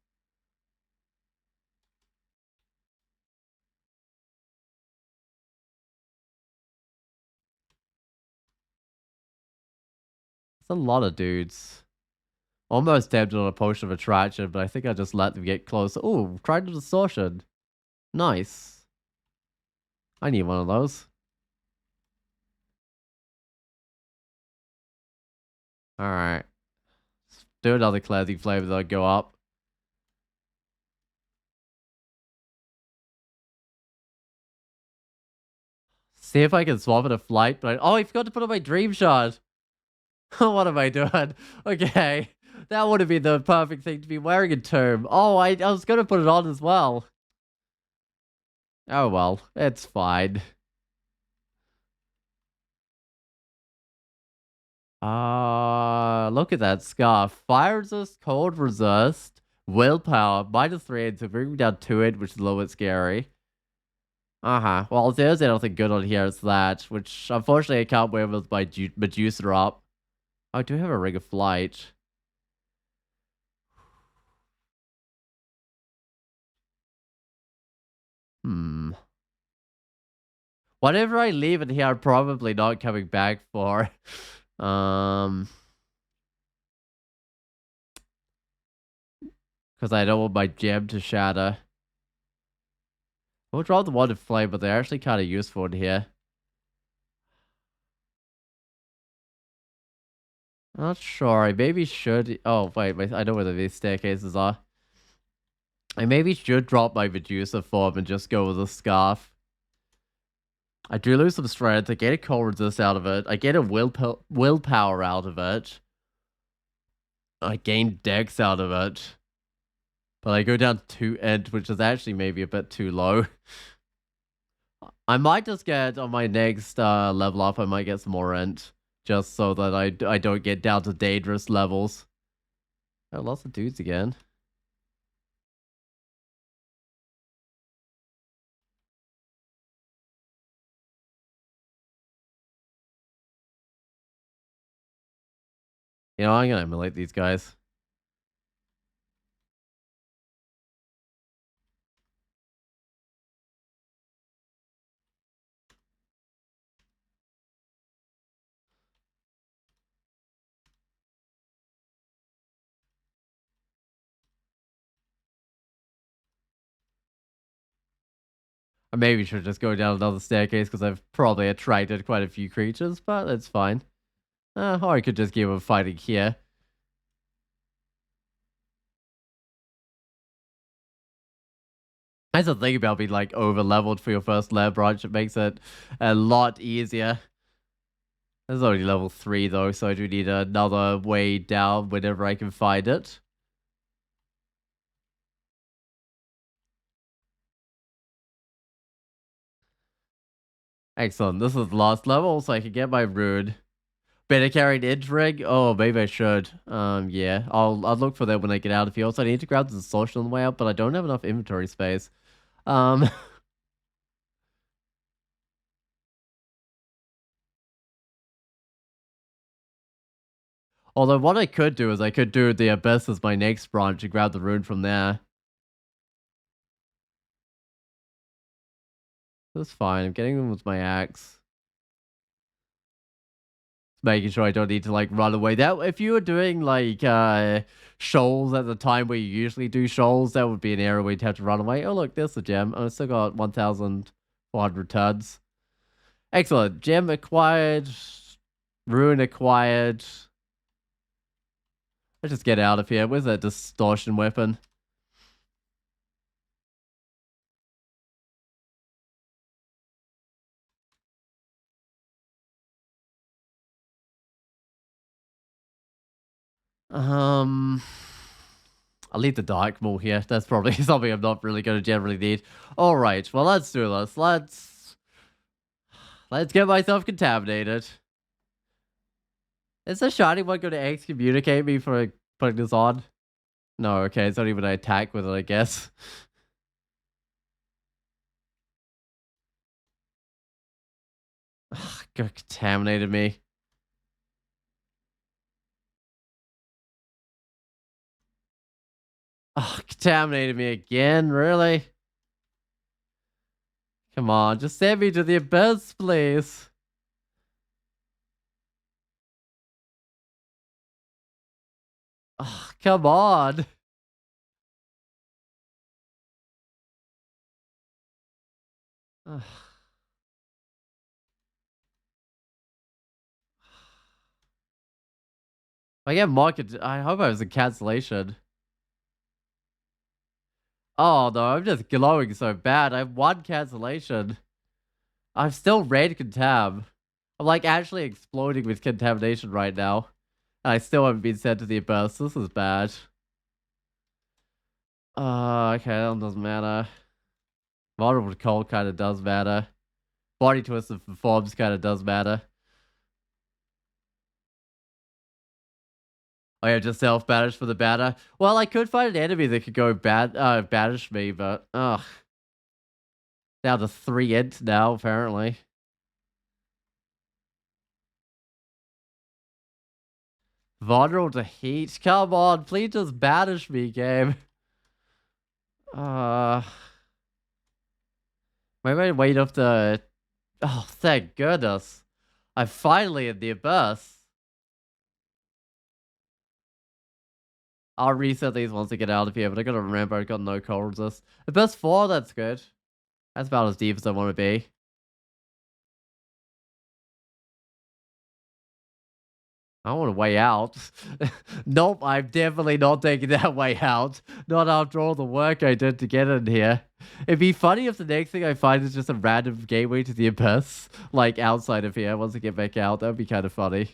It's a lot of dudes. Almost tempted on a potion of attraction, but I think I just let them get close. Oh, trident distortion. Nice. I need one of those. Alright. Do another cleansing flame that'll go up. See if I can swap it a flight, but oh, I forgot to put on my dream shard. What am I doing? Okay. That would have been the perfect thing to be wearing in Tomb. Oh, I was gonna put it on as well. Oh well, it's fine. Look at that scarf. Fire resist, cold resist, willpower, -3 to bring me down 2 which is a little bit scary. Uh-huh. Well, if there's anything good on here, it's that, which unfortunately I can't wear with my Medusa up. Oh, I do have a ring of flight. Hmm. Whatever I leave in here, I'm probably not coming back for. Because I don't want my gem to shatter. We'll draw the one to flame, but they're actually kind of useful in here. I'm not sure. I maybe should. Oh, wait. I know where these staircases are. I maybe should drop my Medusa form and just go with a scarf. I do lose some strength. I get a cold resist out of it. I get a willpower out of it. I gain dex out of it. But I go down to 2 int, which is actually maybe a bit too low. I might just get on my next level up, I might get some more int. Just so that I don't get down to dangerous levels. Oh, lots of dudes again. You know, I'm gonna emulate these guys. I maybe should just go down another staircase because I've probably attracted quite a few creatures, but it's fine. Or I could just give them fighting here. That's the thing about being like over leveled for your first lair branch. It makes it a lot easier. It's only level 3 though, so I do need another way down whenever I can find it. Excellent. This is the last level, so I can get my rune. Better carry an edge rig? Oh, maybe I should. Yeah. I'll look for that when I get out of here. Also, I need to grab the social on the way out, but I don't have enough inventory space. Although what I could do is I could do the Abyss as my next branch and grab the rune from there. That's fine. I'm getting them with my axe. Making sure I don't need to like run away. That if you were doing like shoals at the time where you usually do shoals, that would be an area where you'd have to run away. Oh look, there's the gem. I still got 1,400 tons. Excellent. Gem acquired. Rune acquired. Let's just get out of here. Where's that distortion weapon? Um, I'll leave the dark maul here. That's probably something I'm not really going to generally need. All right, well, let's do this. Let's get myself contaminated. Is the shiny one going to excommunicate me for putting this on? No, okay, it's not even an attack with it, I guess. Contaminated me. Contaminated me again, really? Come on, just send me to the abyss, please. Come on. I get market. I hope I was a cancellation. Oh no, I'm just glowing so bad. I have 1 cancellation. I'm still red contab. I'm like actually exploding with contamination right now. And I still haven't been sent to the abyss. This is bad. Okay, that doesn't matter. Vulnerable to cold kind of does matter. Body twisted for forms kind of does matter. Oh yeah, just self-banish for the batter. Well, I could find an enemy that could go banish me, but down to 3 int now, apparently. Vulnerable to heat? Come on, please just banish me, game. Maybe I wait up to... Oh, thank goodness. I'm finally in the abyss. I'll reset these once I get out of here, but I gotta remember I got no cold resist. Abyss 4, that's good. That's about as deep as I want to be. I want a way out. Nope, I'm definitely not taking that way out. Not after all the work I did to get in here. It'd be funny if the next thing I find is just a random gateway to the abyss, like outside of here once I get back out. That'd be kind of funny.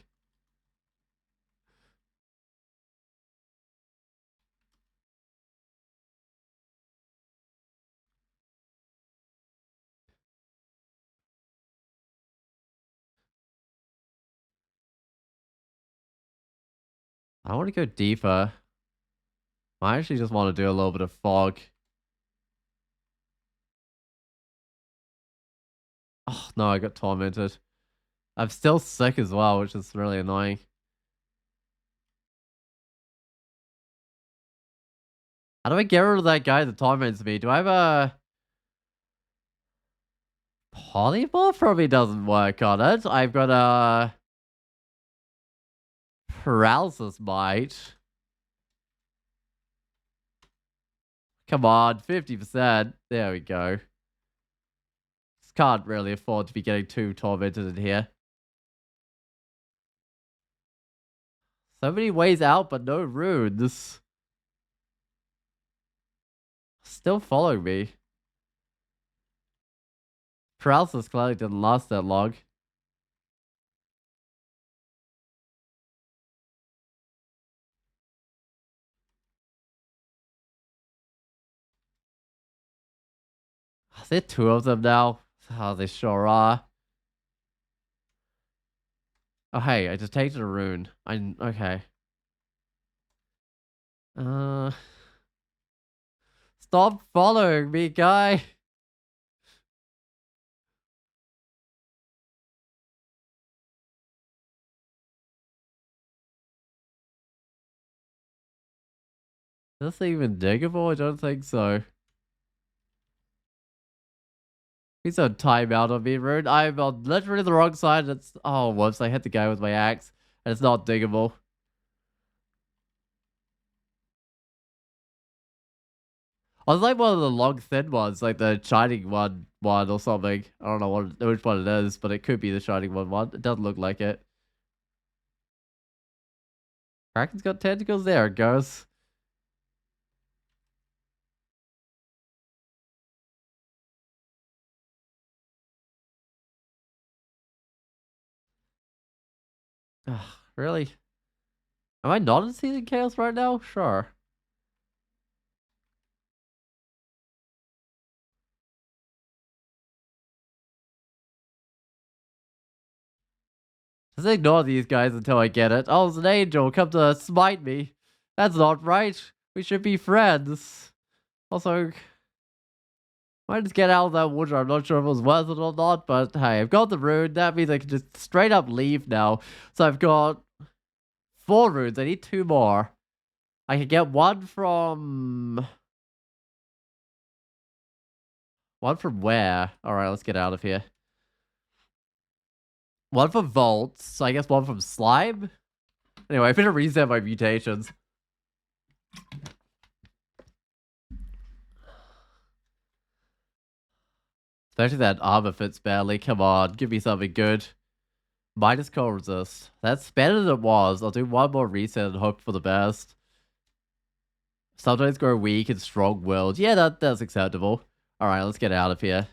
I want to go deeper. I actually just want to do a little bit of fog. Oh, no, I got tormented. I'm still sick as well, which is really annoying. How do I get rid of that guy that torments me? Do I have a polymorph? Probably doesn't work on it. I've got a paralysis bite. Come on, 50%. There we go. Just can't really afford to be getting too tormented in here. So many ways out, but no runes. Still following me. Paralysis clearly didn't last that long. Is there two of them now? Oh, they sure are. Oh, hey, I detected a rune. Okay. Uh, Stop following me, guy. Is this even diggable? I don't think so. He's on timeout on me, Rune. I'm on literally the wrong side. Oh, whoops! I hit the guy with my axe, and it's not diggable. I was like one of the long thin ones, like the shining one or something. I don't know which one it is, but it could be the shining one. It doesn't look like it. Kraken's got tentacles. There it goes. Ugh, really? Am I not in season chaos right now? Sure. Just ignore these guys until I get it. Oh, it's an angel. Come to smite me. That's not right. We should be friends. Also, might just get out of that water. I'm not sure if it was worth it or not, but hey, I've got the rune. That means I can just straight up leave now. So I've got 4 runes. I need 2 more. I can get one from... One from where? Alright, let's get out of here. One from Vaults. So I guess one from Slime? Anyway, I'm gonna reset my mutations. Especially that armor fits barely. Come on, give me something good. Minus cold resist. That's better than it was. I'll do one more reset and hope for the best. Sometimes grow weak and strong-willed. Yeah, that's acceptable. Alright, let's get out of here.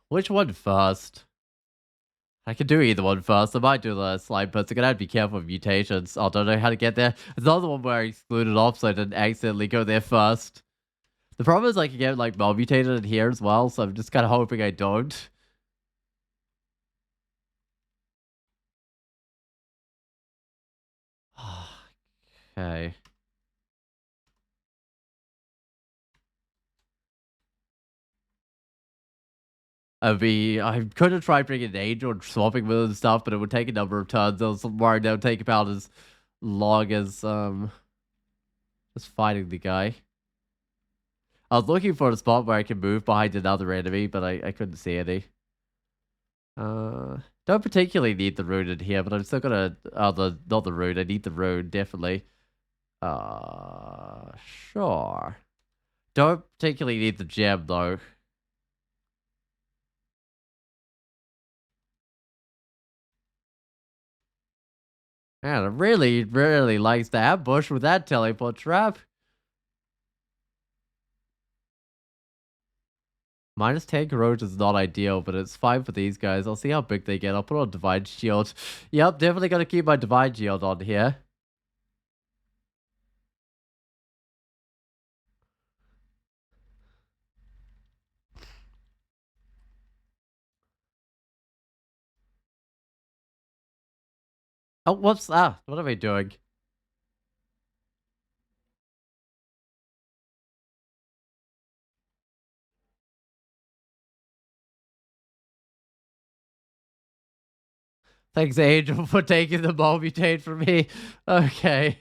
Which one first? I could do either one first. I might do the slime pits. I'm gonna have to be careful with mutations. I don't know how to get there. It's not the one where I excluded off so I didn't accidentally go there first. The problem is I can get like mutated in here as well, so I'm just kind of hoping I don't. Okay. I could have tried bringing an angel and swapping with it and stuff, but it would take a number of turns. I was worried that would take about as long as just fighting the guy. I was looking for a spot where I can move behind another enemy, but I couldn't see any. Don't particularly need the rune in here, but I'm still gonna not the rune. I need the rune definitely. Sure. Don't particularly need the gem, though. Man, it really, really likes to ambush with that teleport trap. Minus 10 corrosion is not ideal, but it's fine for these guys. I'll see how big they get. I'll put on Divine Shield. Yep, definitely gonna keep my Divine Shield on here. Oh, whoops. Ah, what am I doing? Thanks, Angel, for taking the Mulmutate from me. Okay.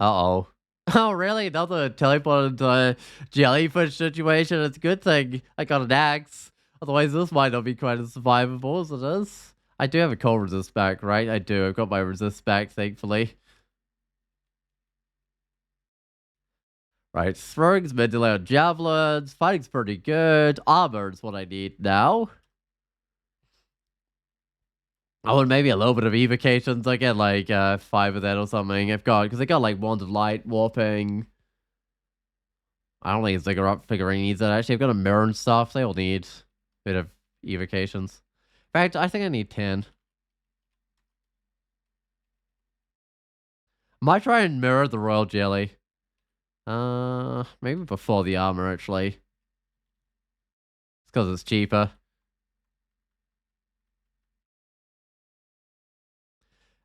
Uh-oh. Oh, really? Another teleported jellyfish situation? It's a good thing I got an axe. Otherwise, this might not be quite as survivable as it is. I do have a cold resist back, right? I do. I've got my resist back, thankfully. Right, throwing's mid-to-land javelins. Fighting's pretty good. Armor's what I need now. Oh, and maybe a little bit of evocations. I get like 5 of that or something. I've got, because I got like Wand of Light, Warping. I don't think it's Ziggurat figurine needs that. Actually, I've got a mirror and stuff. They all need a bit of evocations. In fact, I think I need 10. Might try and mirror the Royal Jelly. Maybe before the armor, actually. It's because it's cheaper.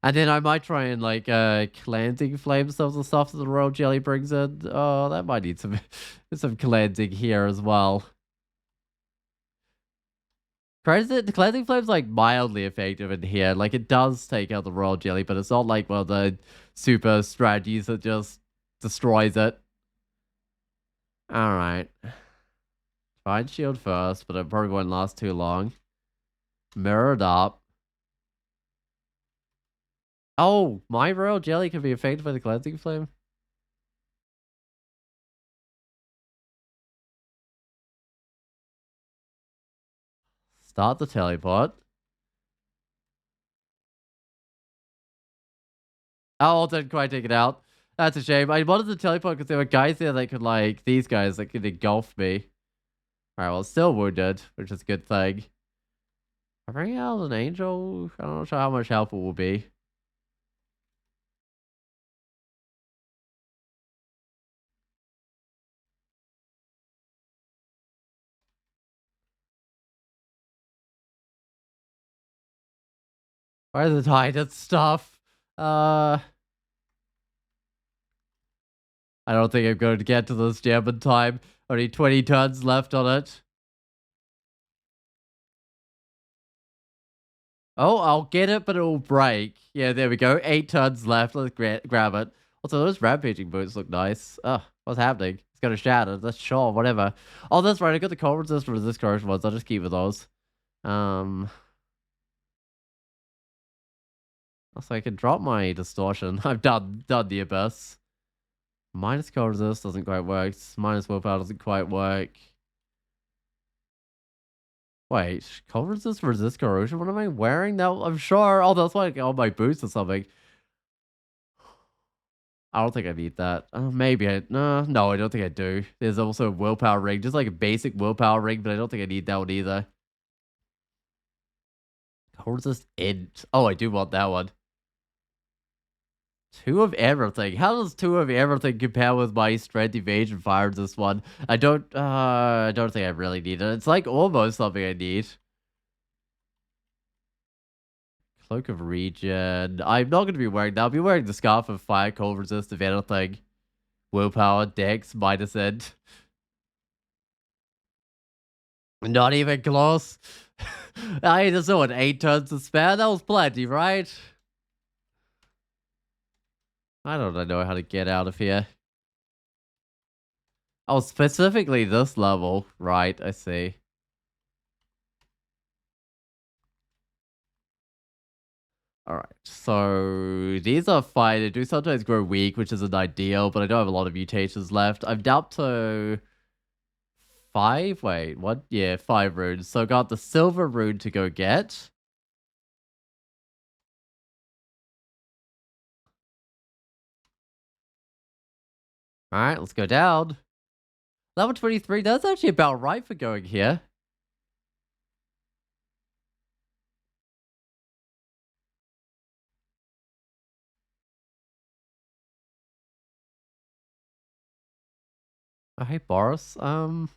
And then I might try and like cleansing flame stuff, the stuff that the Royal Jelly brings in. Oh, that might need some some cleansing here as well. The cleansing flame's like mildly effective in here. Like it does take out the Royal Jelly, but it's not like one of the super strategies that just destroys it. Alright. Fine shield first, but it probably won't last too long. Mirrored up. Oh, my Royal Jelly can be affected by the cleansing flame. Start the teleport. Oh, didn't quite take it out. That's a shame. I wanted to teleport because there were guys there that could, like, these guys that could engulf me. Alright, well, still wounded, which is a good thing. I bring out an angel. I'm not sure how much help it will be. Where's the Titan stuff? I don't think I'm going to get to this gem in time. Only 20 turns left on it. Oh, I'll get it, but it will break. Yeah, there we go. 8 turns left. Let's grab it. Also, those rampaging boots look nice. Oh, what's happening? It's gonna shatter. That's sure, whatever. Oh, that's right. I got the cold resist corrosion ones. I'll just keep with those. Also, I can drop my distortion. I've done the abyss. Minus cold resist doesn't quite work. Minus willpower doesn't quite work. Wait, cold resist corrosion? What am I wearing now? I'm sure. Oh, that's like all my boots or something. I don't think I need that. Maybe I... No, I don't think I do. There's also a willpower ring. Just like a basic willpower ring, but I don't think I need that one either. Cold resist int. Oh, I do want that one. 2 of everything. How does 2 of everything compare with my strength, evasion, fire this one? I don't think I really need it. It's like almost something I need. Cloak of Regen. I'm not going to be wearing that. I'll be wearing the Scarf of Fire, cold resist, if anything. Willpower, Dex, minus end. Not even close. I just saw an 8 turns to spare. That was plenty, right? I don't know how to get out of here. Oh, specifically this level. Right, I see. All right. So these are fine. They do sometimes grow weak, which isn't ideal, but I don't have a lot of mutations left. I'm down to five. Wait, what? Yeah, five runes. So I got the silver rune to go get. All right, let's go down. Level 23. That's actually about right for going here. Oh, hey, Boris. Bring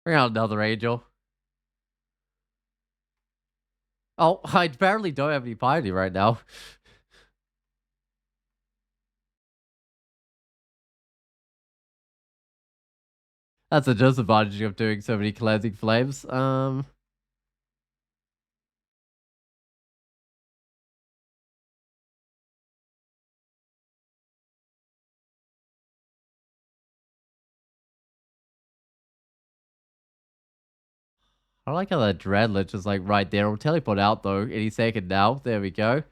out another angel. Oh, I barely don't have any piety right now. That's a disadvantage of doing so many cleansing flames. I like how that Dreadlich is like right there. We'll teleport out though any second now. There we go.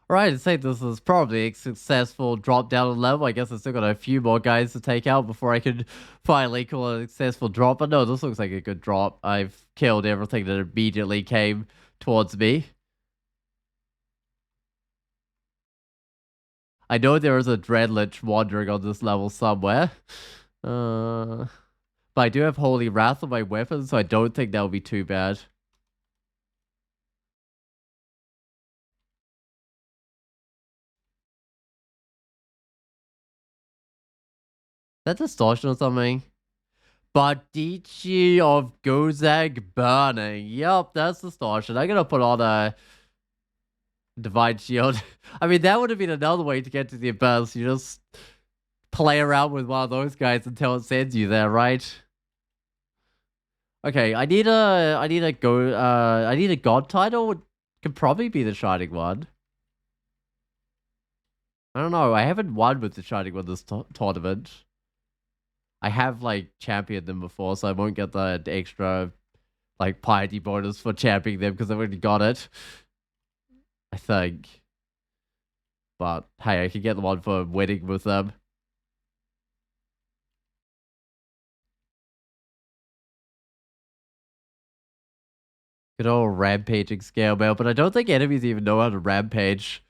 Right, I'd say this is probably a successful drop down in level. I guess I still got a few more guys to take out before I could finally call it a successful drop. But no, this looks like a good drop. I've killed everything that immediately came towards me. I know there is a Dreadlich wandering on this level somewhere. But I do have Holy Wrath on my weapon, so I don't think that would be too bad. That distortion or something? Badici of Gozag Burning. Yup, that's distortion. I'm gonna put on a Divine Shield. I mean, that would have been another way to get to the abyss. You just play around with one of those guys until it sends you there, right? Okay, I need a god title. Could probably be the Shining One. I don't know. I haven't won with the Shining One this tournament. I have like championed them before, so I won't get the extra like piety bonus for championing them because I've already got it. I think. But hey, I can get the one for winning with them. Good old rampaging scale mail, but I don't think enemies even know how to rampage.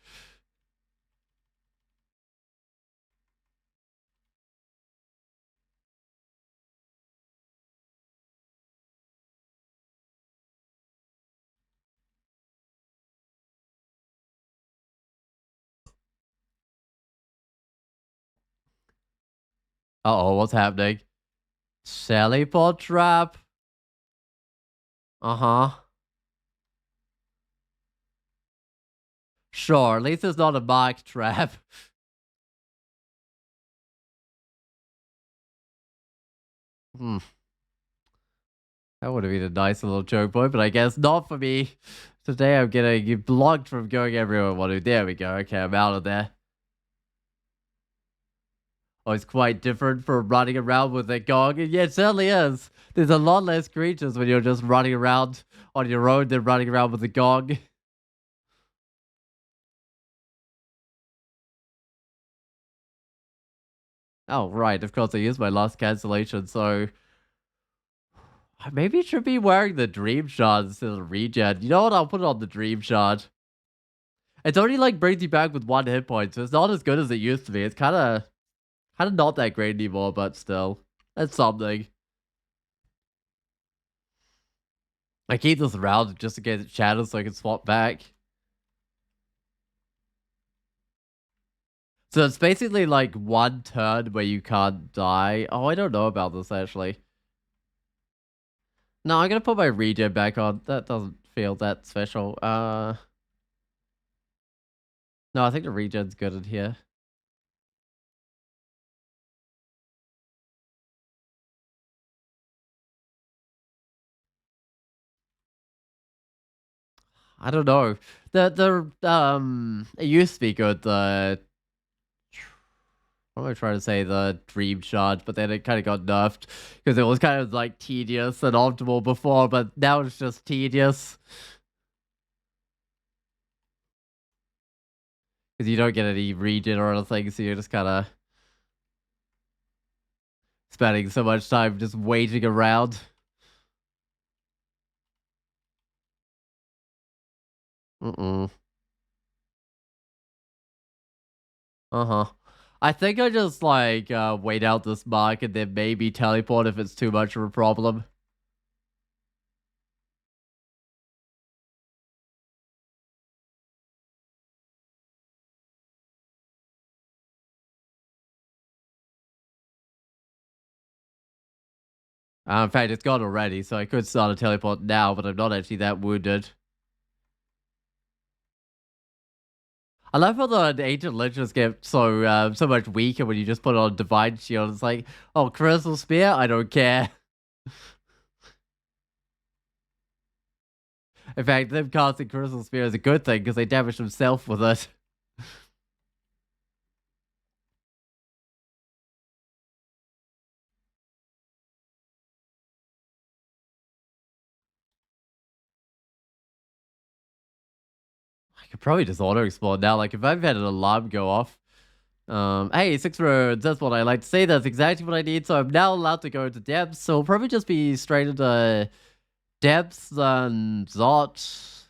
Uh-oh, what's happening? Sally pot trap. Uh-huh. Sure, at least it's not a marked trap. Hmm. That would have been a nice little joke point, but I guess not for me. Today I'm getting blocked from going everywhere I want to. There we go. Okay, I'm out of there. Oh, it's quite different from running around with a gong. And yeah, it certainly is. There's a lot less creatures when you're just running around on your own than running around with a gong. Oh, right. Of course, I used my last cancellation, so maybe it should be wearing the Dream Shard instead of regen. You know what? I'll put it on the Dream Shard. It's only like brings you back with one hit point, so it's not as good as it used to be. It's kind of not that great anymore, but still, that's something. I keep this around just in case it shatters so I can swap back. So it's basically like one turn where you can't die. Oh, I don't know about this actually. No, I'm gonna put my regen back on. That doesn't feel that special. No, I think the regen's good in here. I don't know. It used to be good. What am I trying to say? The dream charge, but then it kind of got nerfed because it was kind of like tedious and optimal before, but now it's just tedious because you don't get any regen or anything, so you're just kind of spending so much time just waiting around. Mm-mm. Uh-huh. I think I just like wait out this mark and then maybe teleport if it's too much of a problem. In fact, it's gone already, so I could start a teleport now, but I'm not actually that wounded. I love how the ancient legends get so much weaker when you just put on divine shield. It's like, oh, crystal spear, I don't care. In fact, them casting crystal spear is a good thing because they damage themselves with it. I could probably just auto explode now. Like if I've had an alarm go off. Hey, 6 roads, that's what I like to say. That's exactly what I need. So I'm now allowed to go into depths. So I'll probably just be straight into depths and Zot.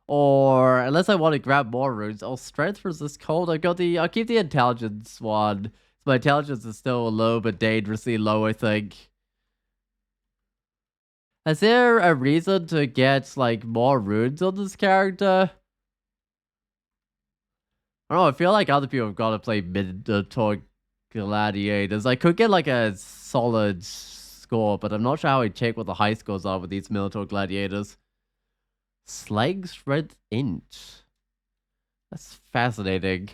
Or unless I want to grab more runes, oh, strength resist cold. I'll keep the intelligence one. My intelligence is still a little bit dangerously low, I think. Is there a reason to get like more runes on this character? I don't know, I feel like other people have got to play minotaur gladiators. I could get like a solid score, but I'm not sure how I check what the high scores are with these minotaur gladiators. Slag strength int. That's fascinating.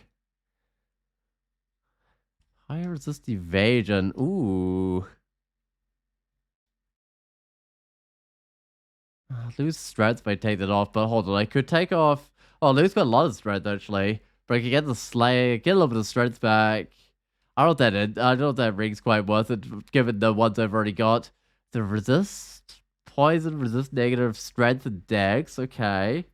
High resist evasion. Ooh. Lose strength if I take that off, but hold on, I could take off. Oh, lose got a lot of strength actually, but I could get the slag, get a little bit of strength back. I don't know if that ring's quite worth it, given the ones I've already got. The resist poison, resist negative strength and dex. Okay.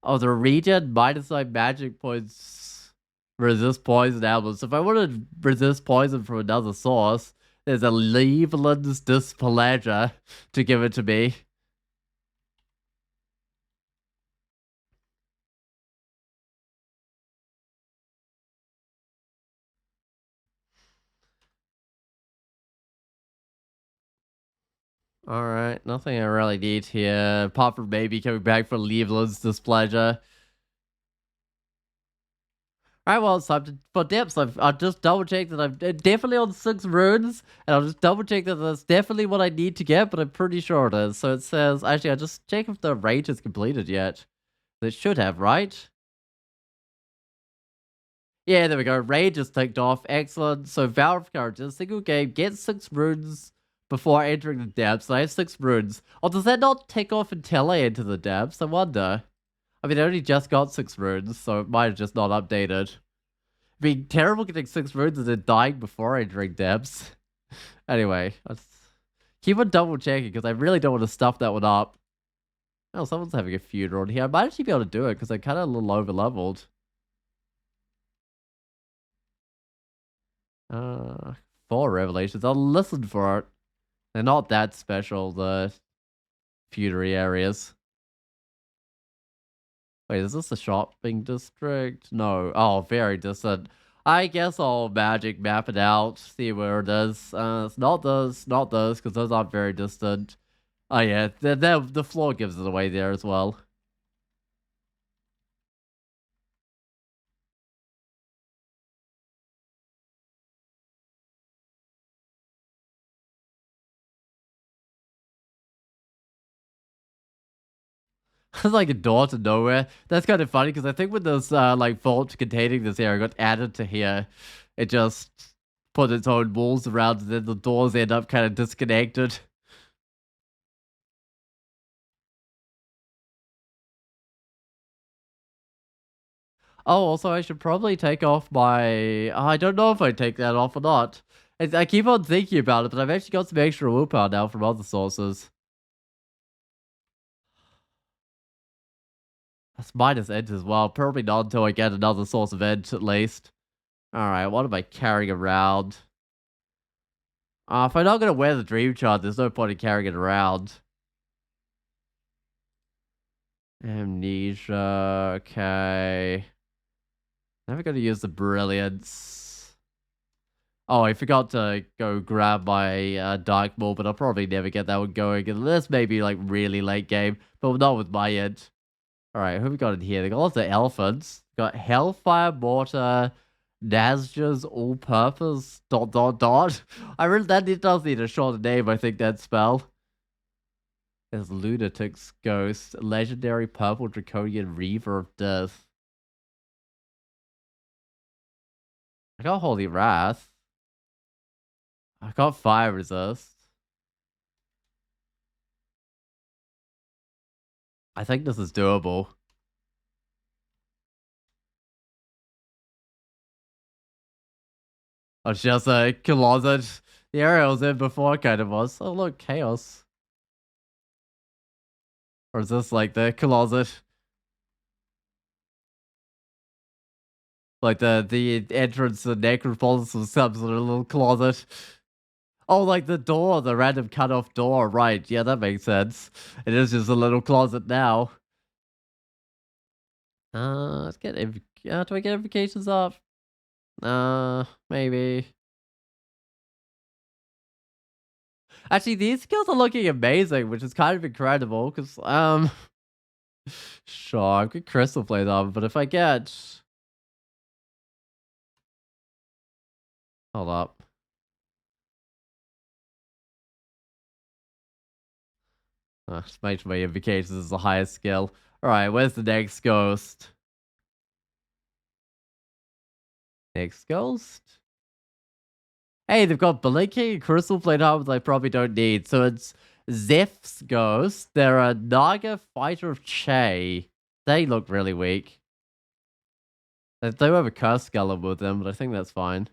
Oh, the regen minus my magic points resist poison albums. So if I want to resist poison from another source, there's a Leveland's displeasure to give it to me. All right, nothing I really need here, apart from maybe coming back for Leveland's displeasure. All right, well, it's time for depths. I'll just double check that I'm definitely on 6 runes, and I'll just double check that that's definitely what I need to get, but I'm pretty sure it is. So it says, actually, I'll just check if the rage is completed yet. It should have, right? Yeah, there we go. Rage is ticked off. Excellent. So Valve characters, single game, get 6 runes before entering the depths. I have 6 runes. Oh, does that not tick off until I enter the depths? I wonder. I mean, I only just got 6 runes, so it might have just not updated. Being terrible getting 6 runes and then dying before entering depths. Anyway, let's keep on double checking because I really don't want to stuff that one up. Oh, someone's having a funeral here. I might actually be able to do it because I'm kind of a little over leveled. 4 revelations. I'll listen for it. They're not that special, the funerary areas. Wait, is this a shopping district? No. Oh, very distant. I guess I'll magic map it out, see where it is. It's not those, because those aren't very distant. Oh yeah, the floor gives it away there as well. It's like a door to nowhere. That's kind of funny because I think when this like vault containing this area got added to here, it just put its own walls around and then the doors end up kind of disconnected. Oh, also, I should probably take off my... I don't know if I take that off or not. I keep on thinking about it, but I've actually got some extra willpower now from other sources. That's minus ent as well. Probably not until I get another source of ent, at least. Alright, what am I carrying around? If I'm not going to wear the dream chart, there's no point in carrying it around. Amnesia, okay. Never going to use the brilliance. Oh, I forgot to go grab my dark ball, but I'll probably never get that one going unless maybe like really late game, but not with my end. Alright, who we got in here? They got lots of elephants. Got Hellfire Mortar, Nazja's All-Purpose, ... I really, that does need a shorter name, I think, that spell. There's Lunatic's Ghost, Legendary Purple Draconian Reaver of Death. I got Holy Wrath. I got Fire Resist. I think this is doable. Oh, it's just a closet. The area I was in before kind of was. Oh, look, Chaos. Or is this like the closet? Like the entrance to Necropolis was some sort of little closet. Oh, like the door, the random cut-off door. Right, yeah, that makes sense. It is just a little closet now. Let's get... do I get invocations up? Maybe. Actually, these skills are looking amazing, which is kind of incredible, because, sure, I've got crystal plate on, but if I get... Hold up. Just make sure my invocations is the highest skill. Alright, where's the next ghost? Next ghost? Hey, they've got blinking crystal plate armors I probably don't need. So it's Zeph's ghost. They're a Naga fighter of Che. They look really weak. They do have a curse skeleton with them, but I think that's fine.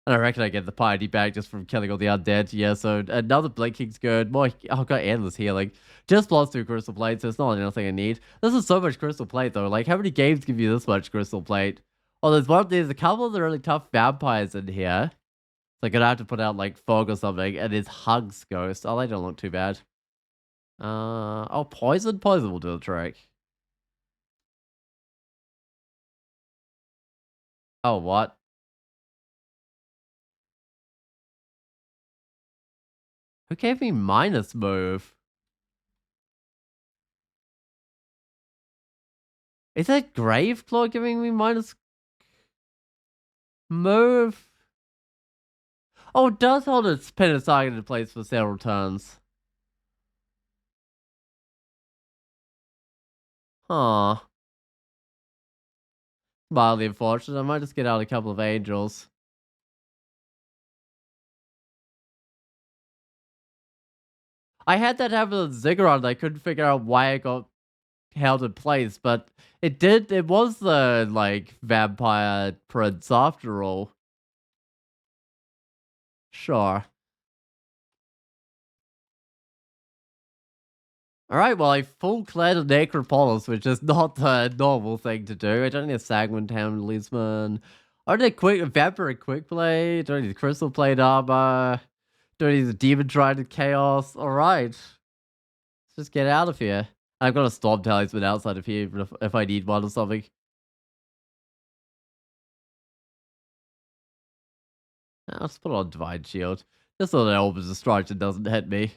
And I reckon I get the piety back just from killing all the undead. Yeah, so another blinking's good. More, oh, got endless healing. Just plus 2 crystal plate, so it's not anything I need. This is so much crystal plate though. Like, how many games give you this much crystal plate? Oh, there's a couple of the really tough vampires in here. So I'm gonna have to put out like fog or something. And it's Hugs Ghost. Oh, they don't look too bad. Oh, poison. Poison will do the trick. Oh, what? Who gave me minus move? Is that Graveclaw giving me minus move? Oh, it does hold its pin target in place for several turns. Huh. Mildly unfortunate. I might just get out a couple of angels. I had that happen with Ziggurat. I couldn't figure out why it got held in place, but it did. It was the, like, vampire prince after all. Sure. Alright, well, I full cleared a Necropolis, which is not the normal thing to do. I don't need a Sagman Talisman. I don't need quick Vampire Quick Play. Don't need Crystal Plate Armor. Don't need the Demon Trident Chaos. Alright. Let's just get out of here. I've got a Storm Talisman outside of here if I need one or something. I'll just put on Divine Shield. Just so that Elvis Destruction doesn't hit me.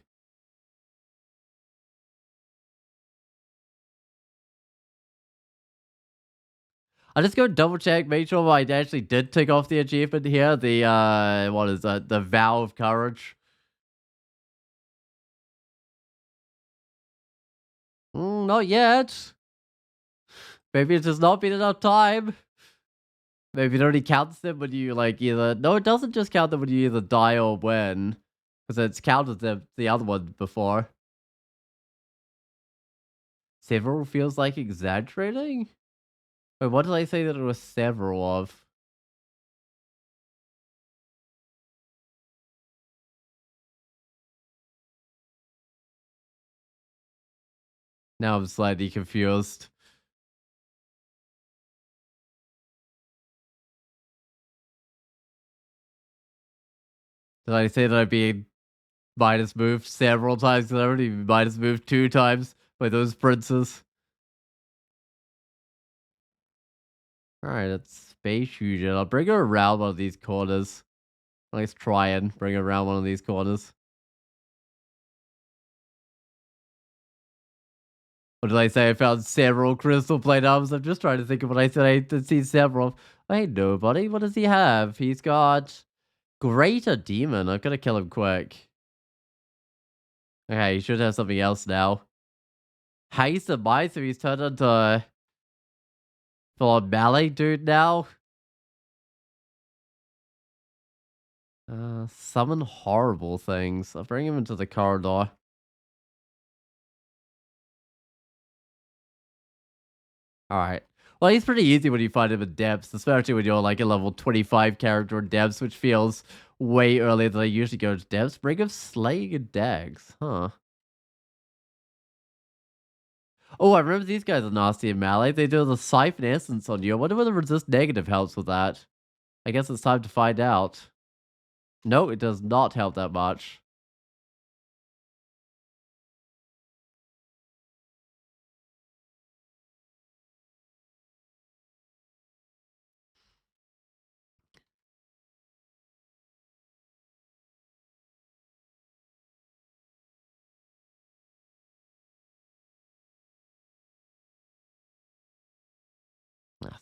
I just go double check, make sure I actually did take off the achievement here. The what is that? The Vow of Courage. Not yet. Maybe it's just not been enough time. Maybe it only counts them when you like either... No, it doesn't just count them when you either die or win. Because it's counted the other one before. Several feels like exaggerating? Wait, what did I say that it was several of? Now I'm slightly confused. Did I say that I'd be minus moved several times? Because I already minus moved 2 times by those princes. Alright, that's Space Fusion. I'll bring her around one of these corners. Let's try and bring her around one of these corners. What did I say? I found several crystal plate arms. I'm just trying to think of what I said. I did see several. Hey, nobody. What does he have? He's got Greater Demon. I'm gonna kill him quick. Okay, he should have something else now. Haste of Might, so he's turned into a full-on melee dude now. Summon horrible things. I'll bring him into the corridor. Alright. Well, he's pretty easy when you find him in depths, especially when you're like a level 25 character in depths, which feels way earlier than I usually go to depths. Bring him Slaying and Dags. Huh. Oh, I remember these guys are nasty in melee. They do the Siphon Essence on you. I wonder whether Resist Negative helps with that. I guess it's time to find out. No, it does not help that much.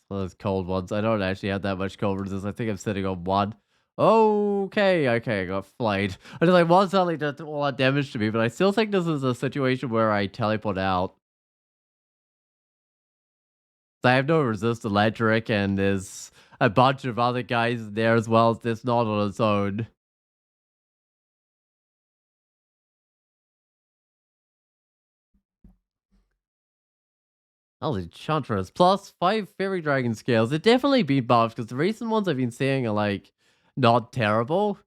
Those cold ones. I don't actually have that much cold resist. I think I'm sitting on one. Okay, I got flayed. I just like one suddenly did all that damage to me, but I still think this is a situation where I teleport out. I have no resist electric, and there's a bunch of other guys there as well. It's not on its own. Oh, the Enchantress. Plus 5 Fairy Dragon scales. It definitely be buffed, because the recent ones I've been seeing are like not terrible.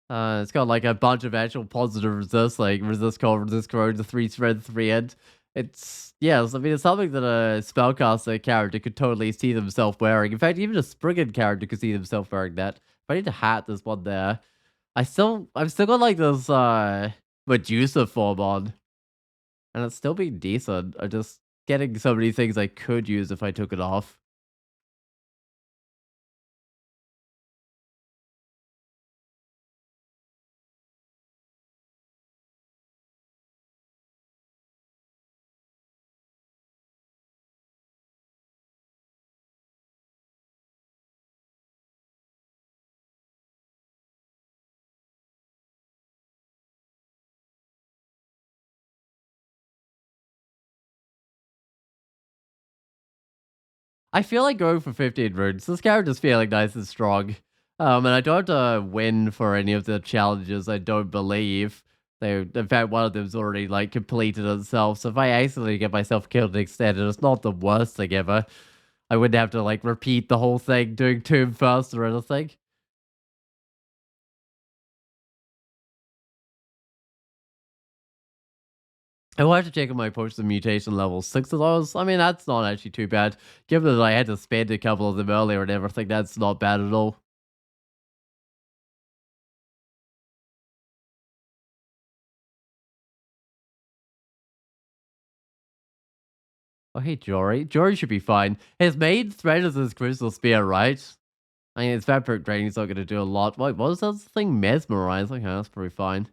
It's got like a bunch of actual positive resist, like resist cold, resist corrosion, the 3 spread, 3 end. It's yes, I mean it's something that a spellcaster character could totally see themselves wearing. In fact, even a Spriggan character could see themselves wearing that. If I need to hat this one there, I've still got like this Medusa form on, and it's still being decent. I just getting so many things I could use if I took it off. I feel like going for 15 runes. This character's feeling nice and strong. And I don't win for any of the challenges, I don't believe. In fact, one of them's already like completed itself. So if I accidentally get myself killed and extended, it's not the worst thing ever. I wouldn't have to like repeat the whole thing doing Tomb first or anything. I will have to check on my potion mutation level 6 of those. I mean, that's not actually too bad. Given that I had to spend a couple of them earlier and everything, that's not bad at all. Oh, hey, Jory. Jory should be fine. His main threat is his Crystal Spear, right? I mean, his Vampiric Draining's not going to do a lot. Wait, what was that thing? Mesmerize? Okay, that's pretty fine.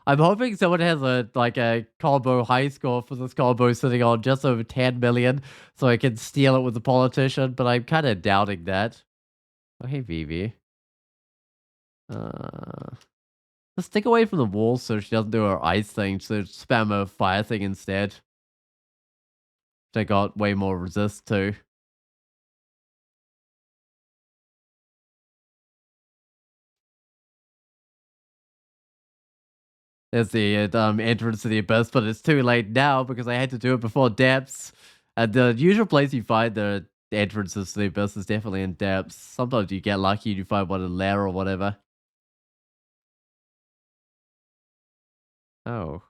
I'm hoping someone has a combo high score for this combo sitting on just over 10 million so I can steal it with the politician, but I'm kind of doubting that. Oh, hey, Vivi. Uh, Just stick away from the wall so she doesn't do her ice thing. So spam her fire thing instead. They got way more resist too. There's the entrance to the abyss, but it's too late now because I had to do it before depths. And the usual place you find the entrances to the abyss is definitely in depths. Sometimes you get lucky and you find one in lair or whatever. Oh.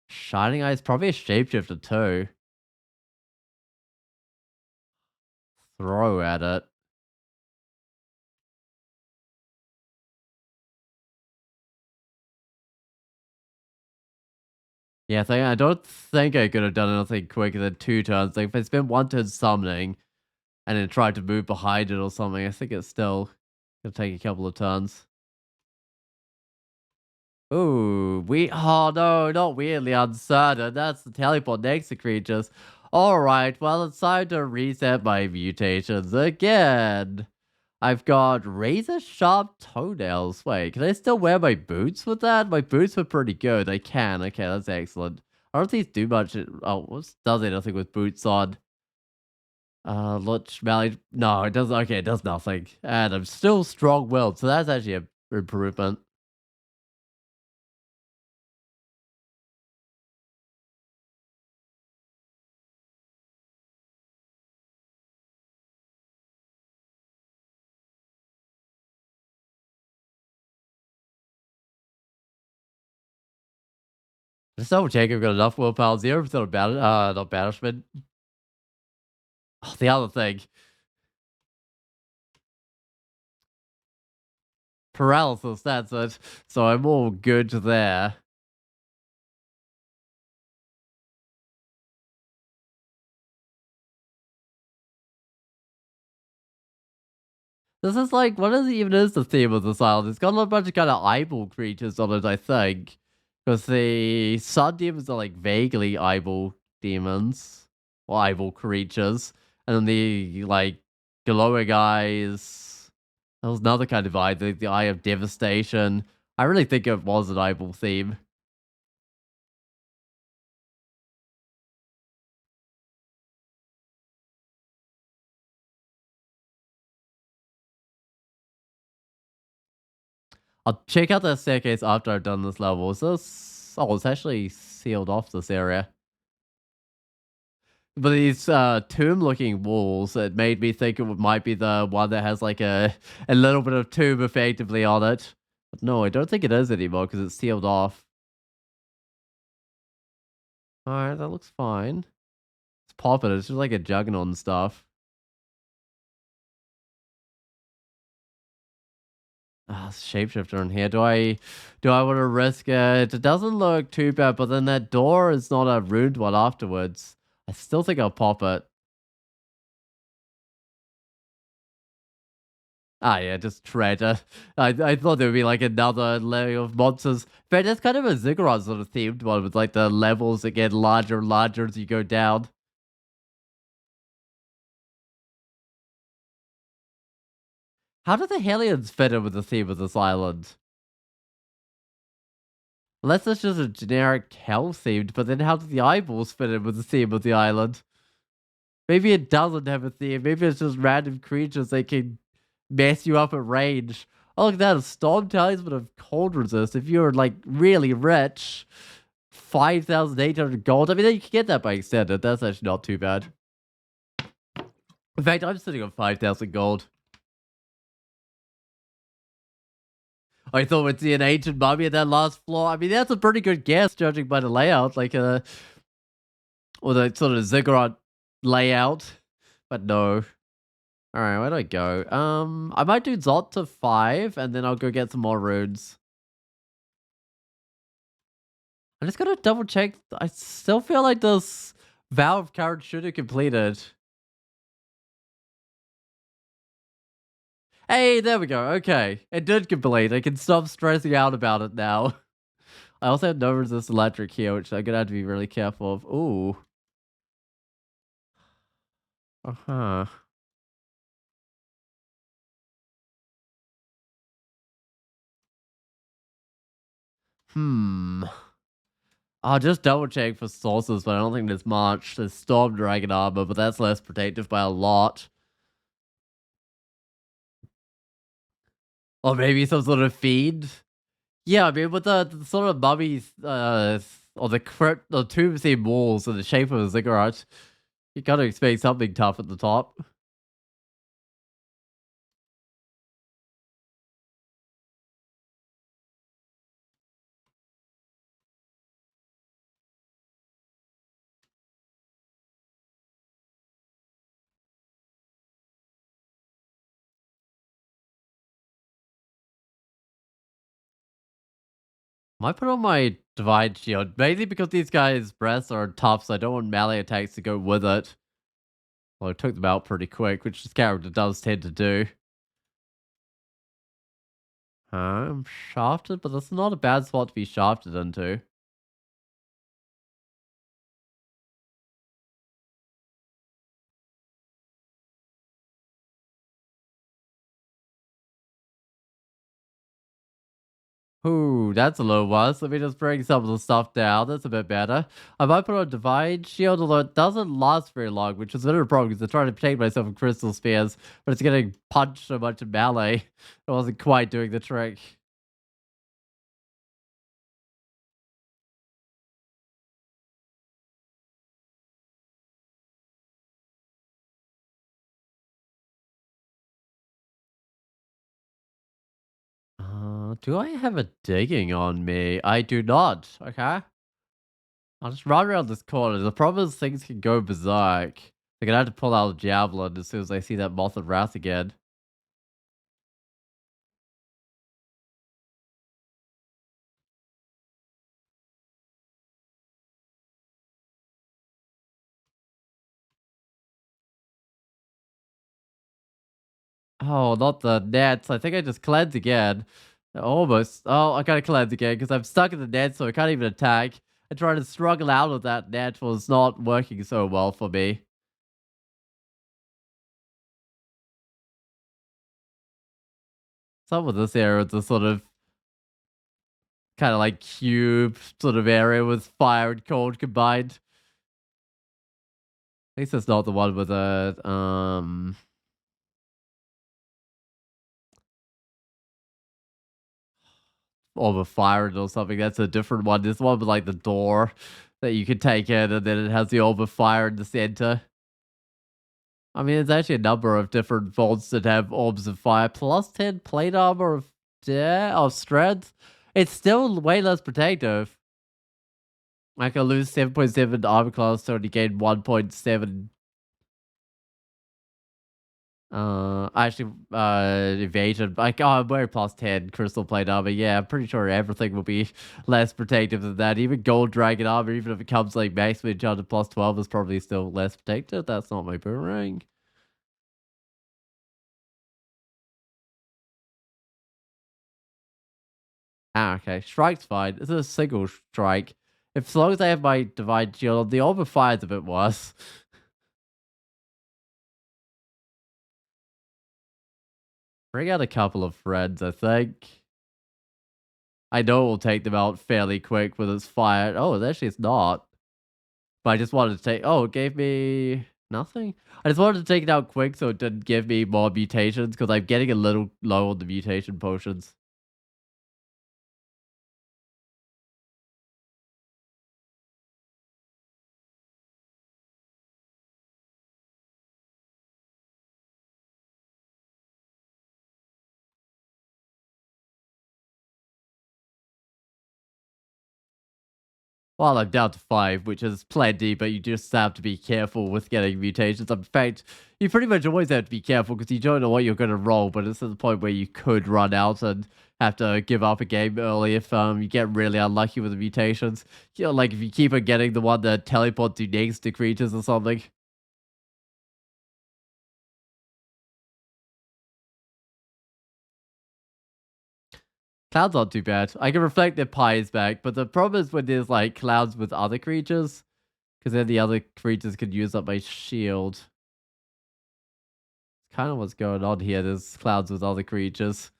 Shining Eye is probably a shapeshifter too. Throw at it. Yeah, I don't think I could have done anything quicker than 2 turns. Like if I spent 1 turn summoning and then tried to move behind it or something, I think it's still gonna take a couple of turns. Ooh, oh no, not weirdly uncertain. That's the teleport next to creatures. Alright, well, it's time to reset my mutations again. I've got razor sharp toenails. Wait, can I still wear my boots with that? My boots were pretty good. I can. Okay, that's excellent. I don't think these do much. Oh, what does it? Nothing with boots on. Look, smelly. No, it doesn't. Okay, it does nothing. And I'm still strong willed, so that's actually a improvement. Just double check I've got enough willpower. 0% of not banishment. Oh, the other thing. Paralysis, that's it. So I'm all good there. This is like, what is even is the theme of this island? It's got a bunch of kind of eyeball creatures on it, I think. Because the sun demons are like vaguely eyeball demons. Or eyeball creatures. And then the like glowing eyes. There was another kind of eye, the eye of devastation. I really think it was an eyeball theme. I'll check out that staircase after I've done this level. Oh, it's actually sealed off this area. But these tomb-looking walls, it made me think it might be the one that has like a little bit of tomb effectively on it. But no, I don't think it is anymore because it's sealed off. All right, that looks fine. It's popping. It's just like a juggernaut and stuff. Ah, shapeshifter in here. Do I want to risk it? It doesn't look too bad, but then that door is not a ruined one afterwards. I still think I'll pop it. Ah, yeah, just treasure. I thought there would be like another layer of monsters. But it's kind of a ziggurat sort of themed one with like the levels that get larger and larger as you go down. How do the Hellions fit in with the theme of this island? Unless it's just a generic hell themed, but then how do the eyeballs fit in with the theme of the island? Maybe it doesn't have a theme. Maybe it's just random creatures that can mess you up at range. Oh, look at that. A storm talisman of cold resist. If you're like really rich, 5,800 gold. I mean, you can get that by extended. That's actually not too bad. In fact, I'm sitting on 5,000 gold. I thought we'd see an ancient mummy at that last floor. I mean, that's a pretty good guess, judging by the layout, like or the sort of ziggurat layout. But no. All right, where do I go? I might do Zot to 5, and then I'll go get some more runes. I'm just gonna double check. I still feel like this vow of courage should have completed. Hey, there we go. Okay, it did complete. I can stop stressing out about it now. I also have no resist electric here, which I'm gonna have to be really careful of. Ooh. Uh-huh. Hmm. I'll just double check for sources, but I don't think there's much. There's Storm Dragon armor, but that's less protective by a lot. Or maybe some sort of feed. Yeah, I mean, with the sort of mummies, or the crypt, the tomb themed walls in the shape of a ziggurat, you gotta expect something tough at the top. Might put on my Divine Shield, mainly because these guys' breaths are tough, so I don't want melee attacks to go with it. Well, I took them out pretty quick, which this character does tend to do. I'm shafted, but that's not a bad spot to be shafted into. Ooh, that's a low one. So let me just bring some of the stuff down. That's a bit better. I might put on Divine Shield, although it doesn't last very long, which is a bit of a problem because I'm trying to protect myself from Crystal Spears, but it's getting punched so much in melee. It wasn't quite doing the trick. Do I have a digging on me? I do not. Okay. I'll just run around this corner. The problem is things can go berserk. They're gonna have to pull out a javelin as soon as I see that moth and wrath again. Oh, not the nets. I think I just cleansed again. Almost. Oh, I gotta cleanse again because I'm stuck in the net, so I can't even attack. I tried to struggle out of that net was not working so well for me. Some of this area is a sort of kind of like cube sort of area with fire and cold combined. At least it's not the one with a orb of fire or something. That's a different one. This one with like the door that you can take in, and then it has the orb of fire in the center. I mean, there's actually a number of different vaults that have orbs of fire. Plus 10 plate armor of strength. It's still way less protective. I can lose 7.7 armor class, so only gain 1.7 actually, evasion. Like, oh, I'm wearing plus 10 crystal plate armor. Yeah, I'm pretty sure everything will be less protective than that. Even gold dragon armor, even if it comes like maximum enchanted plus 12, is probably still less protected. That's not my boomerang. Ah, okay. Strike's fine. It's a single strike. If as long as I have my divine shield, the orb of fire is a bit worse. Bring out a couple of friends, I think. I know it will take them out fairly quick with its fire. Oh, actually, it's not. But I just wanted to take. Oh, it gave me nothing. I just wanted to take it out quick so it didn't give me more mutations because I'm getting a little low on the mutation potions. Well, I'm down to 5, which is plenty, but you just have to be careful with getting mutations. In fact, you pretty much always have to be careful because you don't know what you're going to roll, but it's to the point where you could run out and have to give up a game early if you get really unlucky with the mutations. You know, like if you keep on getting the one that teleports you next to creatures or something. Clouds aren't too bad. I can reflect their pies back, but the problem is when there's like clouds with other creatures, because then the other creatures could use up my shield. Kind of what's going on here. There's clouds with other creatures.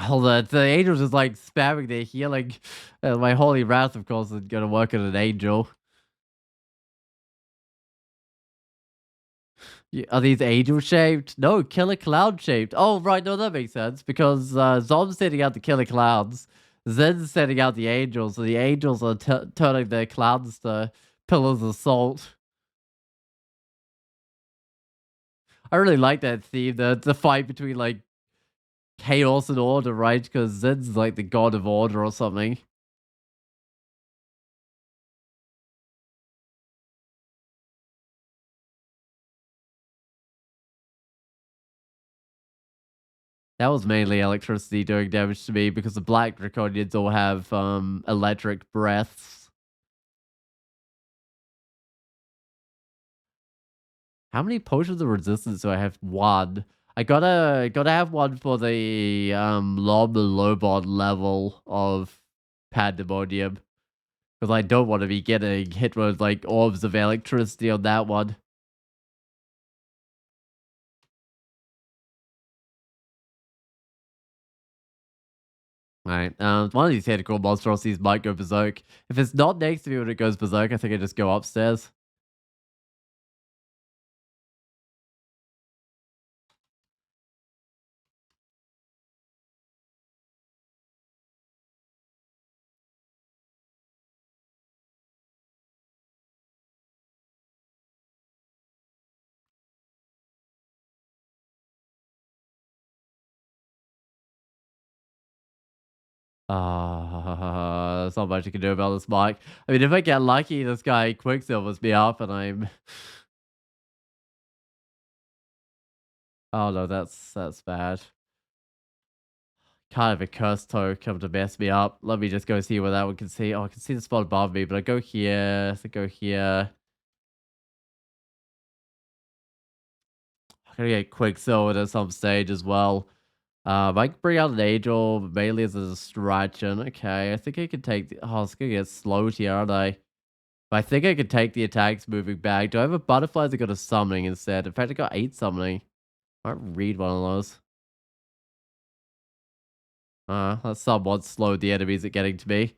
Oh, the angels is like spamming their healing. My holy wrath, of course, is gonna work on an angel. Are these angel shaped? No, killer cloud shaped. Oh, right. No, that makes sense because Zom's sending out the killer clouds. Zen's sending out the angels, and the angels are turning their clouds to pillars of salt. I really like that theme. The fight between like chaos and order, right? Because Zen's like the god of order or something. That was mainly electricity doing damage to me because the black draconians all have electric breaths. How many potions of resistance do I have? One. I gotta have one for the Lob Lobot level of Pandemonium. Because I don't want to be getting hit with like orbs of electricity on that one. Right. One of these tentacle monstrosities might go berserk. If it's not next to me when it goes berserk, I think I just go upstairs. There's not much you can do about this, Mike. I mean, if I get lucky, this guy Quicksilvers me up and I'm... Oh no, that's bad. Kind of a cursed toe come to mess me up. Let me just go see where that one can see. Oh, I can see the spot above me, but I go here, I go here. I'm gonna get Quicksilver at some stage as well. I can bring out an angel, mainly as a distraction. Okay, I think I can take the... Oh, it's gonna get slowed here, aren't I? But I think I can take the attacks moving back. Do I have a butterflies? I got a summoning instead. In fact, I got 8 summoning. I might read one of those. That somewhat slowed the enemies at getting to me.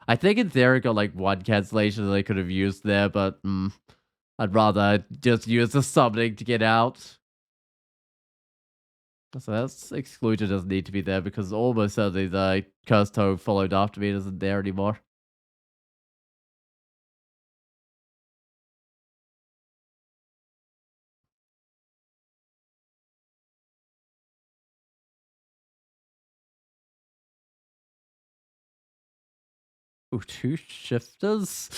I think in theory I got like 1 cancellation that I could have used there, but I'd rather just use the summoning to get out. So that's excluded doesn't need to be there because almost certainly the cursed toe followed after me isn't there anymore. Ooh, 2 shifters?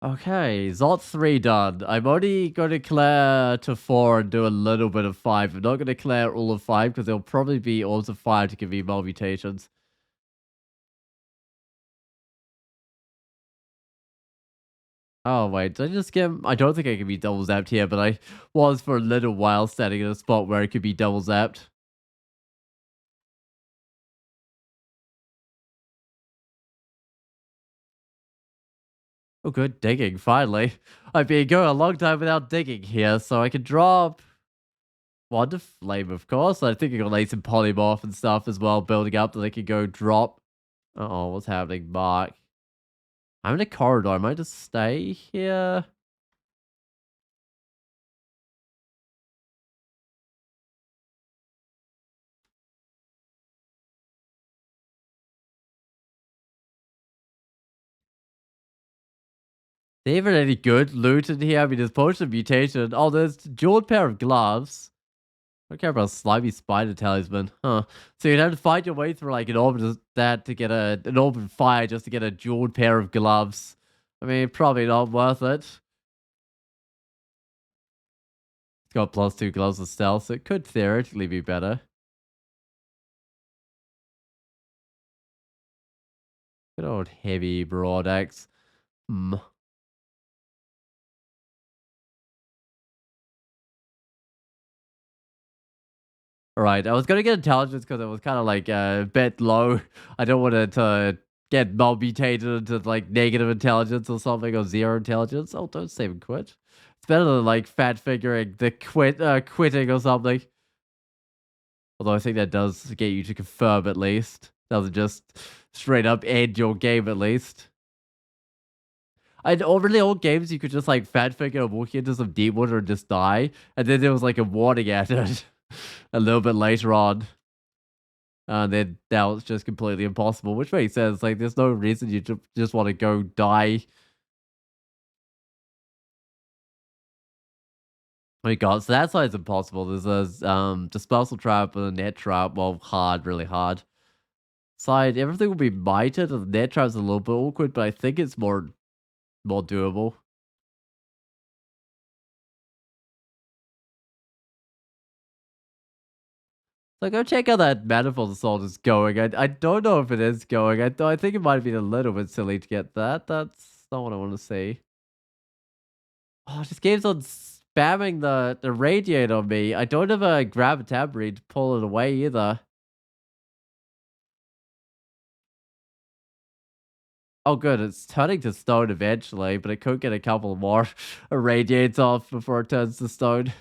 Okay, Zot 3 done. I'm only going to clear to 4 and do a little bit of 5. I'm not going to clear all of 5 because there'll probably be orbs of 5 to give me more mutations. Oh, wait, did I just get... I don't think I can be double zapped here, but I was for a little while standing in a spot where it could be double zapped. Oh, good digging, finally. I've been going a long time without digging here, so I can drop... Wonder Flame, of course. I think I got like some polymorph and stuff as well, building up that I could go drop. Uh-oh, what's happening, Mark? I'm in a corridor. I might just stay here. They even any good loot in here? I mean, there's potion of mutation. Oh, there's jeweled pair of gloves. I don't care about slimy spider talisman. Huh. So you'd have to fight your way through like an orb of that to get an orb of fire just to get a jeweled pair of gloves. I mean, probably not worth it. It's got +2 gloves of stealth, so it could theoretically be better. Good old heavy broad axe. Hmm. Right. I was gonna get intelligence because it was kind of like a bit low. I don't want it to get mutated into like negative intelligence or something or zero intelligence. Oh, don't save and quit. It's better than like fat figuring the quitting or something. Although I think that does get you to confirm at least. Doesn't just straight up end your game at least. In really old games, you could just like fat figure and walk into some deep water and just die, and then there was like a warning at it a little bit later on. Then now it's just completely impossible, which makes sense. Like, there's no reason you just want to go die. Oh my god, so that side's impossible. There's a dispersal trap and a net trap. Well, hard, really hard. Side, everything will be mited, and the net trap's a little bit awkward, but I think it's more doable. So go check out that manifold assault is going. I don't know if it is going. I think it might be a little bit silly to get that. That's not what I want to see. Oh, this game's on spamming the radiator on me. I don't have a gravitabri to pull it away either. Oh, good. It's turning to stone eventually, but it could get a couple more irradiates off before it turns to stone.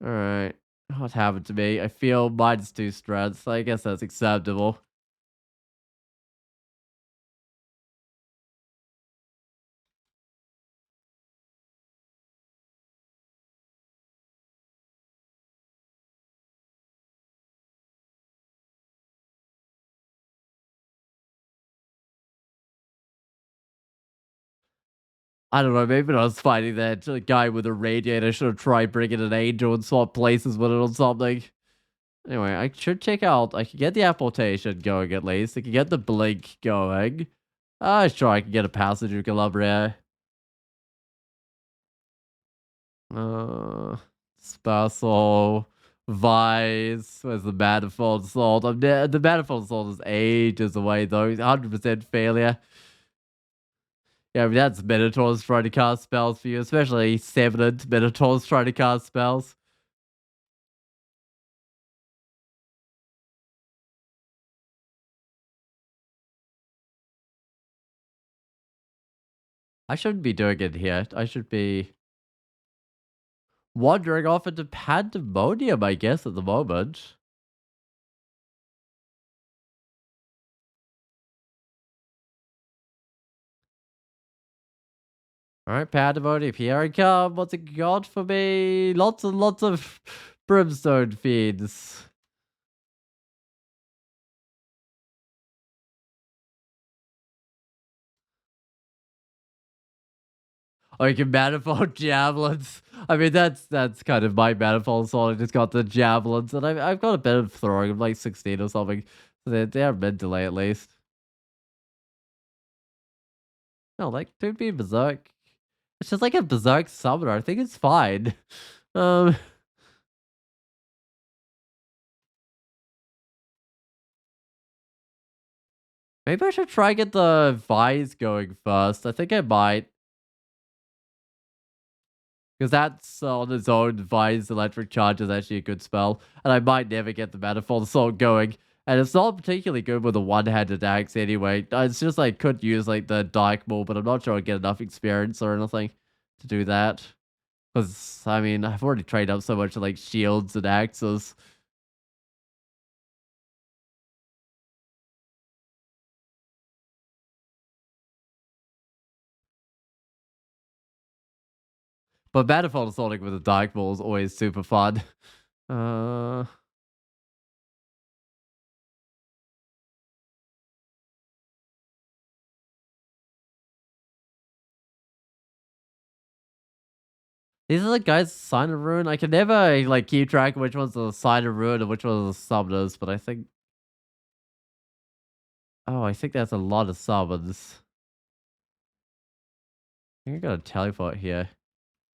All right. What happened to me? I feel minus 2 strength. I guess that's acceptable. I don't know, maybe when I was fighting that guy with a radiator, I should have tried bringing an angel and swap places with it or something. Anyway, I should check out, I can get the apportation going at least. I can get the blink going. Sure, I can get a passage of Calabria. Uh, Sparsol, Vice, where's the Manifold Assault? The Manifold Assault is ages away though, 100% failure. Yeah, I mean, that's Minotaurs trying to cast spells for you, especially Sevenant Minotaurs trying to cast spells. I shouldn't be doing it here. I should be wandering off into pandemonium, I guess, at the moment. Alright, pandemonium, here I come. What's it got for me? Lots and lots of brimstone feeds. Oh, you can manifold javelins. I mean, that's kind of my manifold assault. I just got the javelins, and I've got a bit of throwing. I'm like 16 or something. So they're mid delay at least. No, like, dude, be berserk. It's just like a berserk summoner. I think it's fine. Um, maybe I should try get the vise going first. I think I might. Because that's on its own, Vise Electric Charge is actually a good spell. And I might never get the Manifold Assault going. And it's not particularly good with a one-handed axe anyway. It's just I could use like the Dark Maul, but I'm not sure I'd get enough experience or anything to do that. Because, I mean, I've already trained up so much like shields and axes. But Manifold Assaulting with the Dark Maul is always super fun. Uh... These are the guys sign of rune. I can never like keep track of which one's the sign of rune and which one's the summoners, but I think I think that's a lot of summons. I think I got a teleport here.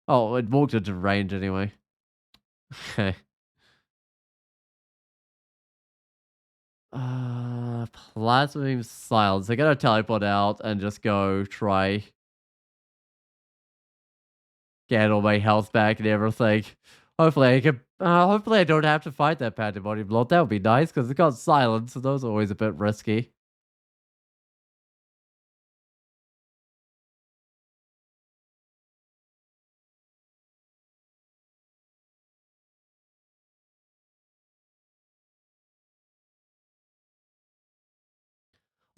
Oh, it walked into range anyway. Okay. Plasma beam silence. I gotta teleport out and just go try get all my health back and everything. Hopefully I can. Hopefully I don't have to fight that pandemonium lord. That would be nice because it got silence, so those are always a bit risky.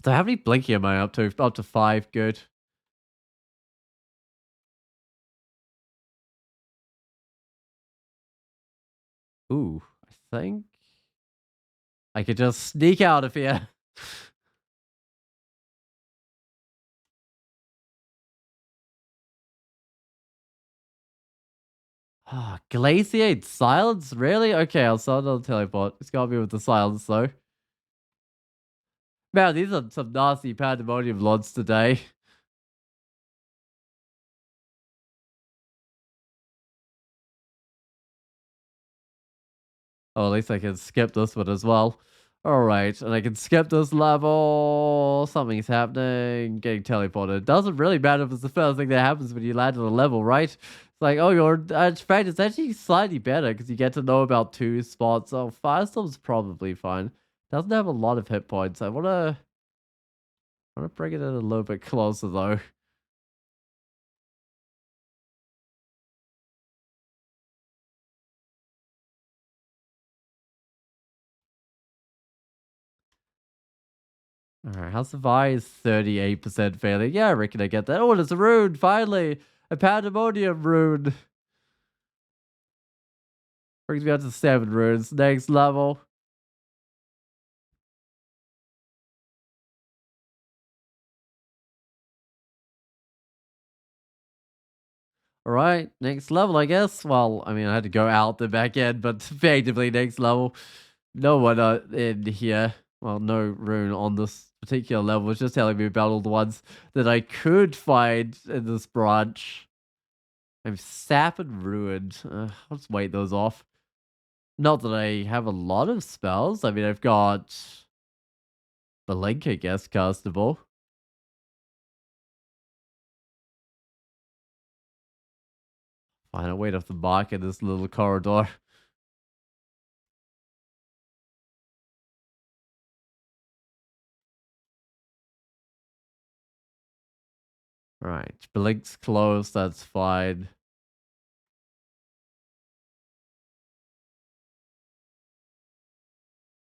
So how many blinky am I up to? Up to 5. Good. Ooh, I think I could just sneak out of here. Ah, glaciate silence? Really? Okay, I'll start on teleport. It's gotta be with the silence though. Man, these are some nasty pandemonium lords today. Oh, at least I can skip this one as well. Alright, and I can skip this level. Something's happening. Getting teleported. Doesn't really matter if it's the first thing that happens when you land on a level, right? It's like, oh, your fact, it's actually slightly better because you get to know about 2 spots. Oh, Firestorm's probably fine. Doesn't have a lot of hit points. I wanna bring it in a little bit closer though. Alright, House of I is 38% failure. Yeah, I reckon I get that. Oh, it's a rune, finally! A pandemonium rune. Brings me up to 7 runes. Next level. Alright, next level, I guess. Well, I mean, I had to go out the back end, but effectively next level. No one in here. Well, no rune on this particular level. It's just telling me about all the ones that I could find in this branch. I'm sap and ruined. I'll just wait those off. Not that I have a lot of spells. I mean, I've got Blink, I guess, castable. Fine, I'll wait off the mark in this little corridor. Right, Blink's closed, that's fine.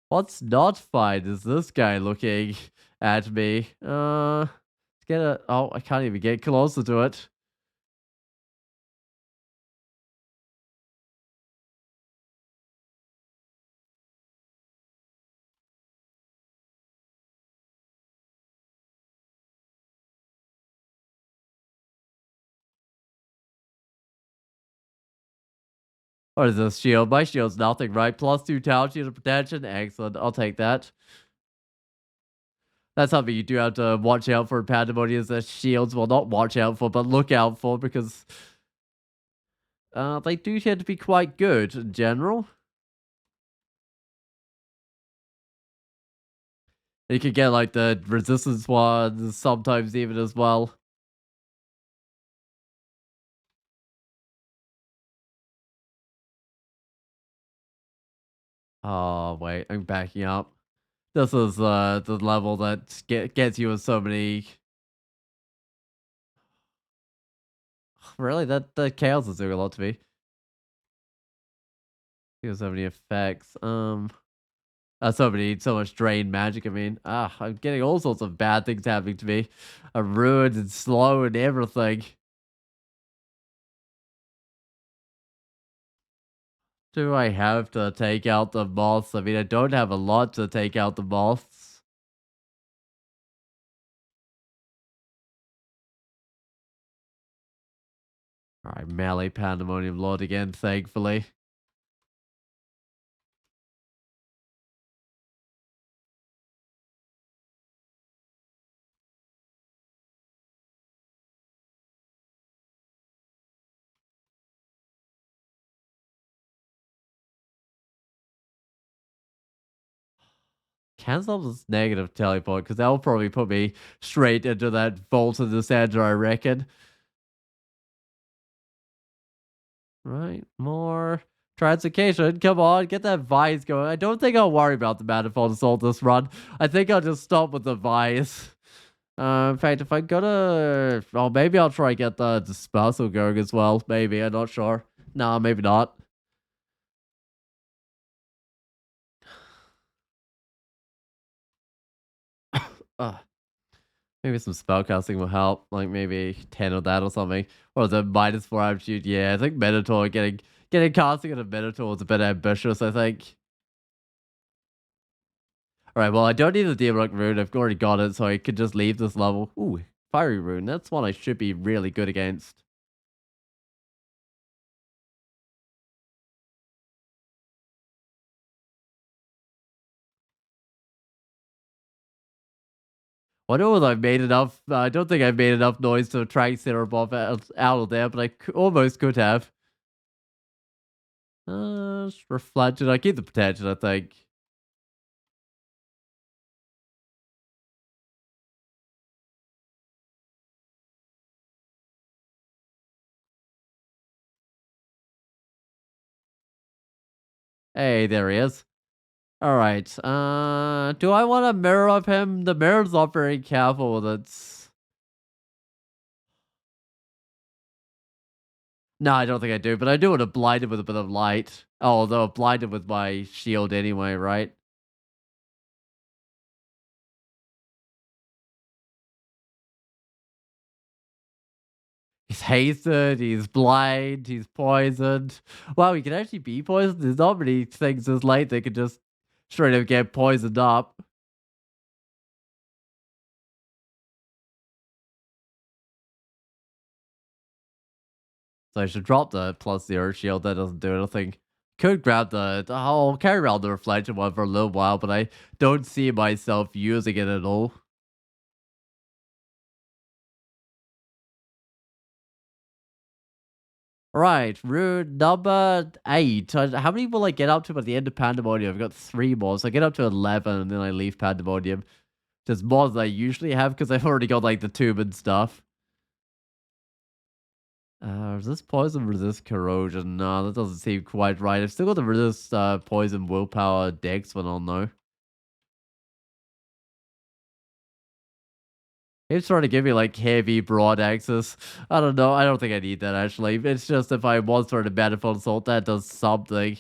What's not fine is this guy looking at me. Let's get a. Oh, I can't even get closer to it. What is this shield? My shield's nothing, right? +2 town shield of protection. Excellent. I'll take that. That's something you do have to watch out for in Pandemonium is the shields. Well, not watch out for, but look out for because they do tend to be quite good in general. You can get like the resistance ones sometimes even as well. Oh wait, I'm backing up. This is the level that gets you with so many. Really, that chaos is doing a lot to me. There's so many effects. So much drained magic. I mean, I'm getting all sorts of bad things happening to me. I'm ruined and slow and everything. Do I have to take out the moths? I mean, I don't have a lot to take out the moths. Alright, melee pandemonium lord again, thankfully. Cancel this negative teleport, because that will probably put me straight into that vault of the Sandra, I reckon. Right, more translocation. Come on, get that Vise going. I don't think I'll worry about the Manifold Assault this run. I think I'll just stop with the Vise. In fact, if I go to... Oh, maybe I'll try get the Dispersal going as well. Maybe, I'm not sure. Nah, maybe not. Uh, maybe some spellcasting will help. Like maybe 10 of that or something. Or the -4 aptitude. Yeah, I think Minotaur getting casting at a Minotaur is a bit ambitious, I think. Alright, well, I don't need the Demonic Rune. I've already got it, so I could just leave this level. Ooh, Fiery Rune. That's one I should be really good against. Wonder whether I've made enough. I don't think I've made enough noise to attract Cerebov out of there, but I almost could have. Reflection. I keep the protection, I think. Hey, there he is. Alright, do I want to mirror up him? The mirror's not very careful with it. No, I don't think I do, but I do want to blind him with a bit of light. Oh, although I'm blinded with my shield anyway, right? He's hasted, he's blind, he's poisoned. Wow, he can actually be poisoned? There's not many things this late that could just straight up get poisoned up. So I should drop the +0 shield, that doesn't do anything. Could grab I'll carry around the reflection one for a little while, but I don't see myself using it at all. Right, rune number 8. How many will I get up to by the end of Pandemonium? I've got 3 more, so I get up to 11 and then I leave Pandemonium. There's more than I usually have because I've already got like the tomb and stuff. Resist poison, resist corrosion. No, that doesn't seem quite right. I've still got the resist poison willpower dex one on though. He's trying to give me like heavy broad axes. I don't know. I don't think I need that actually. It's just if I was sort of manifold assault, that does something.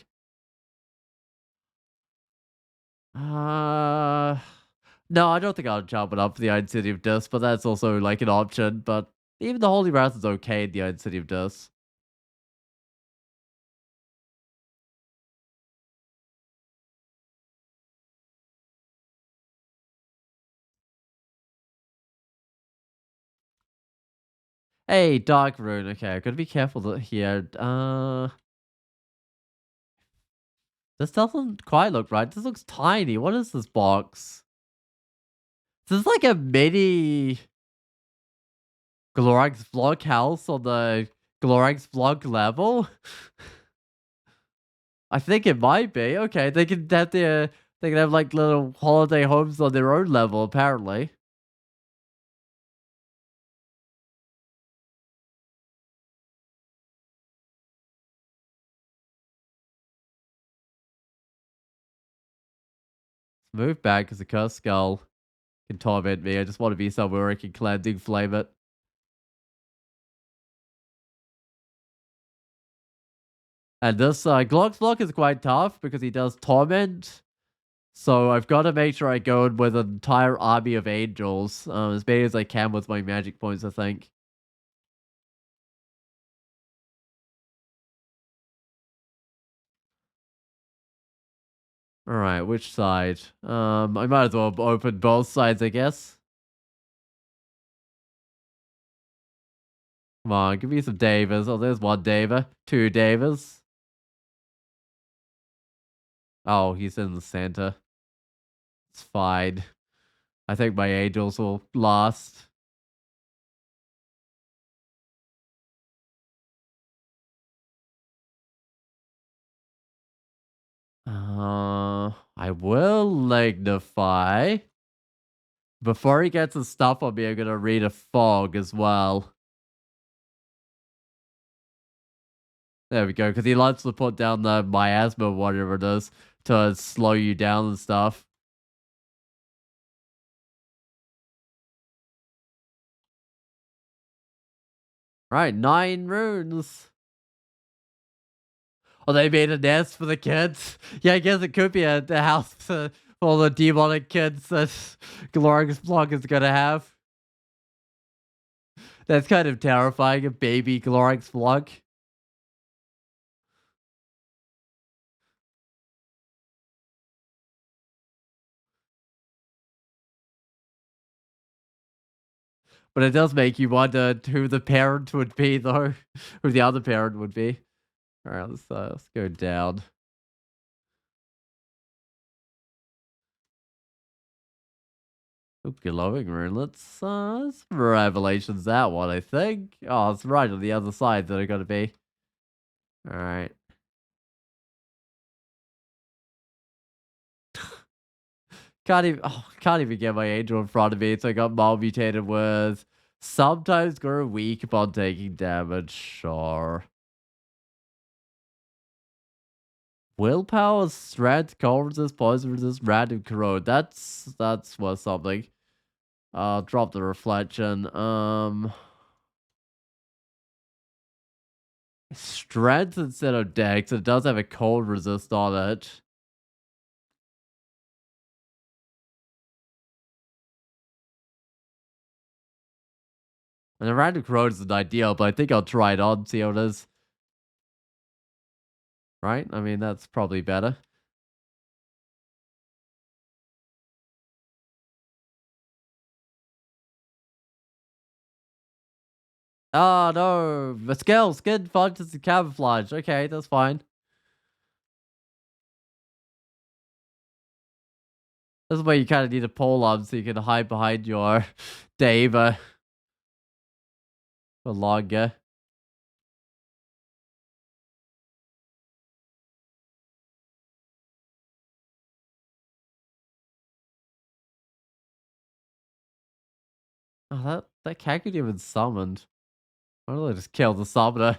Uh no, I don't think I'll jump it up for the Iron City of Dust, but that's also like an option. But even the Holy Wrath is okay in the Iron City of Dust. Hey, Dark Rune. Okay, I gotta be careful here. This doesn't quite look right. This looks tiny. What is this box? This is like a mini Glorax vlog house on the Glorax vlog level. I think it might be. Okay, they can have like little holiday homes on their own level, apparently. Let's move back because the cursed skull can torment me. I just want to be somewhere where I can cleansing flame it. And this Glock's block is quite tough because he does torment. So I've got to make sure I go in with an entire army of angels, as many as I can with my magic points, I think. Alright, which side? I might as well open both sides, I guess. Come on, give me some Davers. Oh, there's one Daver. 2 Davers. Oh, he's in the center. It's fine. I think my angels will last. I will magnify. Before he gets his stuff on me, I'm gonna read a fog as well. There we go, because he likes to put down the miasma, whatever it is, to slow you down and stuff. Right, 9 runes. Oh, they made a nest for the kids. Yeah, I guess it could be a house for all the demonic kids that Glorious Block is gonna have. That's kind of terrifying, a baby Glorious Block. But it does make you wonder who the parent would be, though. Who the other parent would be. Alright, let's go down. Oop, glowing rune. Let's Revelations that one, I think. Oh, it's right on the other side that I gotta be. Alright. Can't even get my angel in front of me, so I got mal mutated with sometimes grow weak upon taking damage, sure. Willpower, strength, cold resist, poison resist, random corrode. That's worth something. I'll drop the reflection. Strength instead of dex. It does have a cold resist on it. And the random corrode isn't ideal, but I think I'll try it on, see how it is. Right? I mean, that's probably better. Oh no, the skin functions in camouflage. Okay, that's fine. This is where you kind of need a pole on so you can hide behind your Dave for longer. Oh, that cat could even summoned. Why don't I just kill the summoner?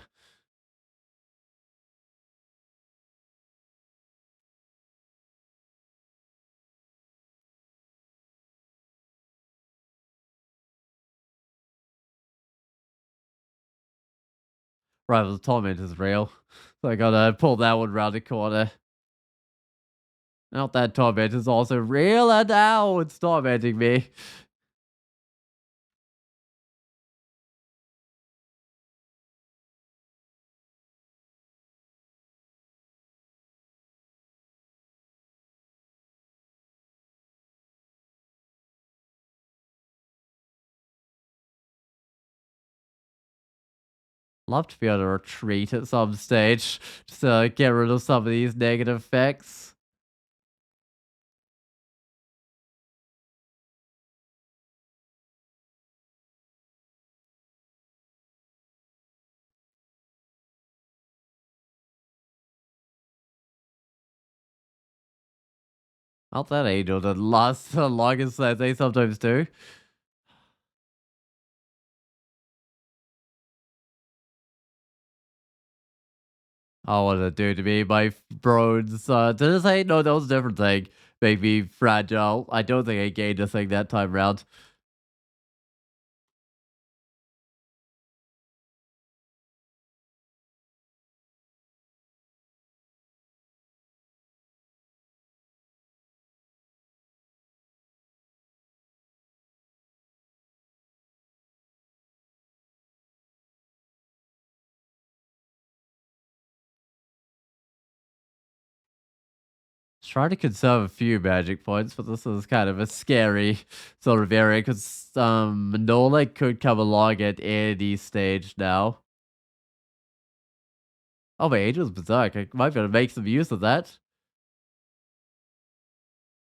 Right, the torment is real. So I gotta pull that one round the corner. Now that torment is also real, and now it's tormenting me. Love to be able to retreat at some stage, just to get rid of some of these negative effects. Not that angel that lasts the longest as they sometimes do. I want to do to me, my bros. Did I say no? That was a different thing. Make me fragile. I don't think I gained a thing that time round. Trying to conserve a few magic points, but this is kind of a scary sort of area because Nola could come along at any stage now. Oh, my Angel's Berserk. I might be able to make some use of that.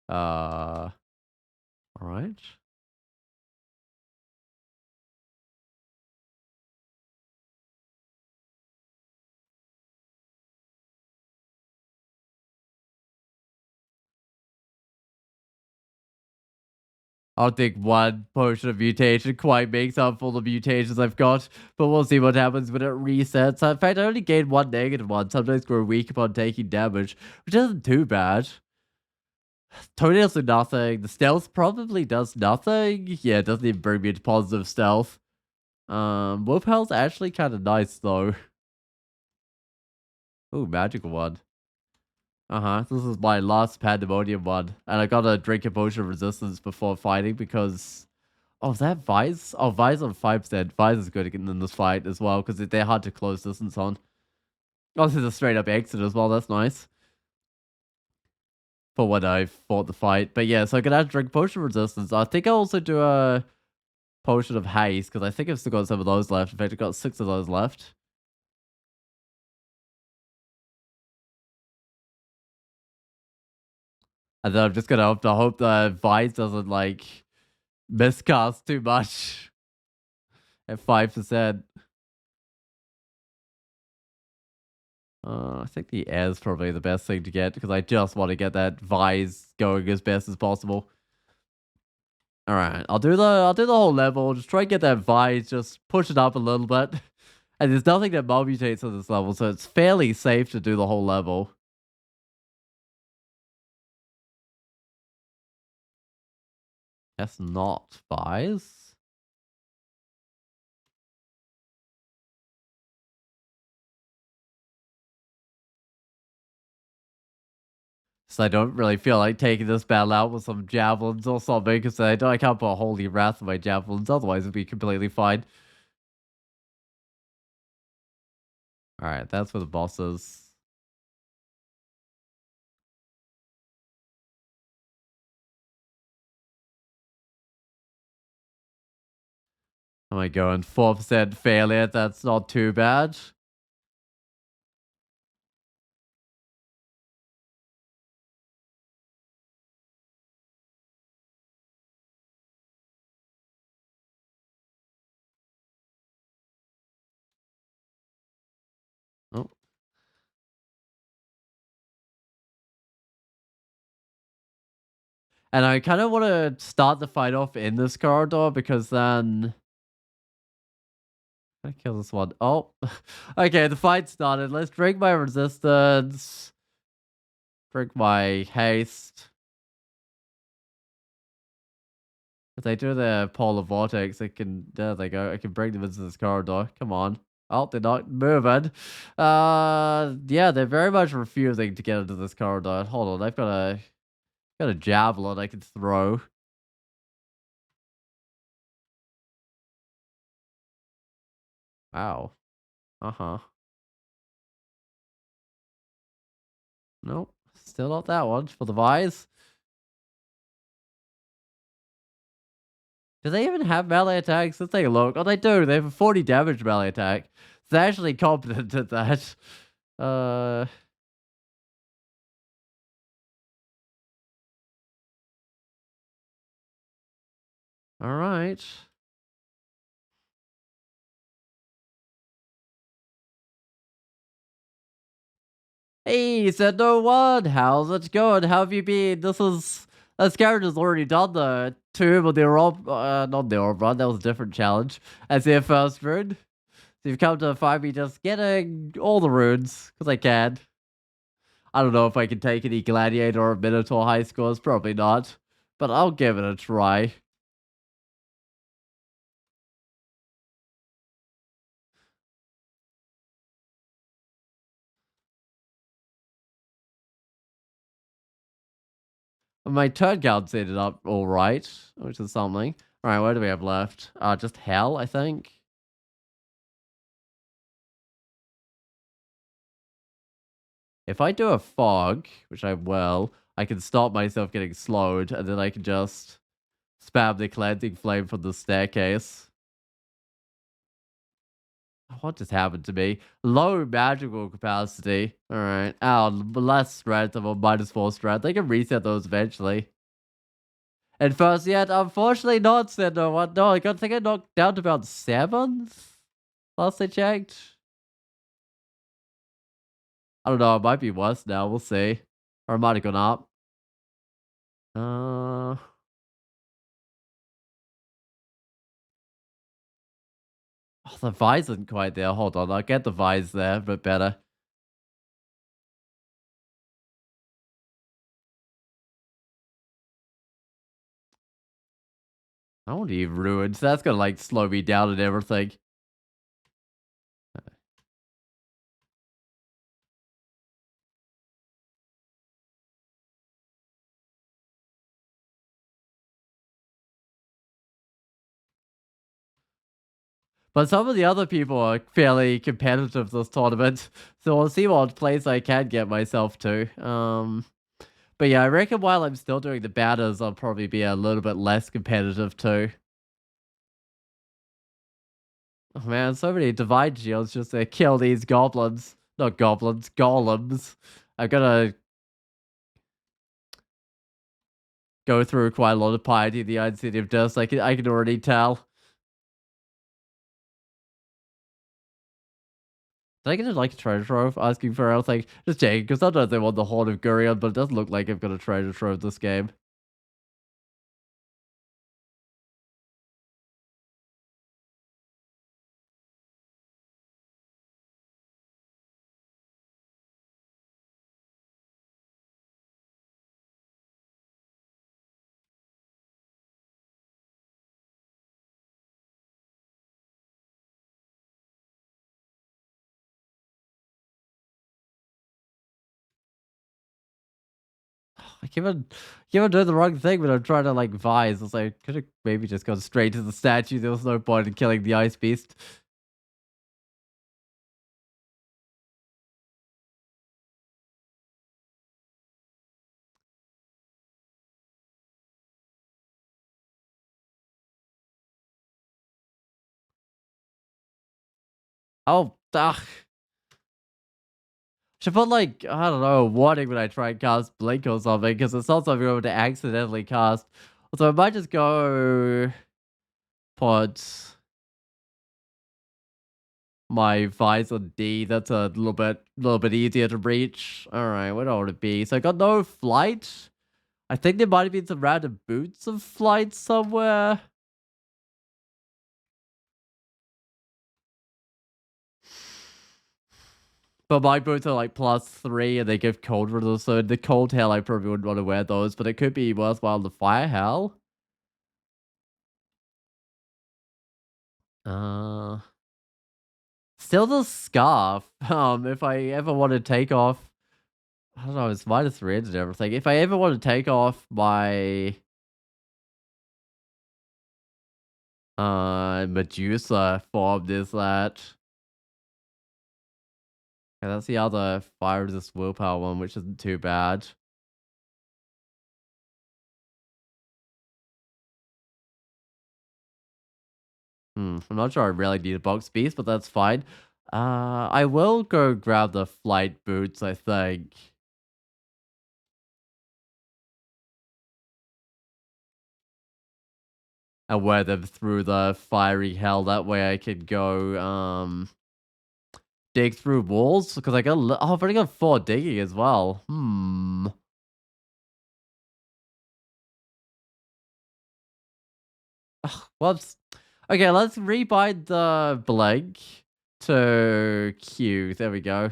All right. I don't think one potion of mutation quite makes up for the mutations I've got, but we'll see what happens when it resets. In fact, I only gained one negative one. Sometimes grow weak upon taking damage, which isn't too bad. Toenails do nothing. The stealth probably does nothing. Yeah, it doesn't even bring me into positive stealth. Willpower's actually kind of nice though. Ooh, magical one. This is my last pandemonium one, and I gotta drink a potion of resistance before fighting because. Oh, is that Vise? Oh, Vise on 5%. Vise is good in this fight as well because they're hard to close distance on. Oh, this is a straight up exit as well. That's nice. For when I fought the fight. But yeah, so I can have to drink potion of resistance. I think I'll also do a potion of haste because I think I've still got some of those left. In fact, I've got 6 of those left. And then I'm just gonna have to hope the Vise doesn't like miscast too much at 5%. I think the air is probably the best thing to get because I just want to get that Vise going as best as possible. All right, I'll do the whole level. Just try and get that Vise, just push it up a little bit. And there's nothing that mutates on this level, so it's fairly safe to do the whole level. That's not Vise. So I don't really feel like taking this battle out with some javelins or something, because I can't put a holy wrath on my javelins, otherwise it'd be completely fine. Alright, that's for the bosses. Am I going 4% failure? That's not too bad. Oh. And I kind of want to start the fight off in this corridor because then I kill this one. Oh, okay. The fight started. Let's drink my resistance. Drink my haste. If they do the polar vortex, I can. There they go. I can bring them into this corridor. Come on. Oh, they're not moving. Yeah, they're very much refusing to get into this corridor. Hold on, I've got a javelin I can throw. Wow. Uh huh. Nope. Still not that one for the Vise. Do they even have melee attacks? Let's take a look. Oh, they do. They have a 40 damage melee attack. They're actually competent at that. Uh, all right. Hey, said no one. How's it going? How have you been? This character's already done the tomb of the Orb, not the Orb run. That was a different challenge. As their first rune. So you've come to find me just getting all the runes because I can. I don't know if I can take any gladiator or minotaur high scores. Probably not, but I'll give it a try. My turn count's ended up all right, which is something. All right, what do we have left? Just hell, I think. If I do a fog, which I will, I can stop myself getting slowed, and then I can just spam the cleansing flame from the staircase. What just happened to me? Low magical capacity. All right. Oh, less strength. I'm on -4 strength. I can reset those eventually. And first yet, unfortunately not Cinder one. No, think I knocked down to about 7th last I checked. I don't know, it might be worse now, we'll see. Or it might have gone up. Uh The vise isn't quite there. Hold on, I'll get the vise there, but better. I don't need ruins. That's gonna like slow me down and everything. But some of the other people are fairly competitive this tournament, so I'll see what place I can get myself to. But yeah, I reckon while I'm still doing the batters, I'll probably be a little bit less competitive too. Oh man, so many divine shields just to kill these goblins. Not goblins, golems. I'm gonna go through quite a lot of piety in the Iron City of Dust. I can already tell. Did I get like a treasure trove asking for anything? Just checking, because sometimes they want the Horn of Gurion, but it doesn't look like I've got a treasure trove this game. I keep on doing the wrong thing when I'm trying to like vise. It's like could have maybe just gone straight to the statue. There was no point in killing the ice beast. Oh, ugh. Should put like I don't know a warning when I try and cast blink or something because it's not something I'm going to accidentally cast. So I might just go put my vise on D. That's a little bit easier to reach. All right, where do I want to be? So I got no flight. I think there might have been some random boots of flight somewhere. But my boots are like +3 and they give cold resist, so the cold hell I probably wouldn't want to wear those, but it could be worthwhile the fire hell. Uh Still the scarf. If I ever want to take off I don't know, it's -3 and everything. If I ever want to take off my Medusa form, there's that. And that's the other fire resist willpower one, which isn't too bad. I'm not sure I really need a box beast, but that's fine. I will go grab the flight boots, I think. And wear them through the fiery hell. That way I could go, dig through walls. Because I got, oh, I've already got 4 digging as well. Whoops. Okay, let's rebind the blank to Q. There we go.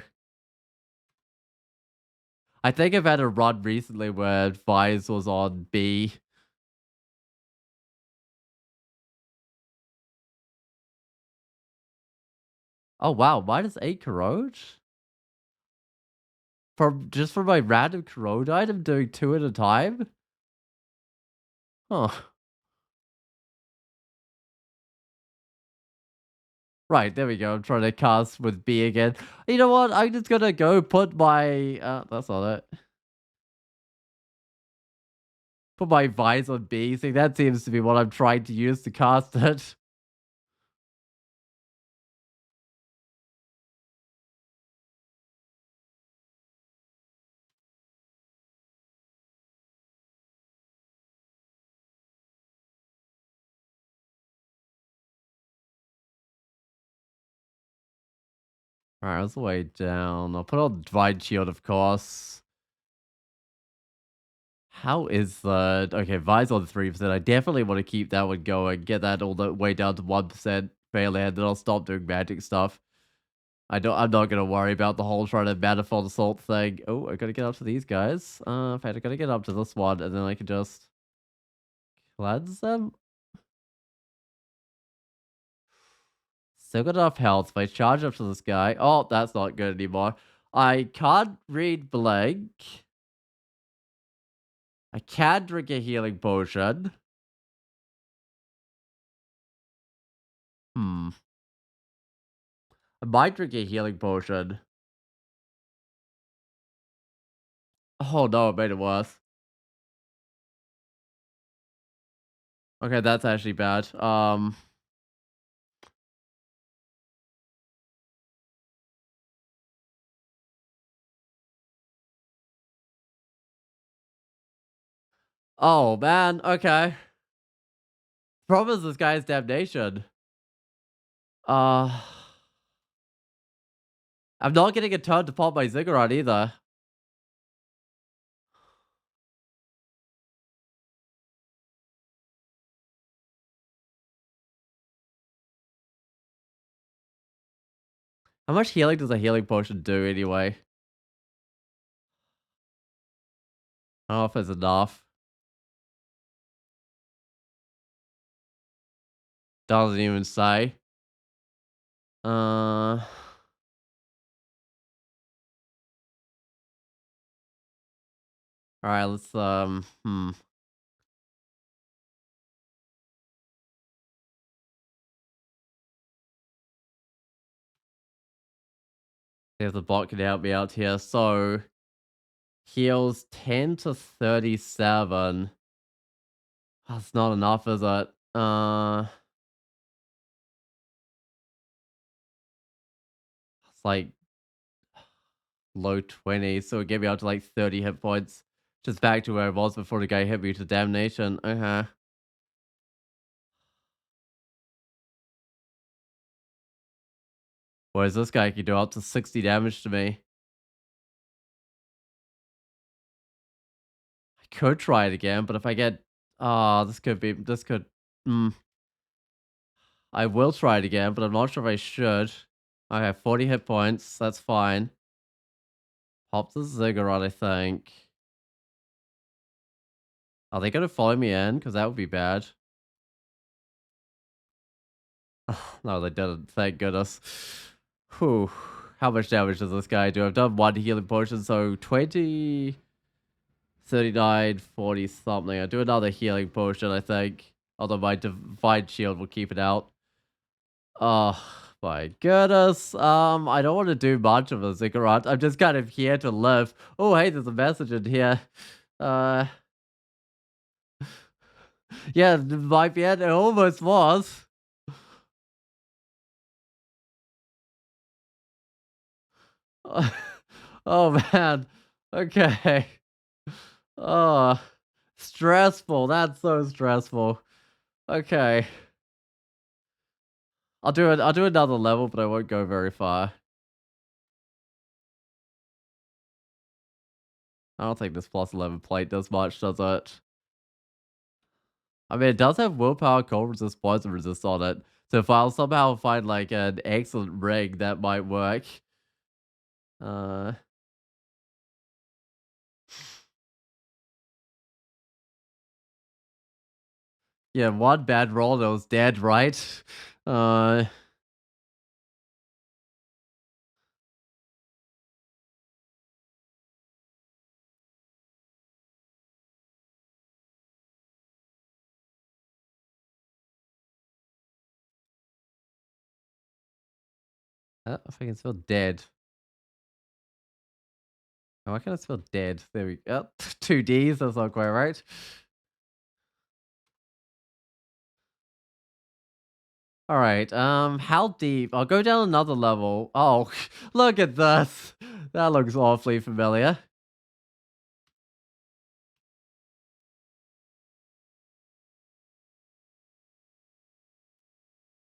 I think I've had a run recently where Vise was on B. Oh wow, -8 corrode? For my random corrode item doing 2 at a time? Huh. Right, there we go. I'm trying to cast with B again. You know what? I'm just gonna go put my that's not it. Put my vise on B. See, that seems to be what I'm trying to use to cast it. Alright, that's the way down. I'll put on Divine Shield, of course. How is that? Okay, Vise on 3%. I definitely want to keep that one going. Get that all the way down to 1%. failure, then I'll stop doing magic stuff. I'm not gonna worry about the whole trying to manifold assault thing. Oh, I gotta get up to these guys. In fact, I gotta get up to this one, and then I can just cleanse them. Still got enough health. If I charge up to this guy, oh, that's not good anymore. I can't read Blink. I can drink a healing potion. Hmm. I might drink a healing potion. Oh no, it made it worse. Okay, that's actually bad. Oh man, okay. Problem is this guy's damnation. Uh, I'm not getting a turn to pop my ziggurat either. How much healing does a healing potion do anyway? I don't know if it's enough. Doesn't even say. Uh, alright, let's, see if the bot can help me out here. So, heals 10 to 37. That's not enough, is it? It's like low 20s, so it get me up to like 30 hit points. Just back to where I was before the guy hit me to damnation. Okay. Whereas this guy can do up to 60 damage to me. I could try it again, but if I get... Oh, this could... I will try it again, but I'm not sure if I should. I have 40 hit points. That's fine. Pop the ziggurat, I think. Are they going to follow me in? Because that would be bad. No, they didn't. Thank goodness. Whew. How much damage does this guy do? I've done one healing potion, so 20, 39, 40 something. I do another healing potion, I think. Although my divine shield will keep it out. Oh my goodness. I don't want to do much of a ziggurat. I'm just kind of here to live. Oh, hey, there's a message in here. Uh, yeah, it might be it. It almost was. Oh man. Okay. Oh, stressful. That's so stressful. Okay. I'll do it. I'll do another level, but I won't go very far. I don't think this plus 11 plate does much, does it? I mean, it does have willpower, cold resist, poison resist on it. So if I'll somehow find like an excellent rig, that might work. Uh, yeah, one bad roll, that was dead, right? Uh, if I can spell dead. Oh, why can't I spell dead? There we go. 2 Ds, that's not quite right. All right. How deep? I'll go down another level. Oh, look at this. That looks awfully familiar.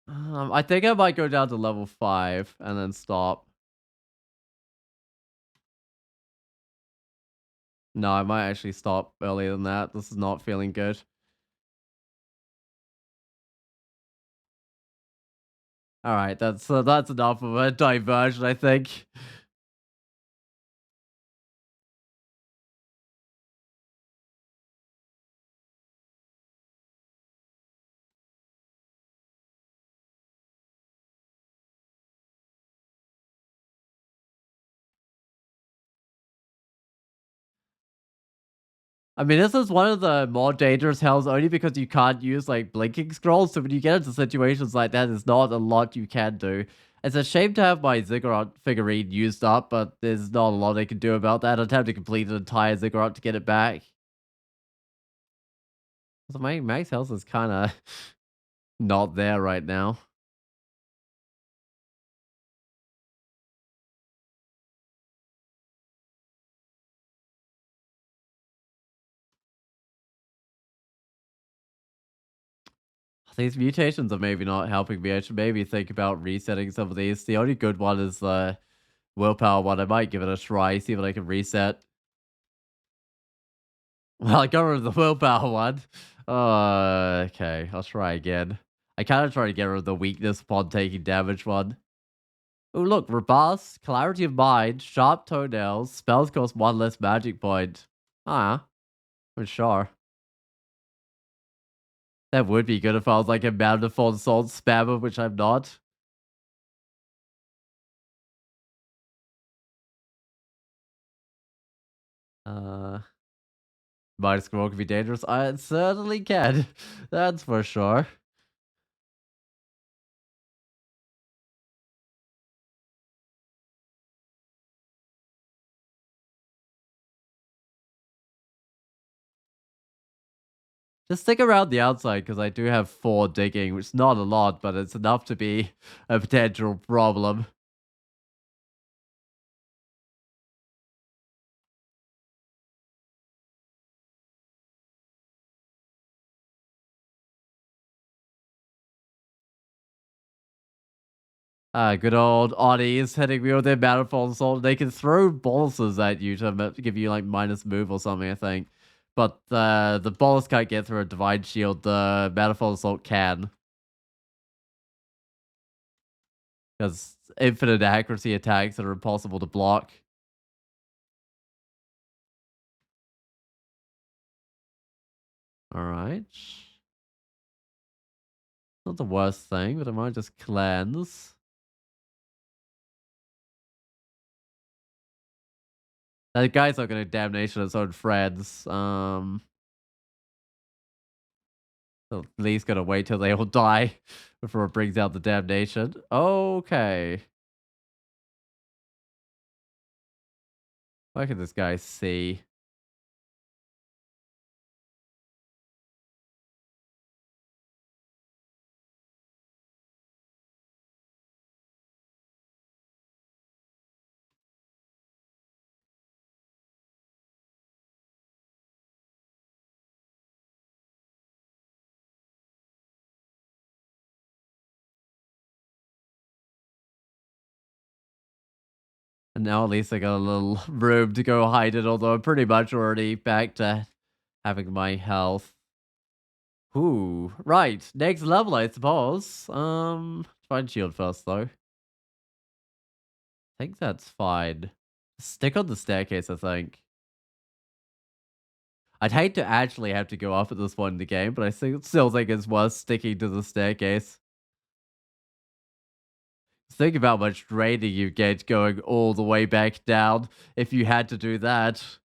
I think I might go down to level 5 and then stop. No, I might actually stop earlier than that. This is not feeling good. All right, that's enough of a diversion, I think. I mean, this is one of the more dangerous hells only because you can't use like blinking scrolls. So when you get into situations like that, there's not a lot you can do. It's a shame to have my ziggurat figurine used up, but there's not a lot I can do about that. I'd have to complete an entire ziggurat to get it back. So my max health is kind of not there right now. These mutations are maybe not helping me. I should maybe think about resetting some of these. The only good one is the willpower one. I might give it a try, see what I can reset. Well, I got rid of the willpower one. Okay, I'll try again. I kind of try to get rid of the weakness upon taking damage one. Oh, look, robust, clarity of mind, sharp toenails, spells cost one less magic point. Ah, I'm sure. That would be good if I was like a manifold assault spammer, which I'm not. Uh, Might scroll can be dangerous. I certainly can. That's for sure. Just stick around the outside because I do have 4 digging, which is not a lot, but it's enough to be a potential problem. Good old Oddies hitting me with their Manifold Assault. They can throw boluses at you to give you like minus move or something, I think. But the bolus can't get through a Divine Shield. The Manifold Assault can. Because infinite accuracy attacks that are impossible to block. Alright. Not the worst thing, but I might just cleanse. That guy's not gonna damnation his own friends. At least gonna wait till they all die before it brings out the damnation. Okay. What can this guy see? And now at least I got a little room to go hide it, although I'm pretty much already back to having my health. Ooh, right. Next level, I suppose. Find shield first, though. I think that's fine. Stick on the staircase, I think. I'd hate to actually have to go up at this point in the game, but still think it's worth sticking to the staircase. Think about how much training you get going all the way back down if you had to do that.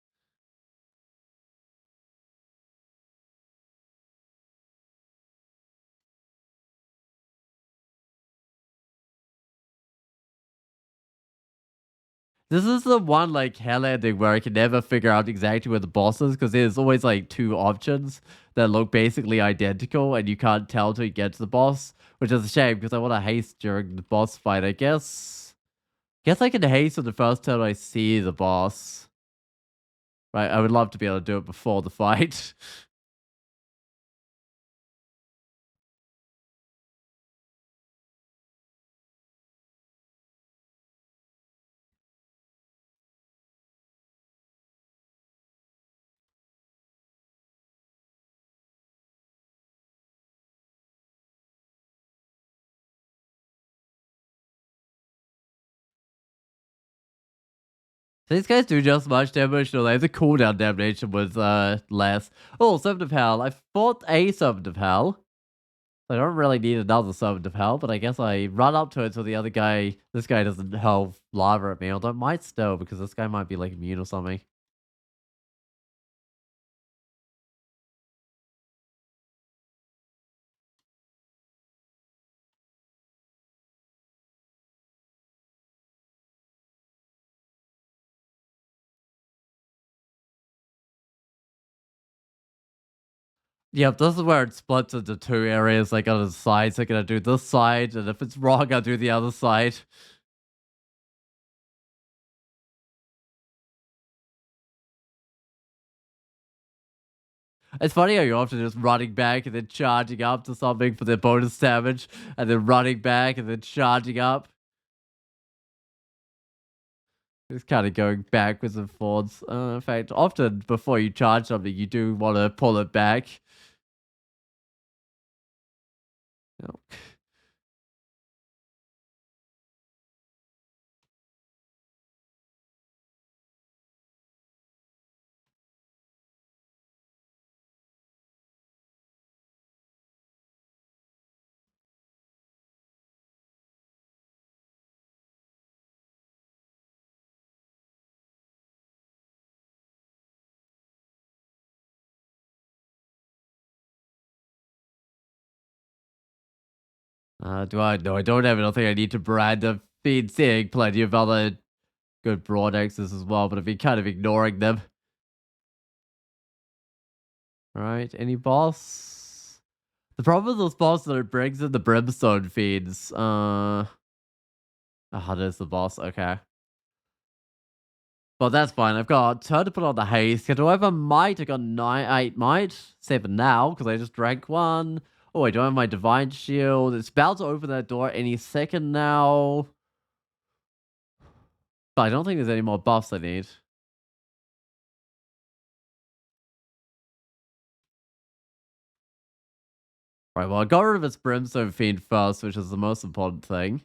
This is the one like hell ending where I can never figure out exactly where the boss is because there's always like 2 options that look basically identical and you can't tell till you get to the boss, which is a shame because I want to haste during the boss fight, I guess. Guess I can haste on the first time I see the boss. Right, I would love to be able to do it before the fight. These guys do just as much damage, though the cooldown damage was less. Oh, Servant of Hell. I fought a Servant of Hell. I don't really need another Servant of Hell, but I guess I run up to it so the other guy, this guy doesn't hurl lava at me, although it might still, because this guy might be like immune or something. Yep, this is where it splits into two areas, like on the sides. I'm gonna do this side, and if it's wrong, I'll do the other side. It's funny how you're often just running back and then charging up to something for the bonus damage, and then running back and then charging up. It's kind of going backwards and forwards. In fact, often before you charge something, you do want to pull it back. Oh. Do I? No, I don't have anything I need to brand. I've been seeing plenty of other good broad axes as well, but I've been kind of ignoring them. Alright, any boss? The problem with those bosses that it brings in the brimstone feeds. There's the boss. Okay. Well, that's fine. I've got turn to put on the haste. Do I have a might? I got 8 might. 7 now, because I just drank one. Oh, I don't have my divine shield. It's about to open that door any second now. But I don't think there's any more buffs I need. Right, well, I got rid of its brimstone fiend first, which is the most important thing.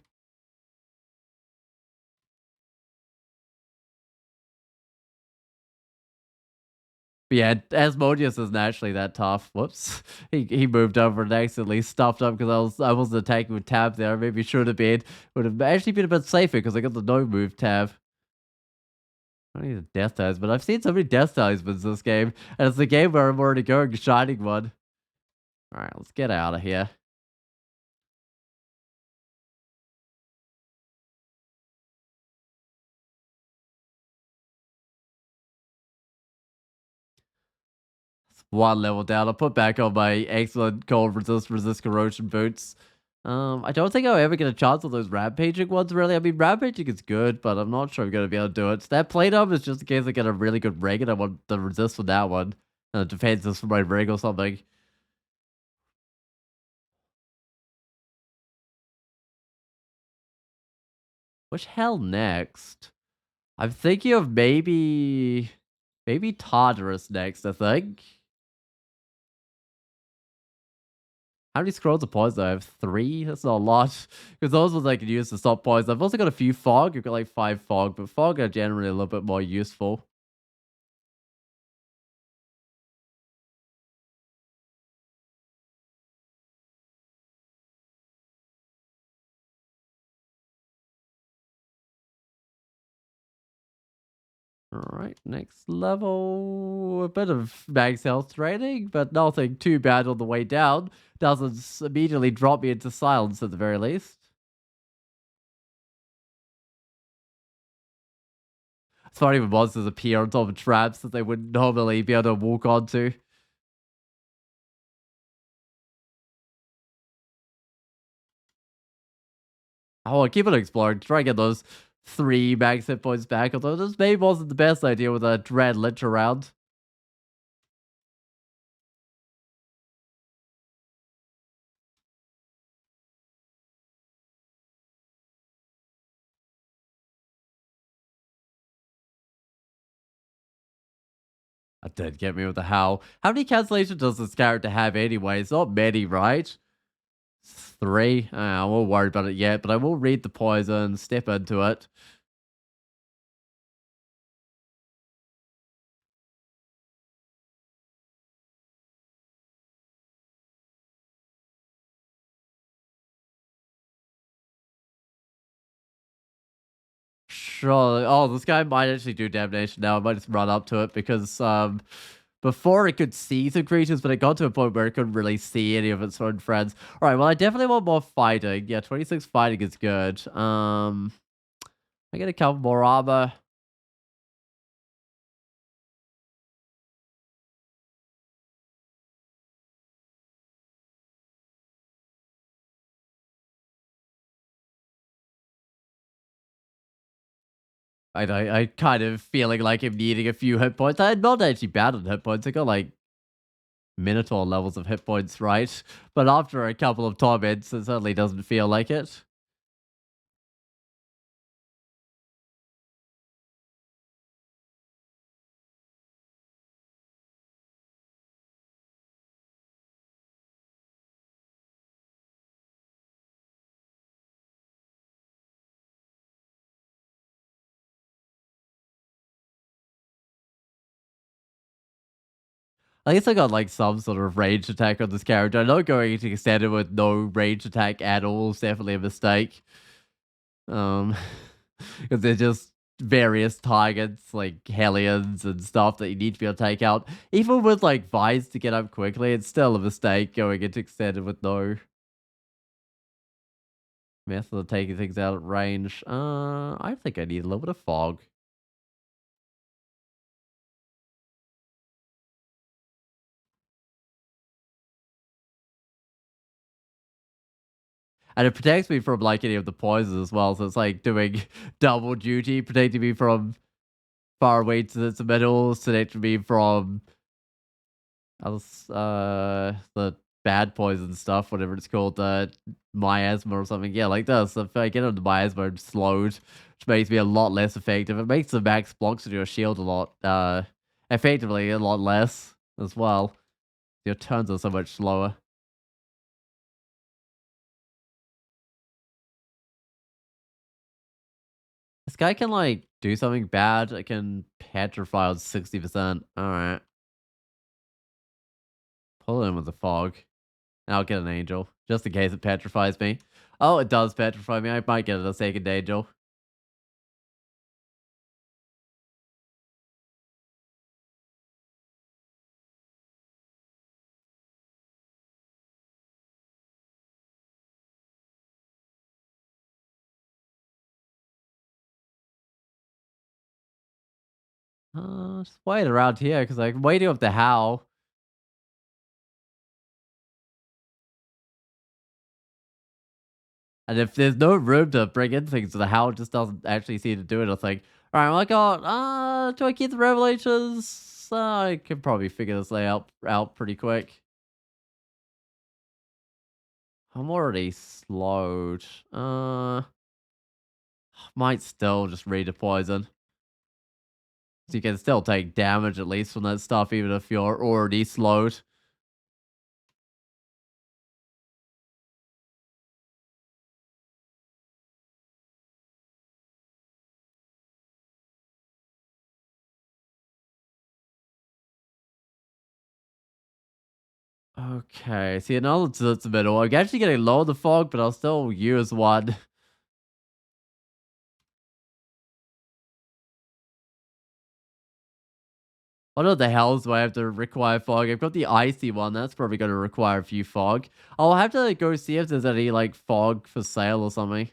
But yeah, Asmodeus isn't actually that tough. Whoops. He moved over and accidentally stuffed up because I wasn't attacking with tab there. Maybe should have been. Would have actually been a bit safer because I got the no move tab. I don't need a death talisman, but I've seen so many death talismans this game. And it's the game where I'm already going shining one. Alright, let's get out of here. One level down. I'll put back on my excellent cold resist corrosion boots. I don't think I'll ever get a chance on those rampaging ones, really. I mean, rampaging is good, but I'm not sure I'm going to be able to do it. That plate up is just in case I get a really good ring and I want the resist for that one. And the defense is for my ring or something. Which hell next? I'm thinking of maybe Tartarus next, I think. How many scrolls of poison? I have 3. That's not a lot. Because those ones I can use to stop poison. I've also got a few fog. I've got like 5 fog, but fog are generally a little bit more useful. Alright, next level. A bit of max health training, but nothing too bad on the way down. Doesn't immediately drop me into silence at the very least. It's funny when monsters appear on top of traps that they wouldn't normally be able to walk onto. Oh, I'll keep on exploring. Try and get those 3 max hit points back, although this maybe wasn't the best idea with a Dread Lich around. That did get me with the howl. How many cancellations does this character have anyway? It's not many, right? 3. I won't worry about it yet, but I will read the poison, step into it. Sure. Oh, this guy might actually do damnation now. I might just run up to it because before it could see the creatures, but it got to a point where it couldn't really see any of its own friends. All right, well, I definitely want more fighting. Yeah, 26 fighting is good. I get a couple more armor. I kind of feeling like I'm needing a few hit points. I'm not actually bad at hit points. I got like minotaur levels of hit points, right? But after a couple of torments, it certainly doesn't feel like it. At least I got like some sort of range attack on this character. I know going into extended with no range attack at all is definitely a mistake. Um, because they're just various targets like Hellions and stuff that you need to be able to take out. Even with like Vines to get up quickly, it's still a mistake going into extended with no method of taking things out at range. I think I need a little bit of fog. And it protects me from like any of the poisons as well. So it's like doing double duty, protecting me from far away to the middle, protecting me from the bad poison stuff, whatever it's called, miasma or something. Yeah, like this. If I get into miasma, I'm slowed, which makes me a lot less effective. It makes the max blocks in your shield a lot, effectively a lot less as well. Your turns are so much slower. This guy can like do something bad. I can petrify on 60%. All right, pull in with the fog. And I'll get an angel just in case it petrifies me. Oh, it does petrify me. I might get a second angel. Just wait around here because I'm waiting up the how. And if there's no room to bring in things to the how, it just doesn't actually seem to do it. I think, all right, well, I got, do I keep the revelations? I can probably figure this layout out pretty quick. I'm already slowed. Might still just read the poison. So you can still take damage at least from that stuff, even if you're already slowed. Okay, see, now it's a bit old. I'm actually getting low on the fog, but I'll still use one. What the hell do I have to require fog? I've got the icy one. That's probably going to require a few fog. I'll have to go see if there's any, like, fog for sale or something.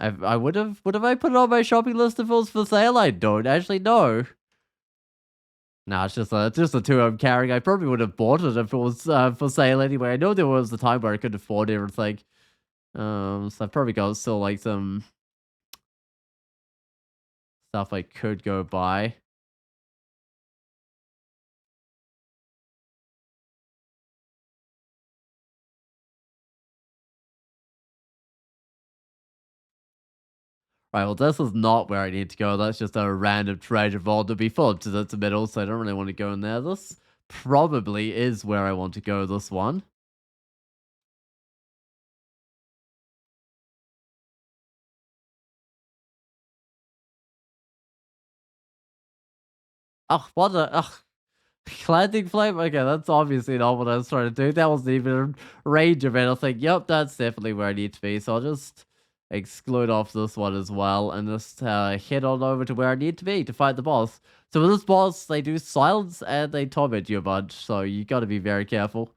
I would have I put it on my shopping list if it was for sale? I don't actually know. Nah, it's just the two I'm carrying. I probably would have bought it if it was for sale anyway. I know there was the time where I couldn't afford everything. So I've probably got still like some stuff I could go buy. Right, well, this is not where I need to go. That's just a random treasure vault to be full to the middle, so I don't really want to go in there. This probably is where I want to go, this one. Oh, what the? Ugh. Cleansing flame? Okay, that's obviously not what I was trying to do. That wasn't even a range of it. I was like, yep, that's definitely where I need to be. So I'll just exclude off this one as well and just head on over to where I need to be to fight the boss. So with this boss, they do silence and they torment you a bunch. So you got to be very careful.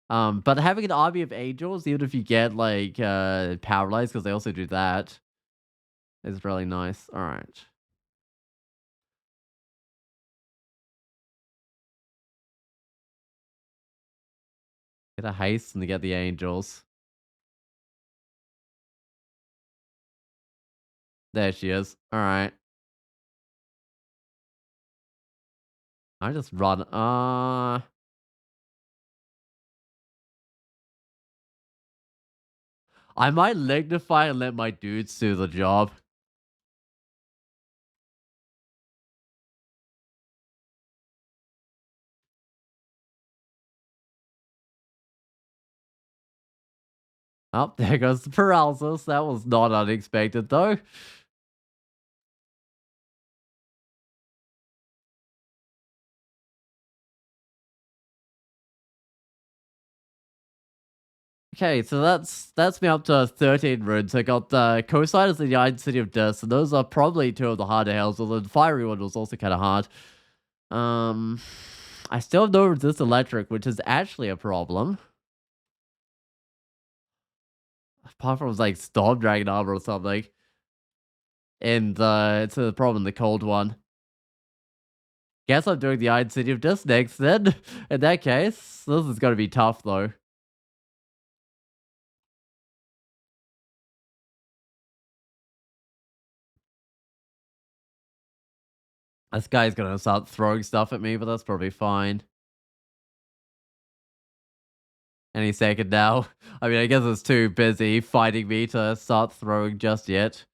But having an army of angels, even if you get like paralyzed, because they also do that, is really nice. All right. Get a haste and get the angels. There she is. All right. I just run. I might lignify and let my dudes do the job. Oh, there goes the paralysis. That was not unexpected, though. Okay, so that's me up to 13 runes. I got the Coastliners and the Iron City of Death, and those are probably two of the harder hells, although the fiery one was also kind of hard. Um, I still have no resist electric, which is actually a problem. Apart from like Storm Dragon armor or something. And it's a problem, the cold one. Guess I'm doing the Iron City of Death next then. In that case, this is gonna be tough though. This guy's gonna start throwing stuff at me, but that's probably fine. Any second now. I mean, I guess it's too busy fighting me to start throwing just yet.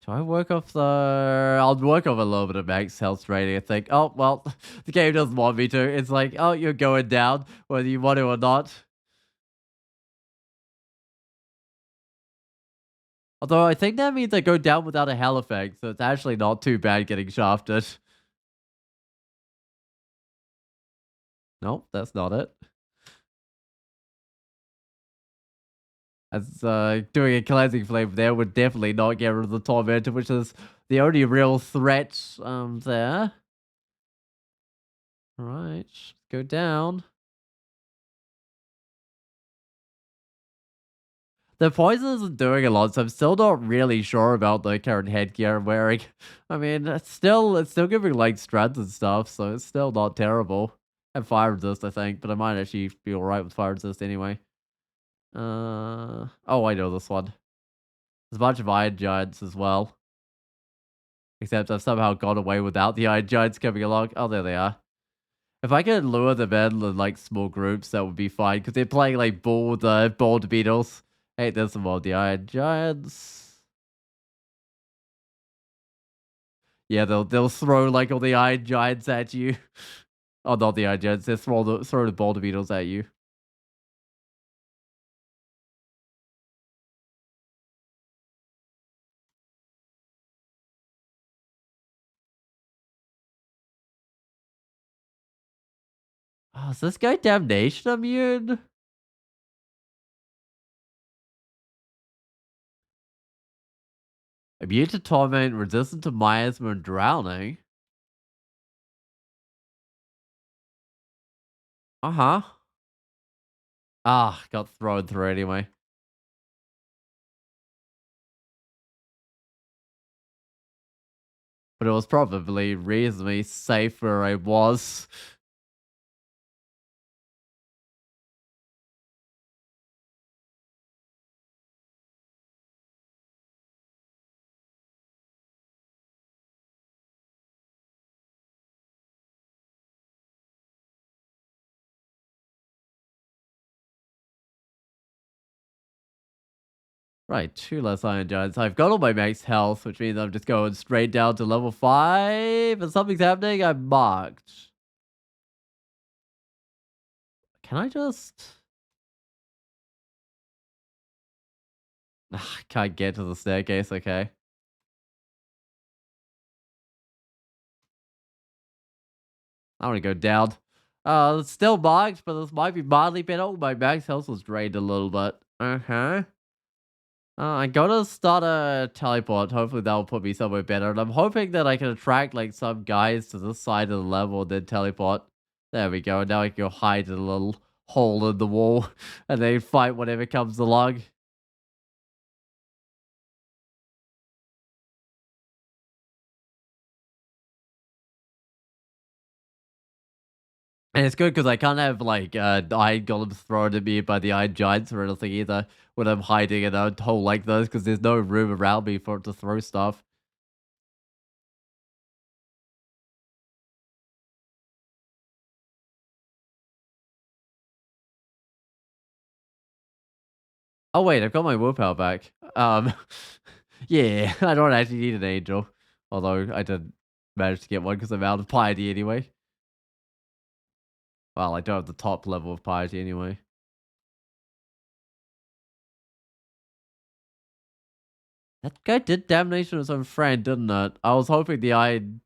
Do I work off the... I'll work off a little bit of max health rating, I think. Oh, well, the game doesn't want me to. It's like, oh, you're going down, whether you want to or not. Although I think that means I go down without a hell effect, so it's actually not too bad getting shafted. Nope, that's not it. As doing a cleansing flame there would definitely not get rid of the tormentor, which is the only real threat there. Alright, go down. The poison isn't doing a lot, so I'm still not really sure about the current headgear I'm wearing. I mean, it's still giving like strength and stuff, so it's still not terrible. And fire resist, I think, but I might actually be alright with fire resist anyway. Oh, I know this one. There's a bunch of iron giants as well. Except I've somehow got away without the iron giants coming along. Oh, there they are. If I could lure them in like small groups, that would be fine. Because they're playing like bald beetles. Hey, there's some more the iron giants. Yeah, they'll throw like all the iron giants at you. Oh, not the iron giants. They'll throw the boulder beetles at you. Oh, is this guy damnation immune? Immune to torment, resistant to miasma and drowning. Uh-huh. Ah, got thrown through anyway. But it was probably reasonably safe where I was. Right, two less iron giants. I've got all my max health, which means I'm just going straight down to level 5. And something's happening. I'm marked. Can I just... Can't get to the staircase, okay. I want to go down. It's still marked, but this might be mildly better. Oh, my max health was drained a little bit. Uh-huh. I gotta start a teleport. Hopefully that'll put me somewhere better. And I'm hoping that I can attract like some guys to this side of the level and then teleport. There we go. Now I can go hide in a little hole in the wall and then fight whatever comes along. And it's good because I can't have like iron golems thrown at me by the iron giants or anything either when I'm hiding in a hole like this because there's no room around me for it to throw stuff. Oh wait, I've got my willpower back. Yeah, I don't actually need an angel, although I did manage to get one because I'm out of piety anyway. Well, I don't have the top level of piety anyway. That guy did damnation of his own friend, didn't it? I was hoping the iron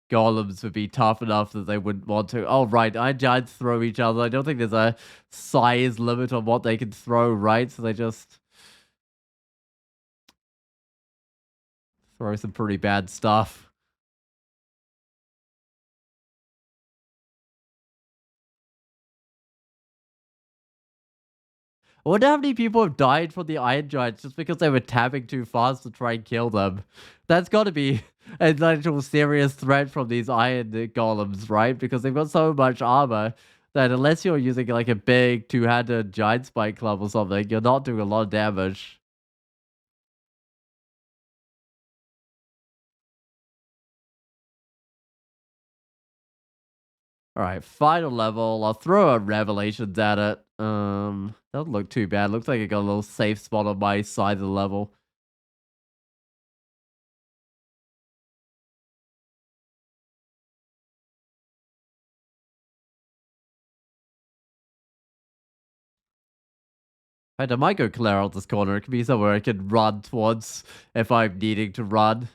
golems would be tough enough that they wouldn't want to. Oh, right, iron giants throw each other. I don't think there's a size limit on what they can throw, right? So they just throw some pretty bad stuff. I wonder how many people have died from the Iron Giants just because they were tapping too fast to try and kill them. That's got to be an actual serious threat from these Iron Golems, right? Because they've got so much armor that unless you're using like a big two-handed giant spike club or something, you're not doing a lot of damage. All right, final level. I'll throw a Revelations at it. Doesn't look too bad. Looks like it got a little safe spot on my side of the level. I might go clear out this corner. It could be somewhere I can run towards if I'm needing to run.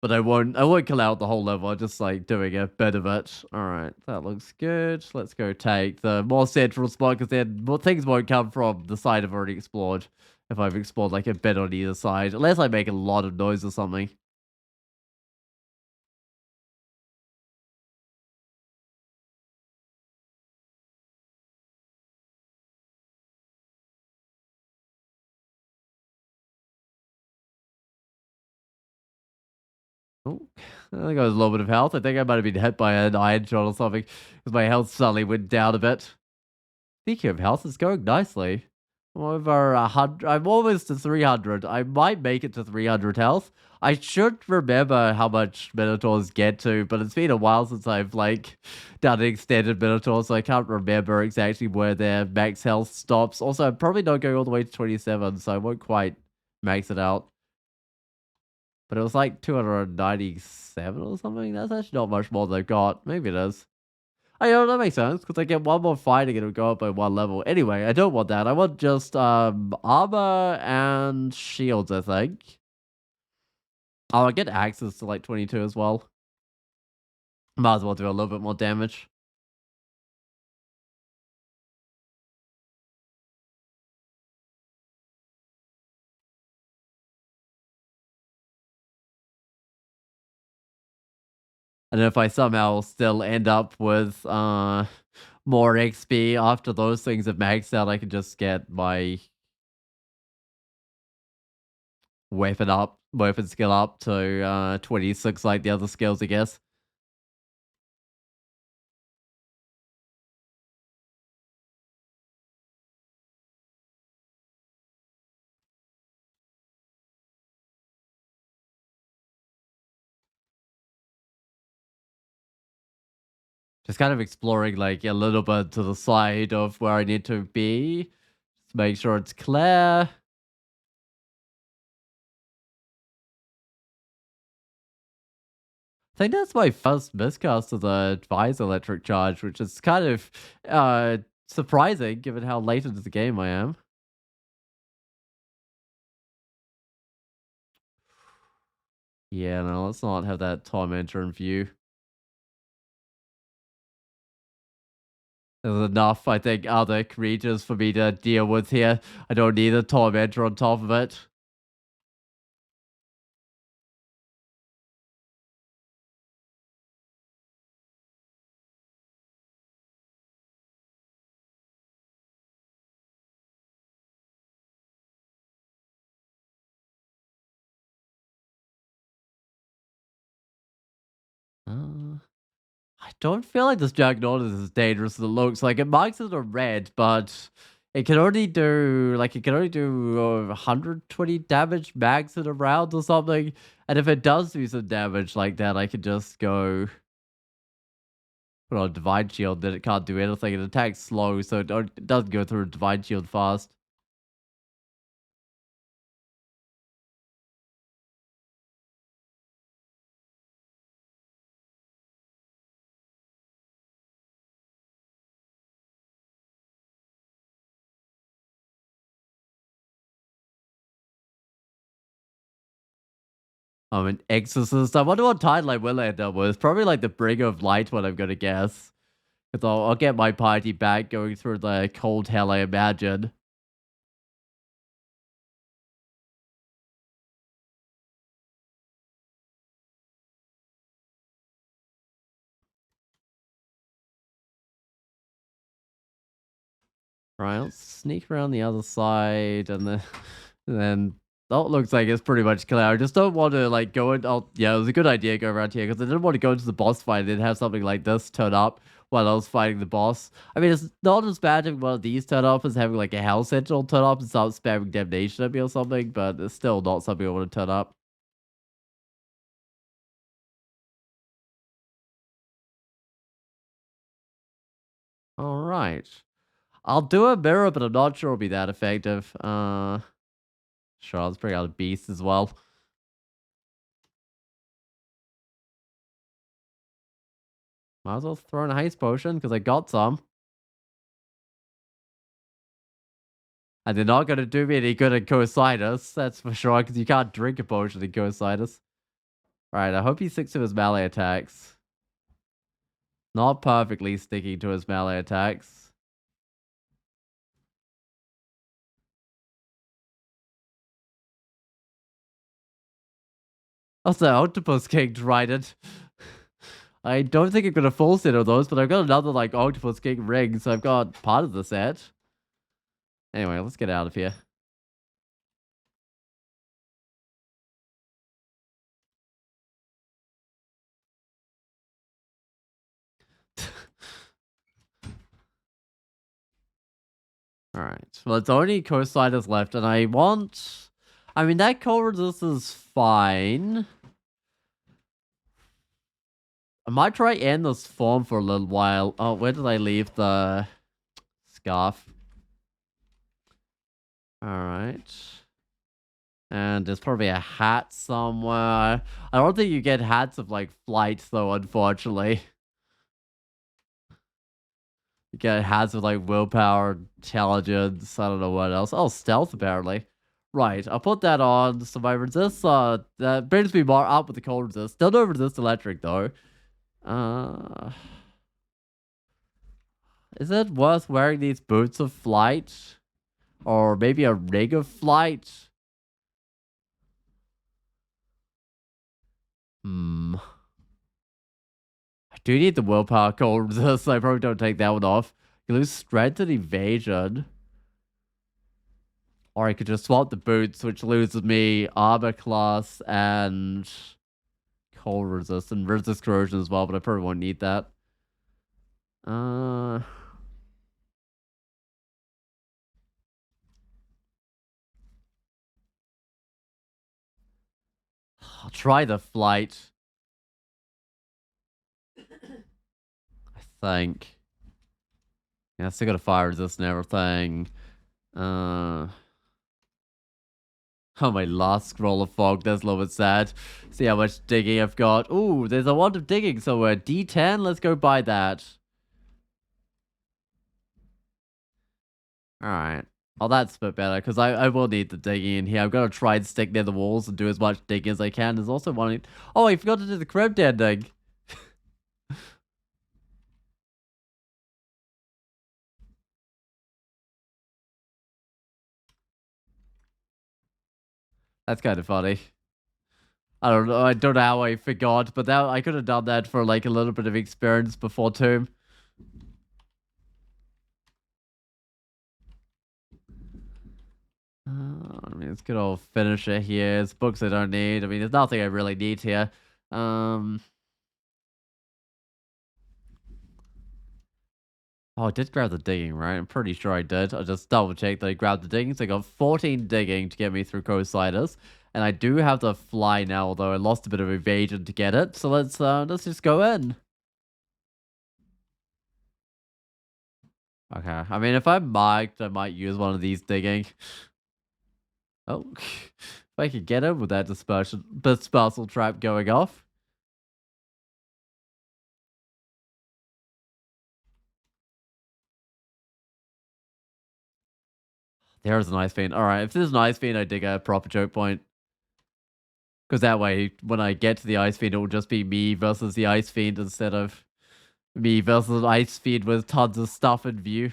But I won't kill out the whole level. I'm just like doing a bit of it. Alright, that looks good. Let's go take the more central spot because then more things won't come from the side I've already explored. If I've explored like a bit on either side. Unless I make a lot of noise or something. Oh, I think I was a little bit of health. I think I might have been hit by an iron shot or something because my health suddenly went down a bit. Speaking of health, it's going nicely. I'm over 100. I'm almost to 300. I might make it to 300 health. I should remember how much Minotaurs get to, but it's been a while since I've like done an extended Minotaur, so I can't remember exactly where their max health stops. Also, I'm probably not going all the way to 27, so I won't quite max it out. But it was like 297 or something. That's actually not much more than I've got. Maybe it is. I know that makes sense because I get one more fighting and it'll go up by one level. Anyway, I don't want that. I want just armor and shields, I think. Oh, I get access to like 22 as well. Might as well do a little bit more damage. And if I somehow still end up with more XP after those things have maxed out, I can just get my weapon skill up to 26 like the other skills, I guess. Just kind of exploring like a little bit to the side of where I need to be. Just make sure it's clear. think that's my first miscast of the Advise Electric Charge, which is kind of surprising given how late into the game I am. Yeah, no, let's not have that Tormentor in view. There's enough, I think, other creatures for me to deal with here. I don't need a Tormentor on top of it. I don't feel like this Juggernaut is as dangerous as it looks. Like, it marks it a red, but it can only do, like, it can only do 120 damage max in a round or something. And if it does do some damage like that, I can just go put on Divine Shield, then it can't do anything. It attacks slow, so it doesn't go through Divine Shield fast. An Exorcist. I wonder what title will end up with. Probably like the Bringer of Light, what I'm gonna guess. Because I'll get my party back going through the cold hell, I imagine. Right, let's sneak around the other side, and then that looks like it's pretty much clear. I just don't want to like go in. Oh, yeah, it was a good idea go around here because I didn't want to go into the boss fight and then have something like this turn up while I was fighting the boss. I mean, it's not as bad if one of these turn up as having like a Hell Sentinel turn up and start spamming damnation at me or something, but it's still not something I want to turn up. All right. I'll do a mirror, but I'm not sure it'll be that effective. Sure, let's bring out a beast as well. Might as well throw in a haste potion because I got some. And they're not going to do me any good in Cocytus, that's for sure, because you can't drink a potion in Cocytus. Alright, I hope he sticks to his melee attacks. Not perfectly sticking to his melee attacks. Also, Octopus King Trident. I don't think I'm going to full set of those, but I've got another, like, Octopus King ring, so I've got part of the set. Anyway, let's get out of here. Alright, well, it's only Cocytus left, and I want... I mean, that cold resist is fine. I might try end this form for a little while. Oh, where did I leave the scarf? Alright. And there's probably a hat somewhere. I don't think you get hats of, like, flight, though, unfortunately. You get hats of, like, willpower, intelligence, I don't know what else. Oh, stealth, apparently. Right, I'll put that on. So my resist, that brings me more up with the cold resist. Still no resist electric, though. Is it worth wearing these boots of flight? Or maybe a ring of flight? I do need the willpower cold resist, so I probably don't take that one off. You lose strength and evasion. Or I could just swap the boots, which loses me armor class and cold resist and resist corrosion as well, but I probably won't need that. I'll try the flight. I think. Yeah, I still got a fire resist and everything. Oh, my last scroll of fog. That's a little bit sad. See how much digging I've got. Ooh, there's a lot of digging. So D10, let's go buy that. All right. Oh, that's a bit better because I will need the digging in here. I'm going to try and stick near the walls and do as much digging as I can. There's also one. Oh, I forgot to do the crypt ending. That's kind of funny. I don't know. I don't know how I forgot, but that I could have done that for like a little bit of experience before Tomb. I mean, it's good old finisher here. It's books I don't need. I mean, there's nothing I really need here. Um. Oh, I did grab the digging, right? I'm pretty sure I did. I just double checked that I grabbed the digging. So I got 14 digging to get me through Coast Sliders. And I do have to fly now, although I lost a bit of evasion to get it. So let's just go in. Okay. I mean, if I'm marked, I might use one of these digging. Oh, if I could get him with that dispersal trap going off. There's an ice fiend. All right, if there's an ice fiend, I dig a proper choke point. Because that way, when I get to the ice fiend, it will just be me versus the ice fiend instead of me versus an ice fiend with tons of stuff in view.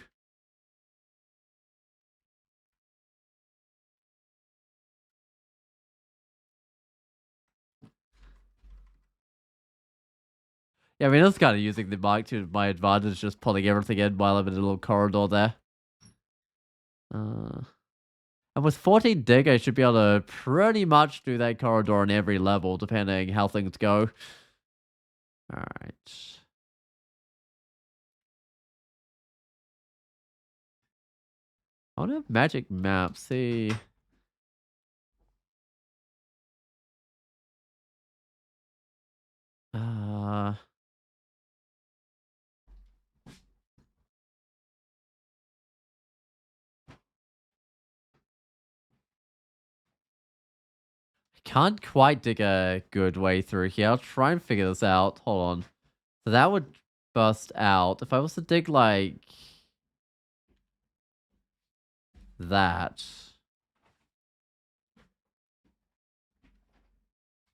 Yeah, I mean, that's kind of using the mic to my advantage, just pulling everything in while I'm in a little corridor there. And with 14 dig, I should be able to pretty much do that corridor on every level, depending how things go. Alright. I want to have magic map, see. Uh... Can't quite dig a good way through here. I'll try and figure this out. Hold on. So that would bust out. If I was to dig like that.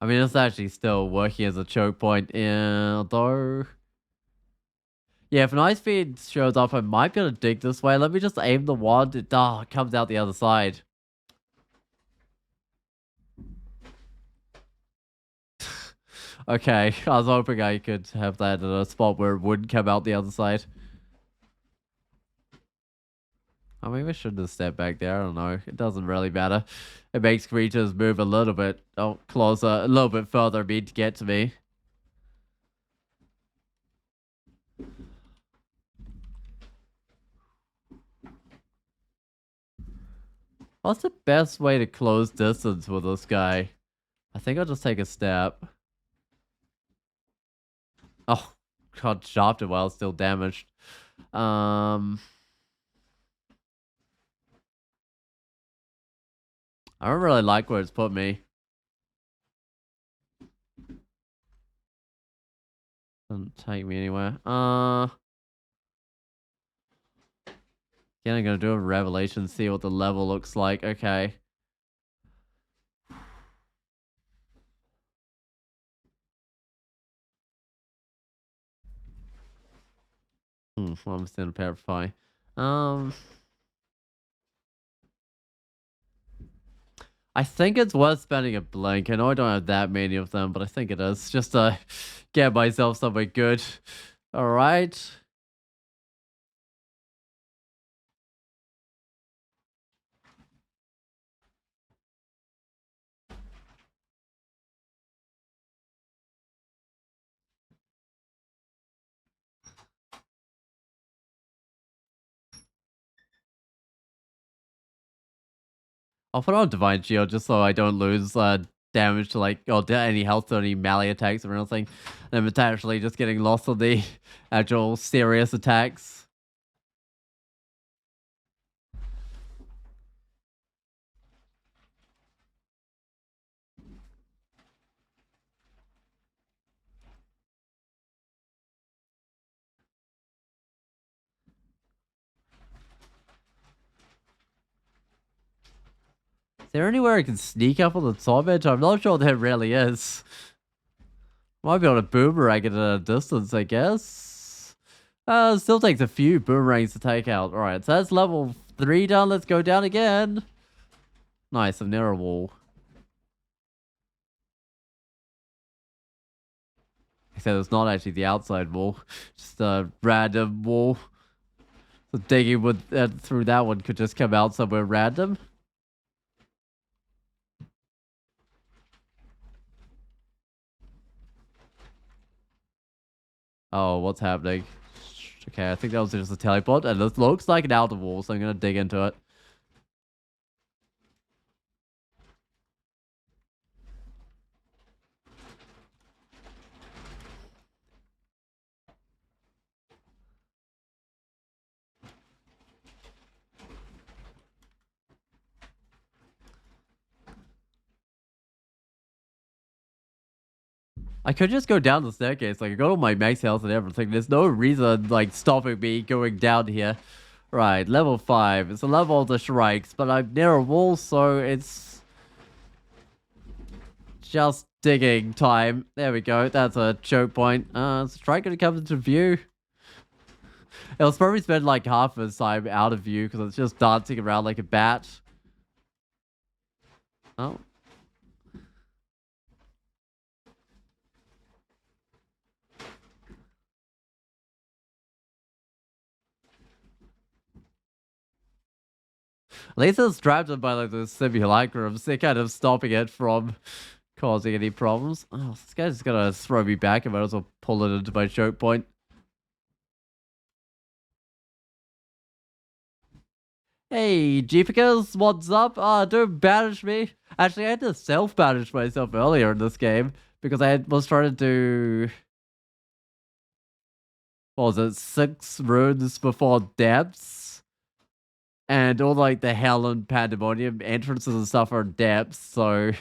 I mean, it's actually still working as a choke point, though. Yeah, if an ice feed shows up, I might be able to dig this way. Let me just aim the wand. It comes out the other side. Okay, I was hoping I could have that at a spot where it wouldn't come out the other side. I maybe I shouldn't have stepped back there. I don't know. It doesn't really matter. It makes creatures move a little bit closer, a little bit further to get to me. What's the best way to close distance with this guy? I think I'll just take a step. Oh, God, chopped it while it's still damaged. I don't really like where it's put me. Doesn't take me anywhere. Again, I'm gonna do a revelation, see what the level looks like. Okay. Well, I'm still gonna petrify. I think it's worth spending a blink. I know I don't have that many of them, but I think it is. Just to get myself something good. Alright. I'll put on Divine Shield just so I don't lose damage to any health to any melee attacks or anything. And I'm potentially just getting lost on the actual serious attacks. there anywhere I can sneak up on the top edge? I'm not sure there really is. Might be able to boomerang it at a distance, I guess. Still takes a few boomerangs to take out. Alright, so that's level 3 done. Let's go down again. Nice, a narrow wall. Except it's not actually the outside wall. Just a random wall. So digging with, through that one could just come out somewhere random. Oh, what's happening? Okay, I think that was just a teleport, and this looks like an outer wall, so I'm gonna dig into it. I could just go down the staircase, like I got all my max health and everything. There's no reason like stopping me going down here. Right, level 5. It's a level of the shrikes, but I'm near a wall, so it's just digging time. There we go. That's a choke point. Is the shrike gonna come into view? It'll probably spend like half of its time out of view because it's just dancing around like a bat. Oh. At least it's trapped by like the simulacrums. They're kind of stopping it from causing any problems. Oh, this guy's just gonna throw me back. I might as well pull it into my choke point. Hey, Jeepicas, what's up? Don't banish me. Actually, I had to self-banish myself earlier in this game because was trying to do... What was it? 6 runes before depths? And all like the hell and pandemonium entrances and stuff are depths, so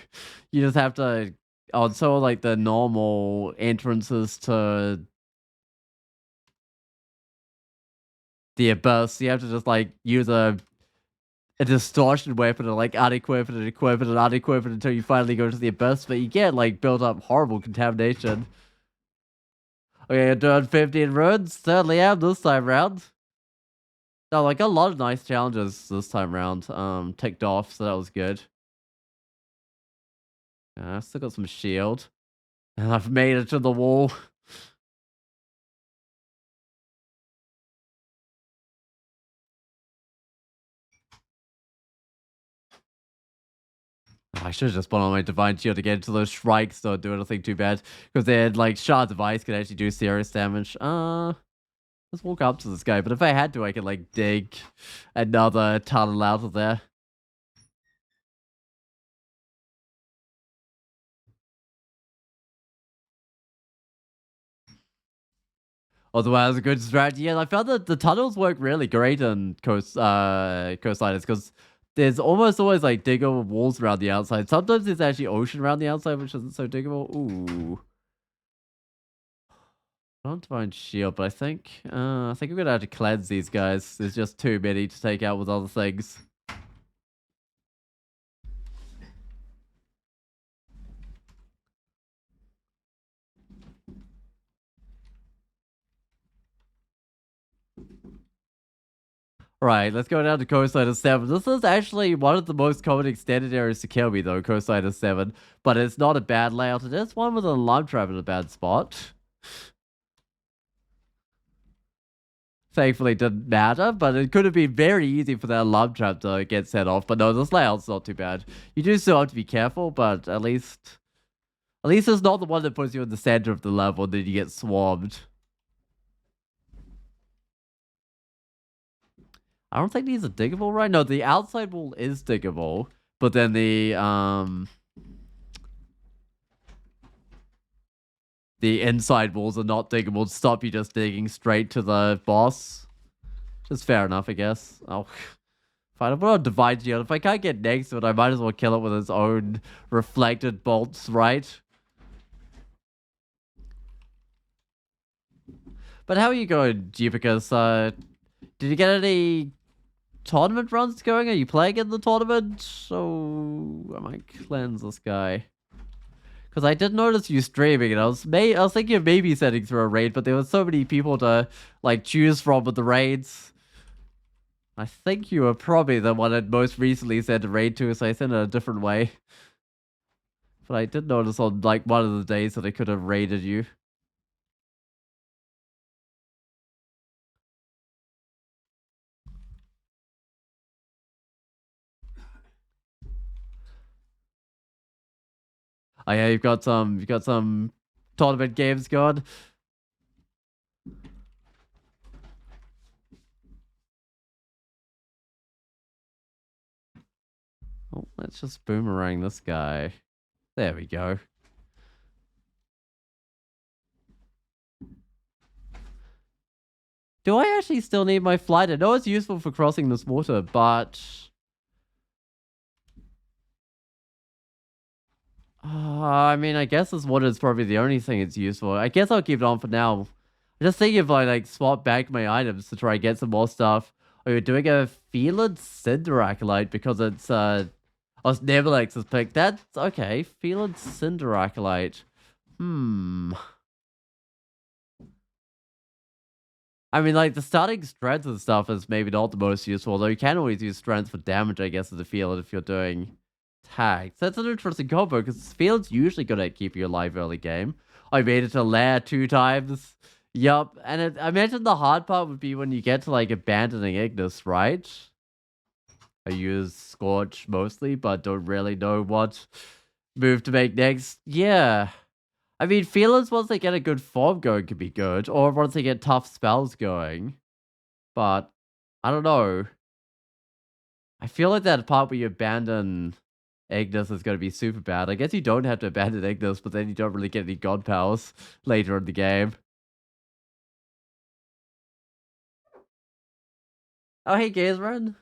you just have to... Oh, so like the normal entrances to the abyss, you have to just like use a distortion weapon and like unequip it and equip it and unequip it until you finally go to the abyss, but you get like build up horrible contamination. Okay, you're doing 15 runs? Certainly am this time round. No, like a lot of nice challenges this time round ticked off, so that was good. I still got some shield. And I've made it to the wall. I should have just put on my divine shield to get into those shrikes, don't do anything too bad. Because they had like shards of ice could actually do serious damage. Let's walk up to this guy, but if I had to, I could like dig another tunnel out of there. Otherwise, was a good strategy. And I found that the tunnels work really great in coastliners because there's almost always like diggable walls around the outside. Sometimes there's actually ocean around the outside, which isn't so diggable. Ooh. I don't find shield, but I think we're gonna have to cleanse these guys. There's just too many to take out with other things. Right, let's go down to Coastline 7. This is actually one of the most common extended areas to kill me, though, Coastline 7. But it's not a bad layout. It is one with an alarm trap in a bad spot. Thankfully, it didn't matter, but it could have been very easy for that alarm trap to get set off. But no, this layout's not too bad. You do still have to be careful, but at least it's not the one that puts you in the center of the level and then you get swarmed. I don't think these are diggable, right? No, the outside wall is diggable, but then the inside walls are not diggable to stop you just digging straight to the boss. Just fair enough, I guess. Oh, fine. I'm gonna divide you. If I can't get next to it, I might as well kill it with its own reflected bolts, right? But how are you going, Jeepicus? Did you get any tournament runs going? Are you playing in the tournament? So I might cleanse this guy. Because I did notice you streaming, and I was thinking of maybe sending through a raid, but there were so many people to like choose from with the raids. I think you were probably the one that most recently sent a raid to, so I sent it a different way. But I did notice on like one of the days that I could have raided you. Oh yeah, you've got some tournament games going. Oh, let's just boomerang this guy. There we go. Do I actually still need my flight? I know it's useful for crossing this water, but I mean, I guess this water is probably the only thing it's useful. I guess I'll keep it on for now. I'm just thinking if I like swap back my items to try and get some more stuff. Oh, you're doing a Feeled Cinder Acolyte because it's Nebulex's pick. That's okay. Feeled Cinder Acolyte. I mean, like, the starting strength and stuff is maybe not the most useful, though you can always use strength for damage, I guess, as a field if you're doing tags. That's an interesting combo, because field's usually good at keeping you alive early game. I made it to lair 2 times. Yup, and I imagine the hard part would be when you get to, like, abandoning Ignis, right? I use Scorch mostly, but don't really know what move to make next. Yeah. I mean, feelers, once they get a good form going, can be good, or once they get tough spells going. But, I don't know. I feel like that part where you abandon Ignis is going to be super bad. I guess you don't have to abandon Ignis, but then you don't really get any god powers later in the game. Oh, hey, Gazran.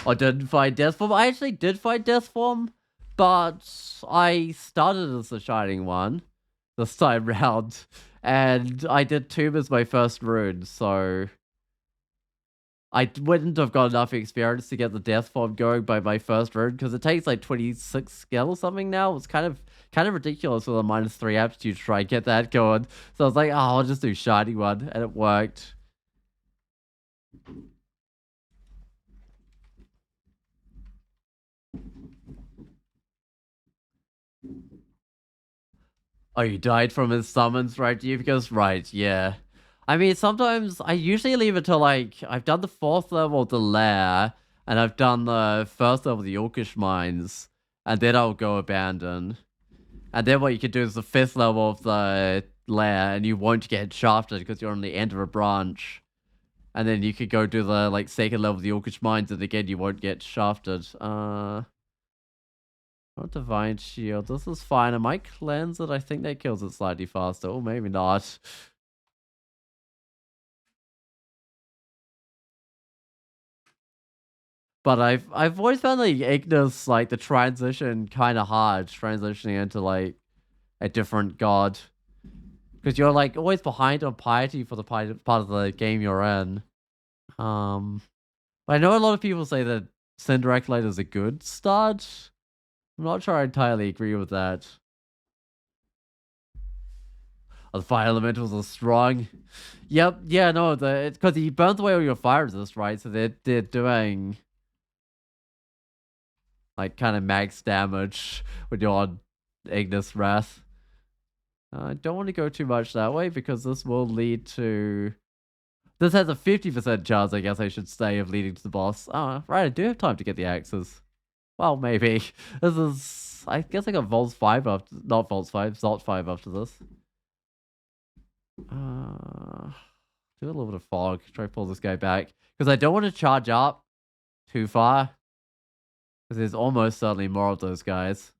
I didn't find Death Form. I actually did find Death Form, but I started as the Shining one this time round, and I did Tomb as my first rune, so I wouldn't have got enough experience to get the Death Form going by my first rune, because it takes like 26 skill or something now. It's kind of ridiculous with a -3 aptitude to try and get that going. So I was like, oh, I'll just do Shining one, and it worked. Oh, you died from his summons, right? You because right, yeah. I mean, sometimes I usually leave it till like I've done the 4th level of the lair, and I've done the 1st level of the Orcish mines, and then I'll go abandon. And then what you can do is the 5th level of the lair, and you won't get shafted because you're on the end of a branch. And then you could go do the like 2nd level of the Orcish mines, and again you won't get shafted. Oh, Divine Shield. This is fine. I might cleanse it. I think that kills it slightly faster. Or maybe not. But I've always found like Ignis, like the transition kind of hard, transitioning into like a different god. Because you're like always behind on piety for the part of the game you're in. But I know a lot of people say that Cinder Acolyte is a good start. I'm not sure I entirely agree with that. Oh, the fire elementals are strong. Yep, yeah, no, it's because he burns away all your fire resist, right? So they're doing like kind of max damage when you're on Ignis Wrath. I don't want to go too much that way because this will lead to. This has a 50% chance, I guess I should say, of leading to the boss. Oh, right, I do have time to get the axes. Well, maybe. This is. I guess I got Volts 5 after. Not Volts 5, Zalt 5 after this. Do a little bit of fog. Try to pull this guy back. Because I don't want to charge up too far. Because there's almost certainly more of those guys.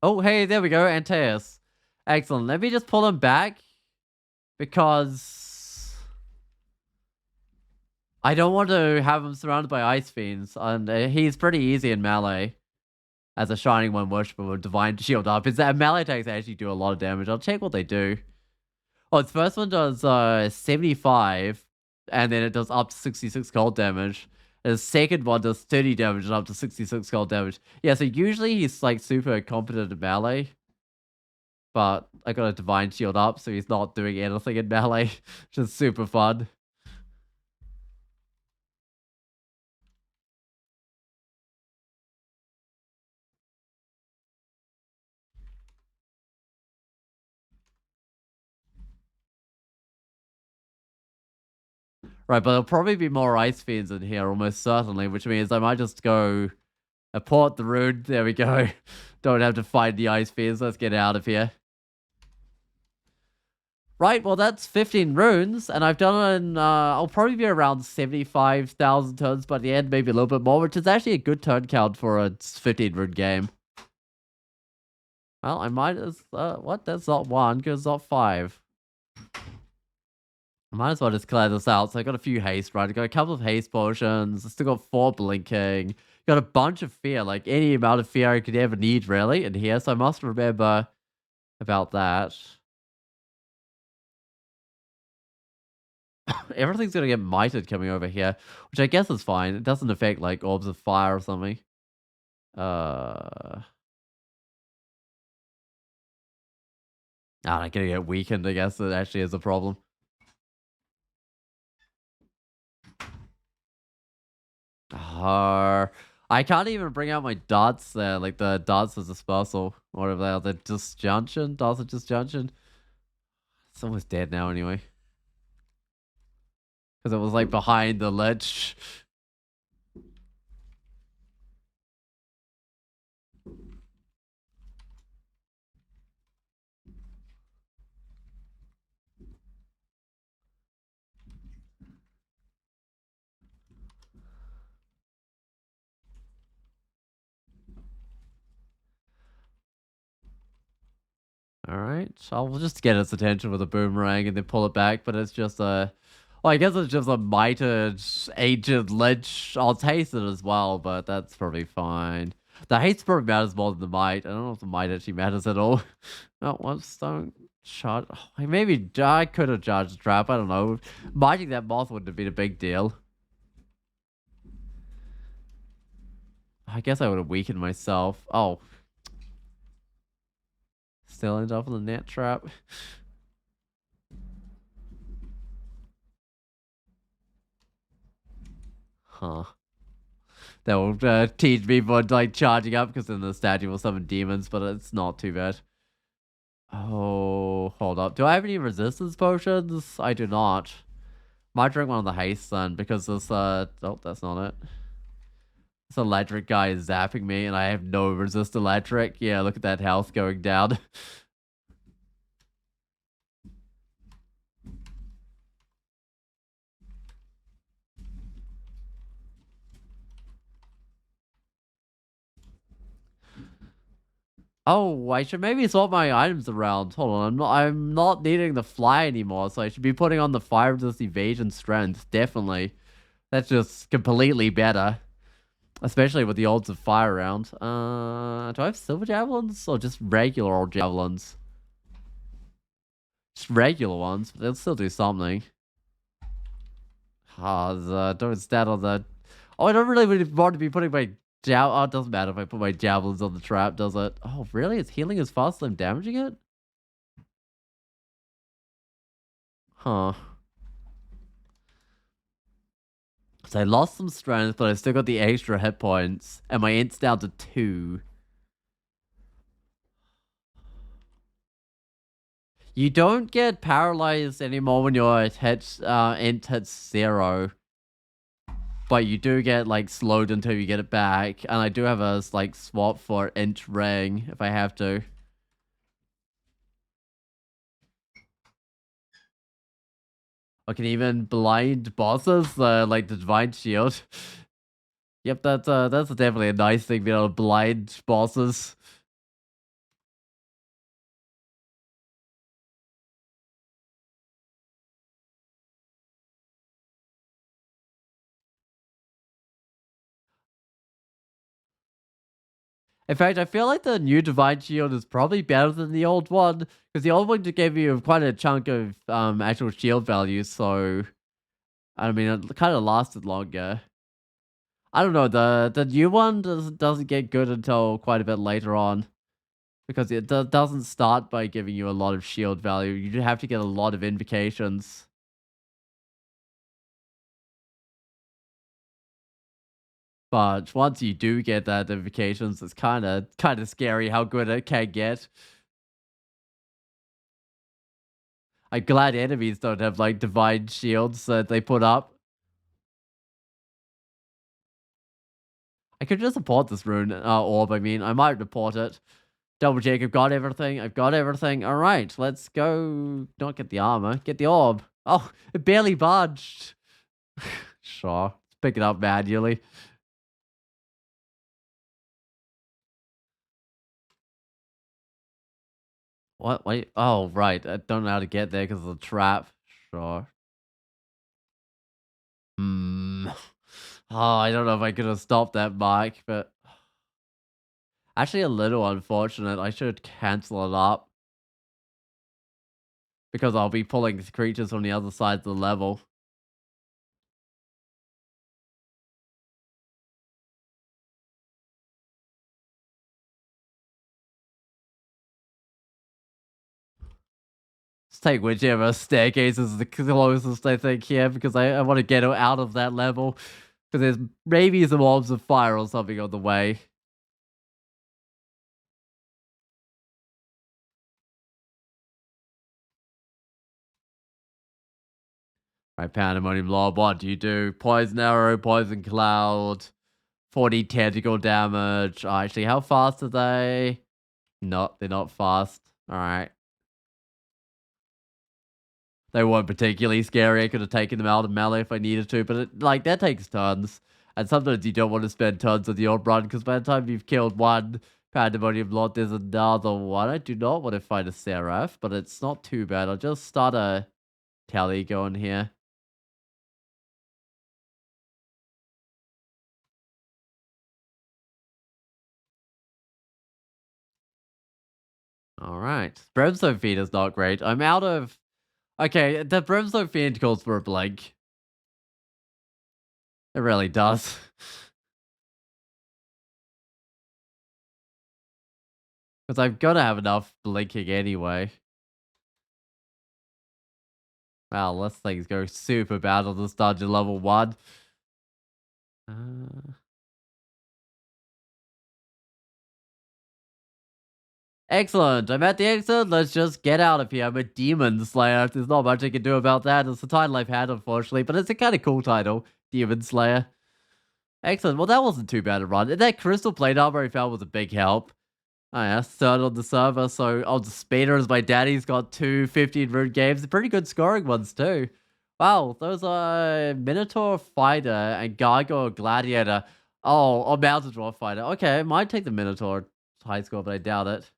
Oh, hey, there we go. Antaeus. Excellent. Let me just pull him back. Because I don't want to have him surrounded by ice fiends. And he's pretty easy in melee. as a Shining One worshiper with Divine Shield up is that melee attacks actually do a lot of damage. I'll check what they do. Oh, its first one does 75, and then it does up to 66 cold damage. And the second one does 30 damage and up to 66 cold damage. Yeah, so usually he's like super competent in melee, but I got a Divine Shield up, so he's not doing anything in melee, which is super fun. Right, but there'll probably be more ice fiends in here, almost certainly, which means I might just go port the rune. There we go. Don't have to fight the ice fiends. Let's get out of here. Right, well, that's 15 runes, and I've done, I'll probably be around 75,000 turns by the end, maybe a little bit more, which is actually a good turn count for a 15 rune game. Well, I might as, what? That's not one, because it's not five. I might as well just clear this out. So I got a few haste, right? I got a couple of haste potions. I still got 4 blinking. Got a bunch of fear, like any amount of fear I could ever need, really, in here. So I must remember about that. Everything's gonna get mited coming over here, which I guess is fine. It doesn't affect like orbs of fire or something. I'm gonna get weakened. I guess it actually is a problem. I can't even bring out my dots there, like the dots as a dispersal, or whatever they are. The disjunction, dots of disjunction. It's almost dead now, anyway, because it was like behind the ledge. All right, I'll just get its attention with a boomerang and then pull it back, but it's just a. Well, I guess it's just a mited ancient lich. I'll taste it as well, but that's probably fine. The haste probably matters more than the might. I don't know if the might actually matters at all. Oh, whoops, don't charge. Oh, maybe I could have charged the trap. I don't know. Miting that moth wouldn't have been a big deal. I guess I would have weakened myself. Oh, still end up in the net trap. Huh. That will teach me for like charging up because then the statue will summon demons, but it's not too bad. Oh, hold up. Do I have any resistance potions? I do not. Might drink one of the haste then because this oh, that's not it. This electric guy is zapping me and I have no resist electric. Yeah, look at that health going down. Oh, I should maybe swap my items around. Hold on, I'm not needing the fly anymore, so I should be putting on the fire resist evasion strength. Definitely. That's just completely better. Especially with the odds of fire around. Do I have silver javelins or just regular old javelins? Just regular ones, but they'll still do something. Don't stand on the. Oh, I don't really want to be putting my Oh, it doesn't matter if I put my javelins on the trap, does it? Oh, really? It's healing as fast as I'm damaging it? Huh. So I lost some strength, but I still got the extra hit points, and my int's down to 2. You don't get paralyzed anymore when your int hits 0. But you do get like slowed until you get it back. And I do have a like swap for int ring if I have to. I can even blind bosses, like the Divine Shield. Yep, that's definitely a nice thing, being able to blind bosses. In fact, I feel like the new Divine Shield is probably better than the old one, because the old one just gave you quite a chunk of actual shield value, so I mean, it kind of lasted longer. I don't know, the new one doesn't get good until quite a bit later on, because it doesn't start by giving you a lot of shield value. You have to get a lot of invocations. But once you do get that invocations, it's kind of scary how good it can get. I'm glad enemies don't have like divine shields that they put up. I could just support this rune orb. I mean, I might report it. Double check. I've got everything. I've got everything. All right, let's go. Not get the armor. Get the orb. Oh, it barely budged. Sure. Let's pick it up manually. What? Wait. Oh, right. I don't know how to get there because of the trap. Sure. Hmm. Oh, I don't know if I could have stopped that bike, but actually a little unfortunate. I should cancel it up because I'll be pulling creatures from the other side of the level. Let's take whichever staircase is the closest, I think, here, because I want to get out of that level. Because there's maybe some orbs of fire or something on the way. Right, Pandemonium Lord, what do you do? Poison Arrow, Poison Cloud, 40 tentacle damage. Oh, actually, how fast are they? No, they're not fast. Alright. They weren't particularly scary. I could have taken them out of melee if I needed to, but like that takes turns. And sometimes you don't want to spend turns on the old run, because by the time you've killed one Pandemonium Lord, there's another one. I do not want to fight a Seraph, but it's not too bad. I'll just start a tally going here. Alright. Brimstone Fiend is not great. I'm out of... Okay, the Brimstone Fiend calls for a blink. It really does. Because I've got to have enough blinking anyway. Wow, let's things go super bad on this dungeon level 1. Uh, Excellent. I'm at the exit. Let's just get out of here. I'm a demon slayer. There's not much I can do about that. It's the title I've had, unfortunately, but it's a kind of cool title, Demon Slayer. Excellent. Well, that wasn't too bad a run. And that crystal plate armor I found was a big help. Oh yeah, third on the server. So I'll just speeder as my daddy's got 2 rune games. Pretty good scoring ones too. Wow, those are Minotaur Fighter and Gargoyle Gladiator. Oh, or Mountain Dwarf Fighter. Okay, I might take the Minotaur high score, but I doubt it.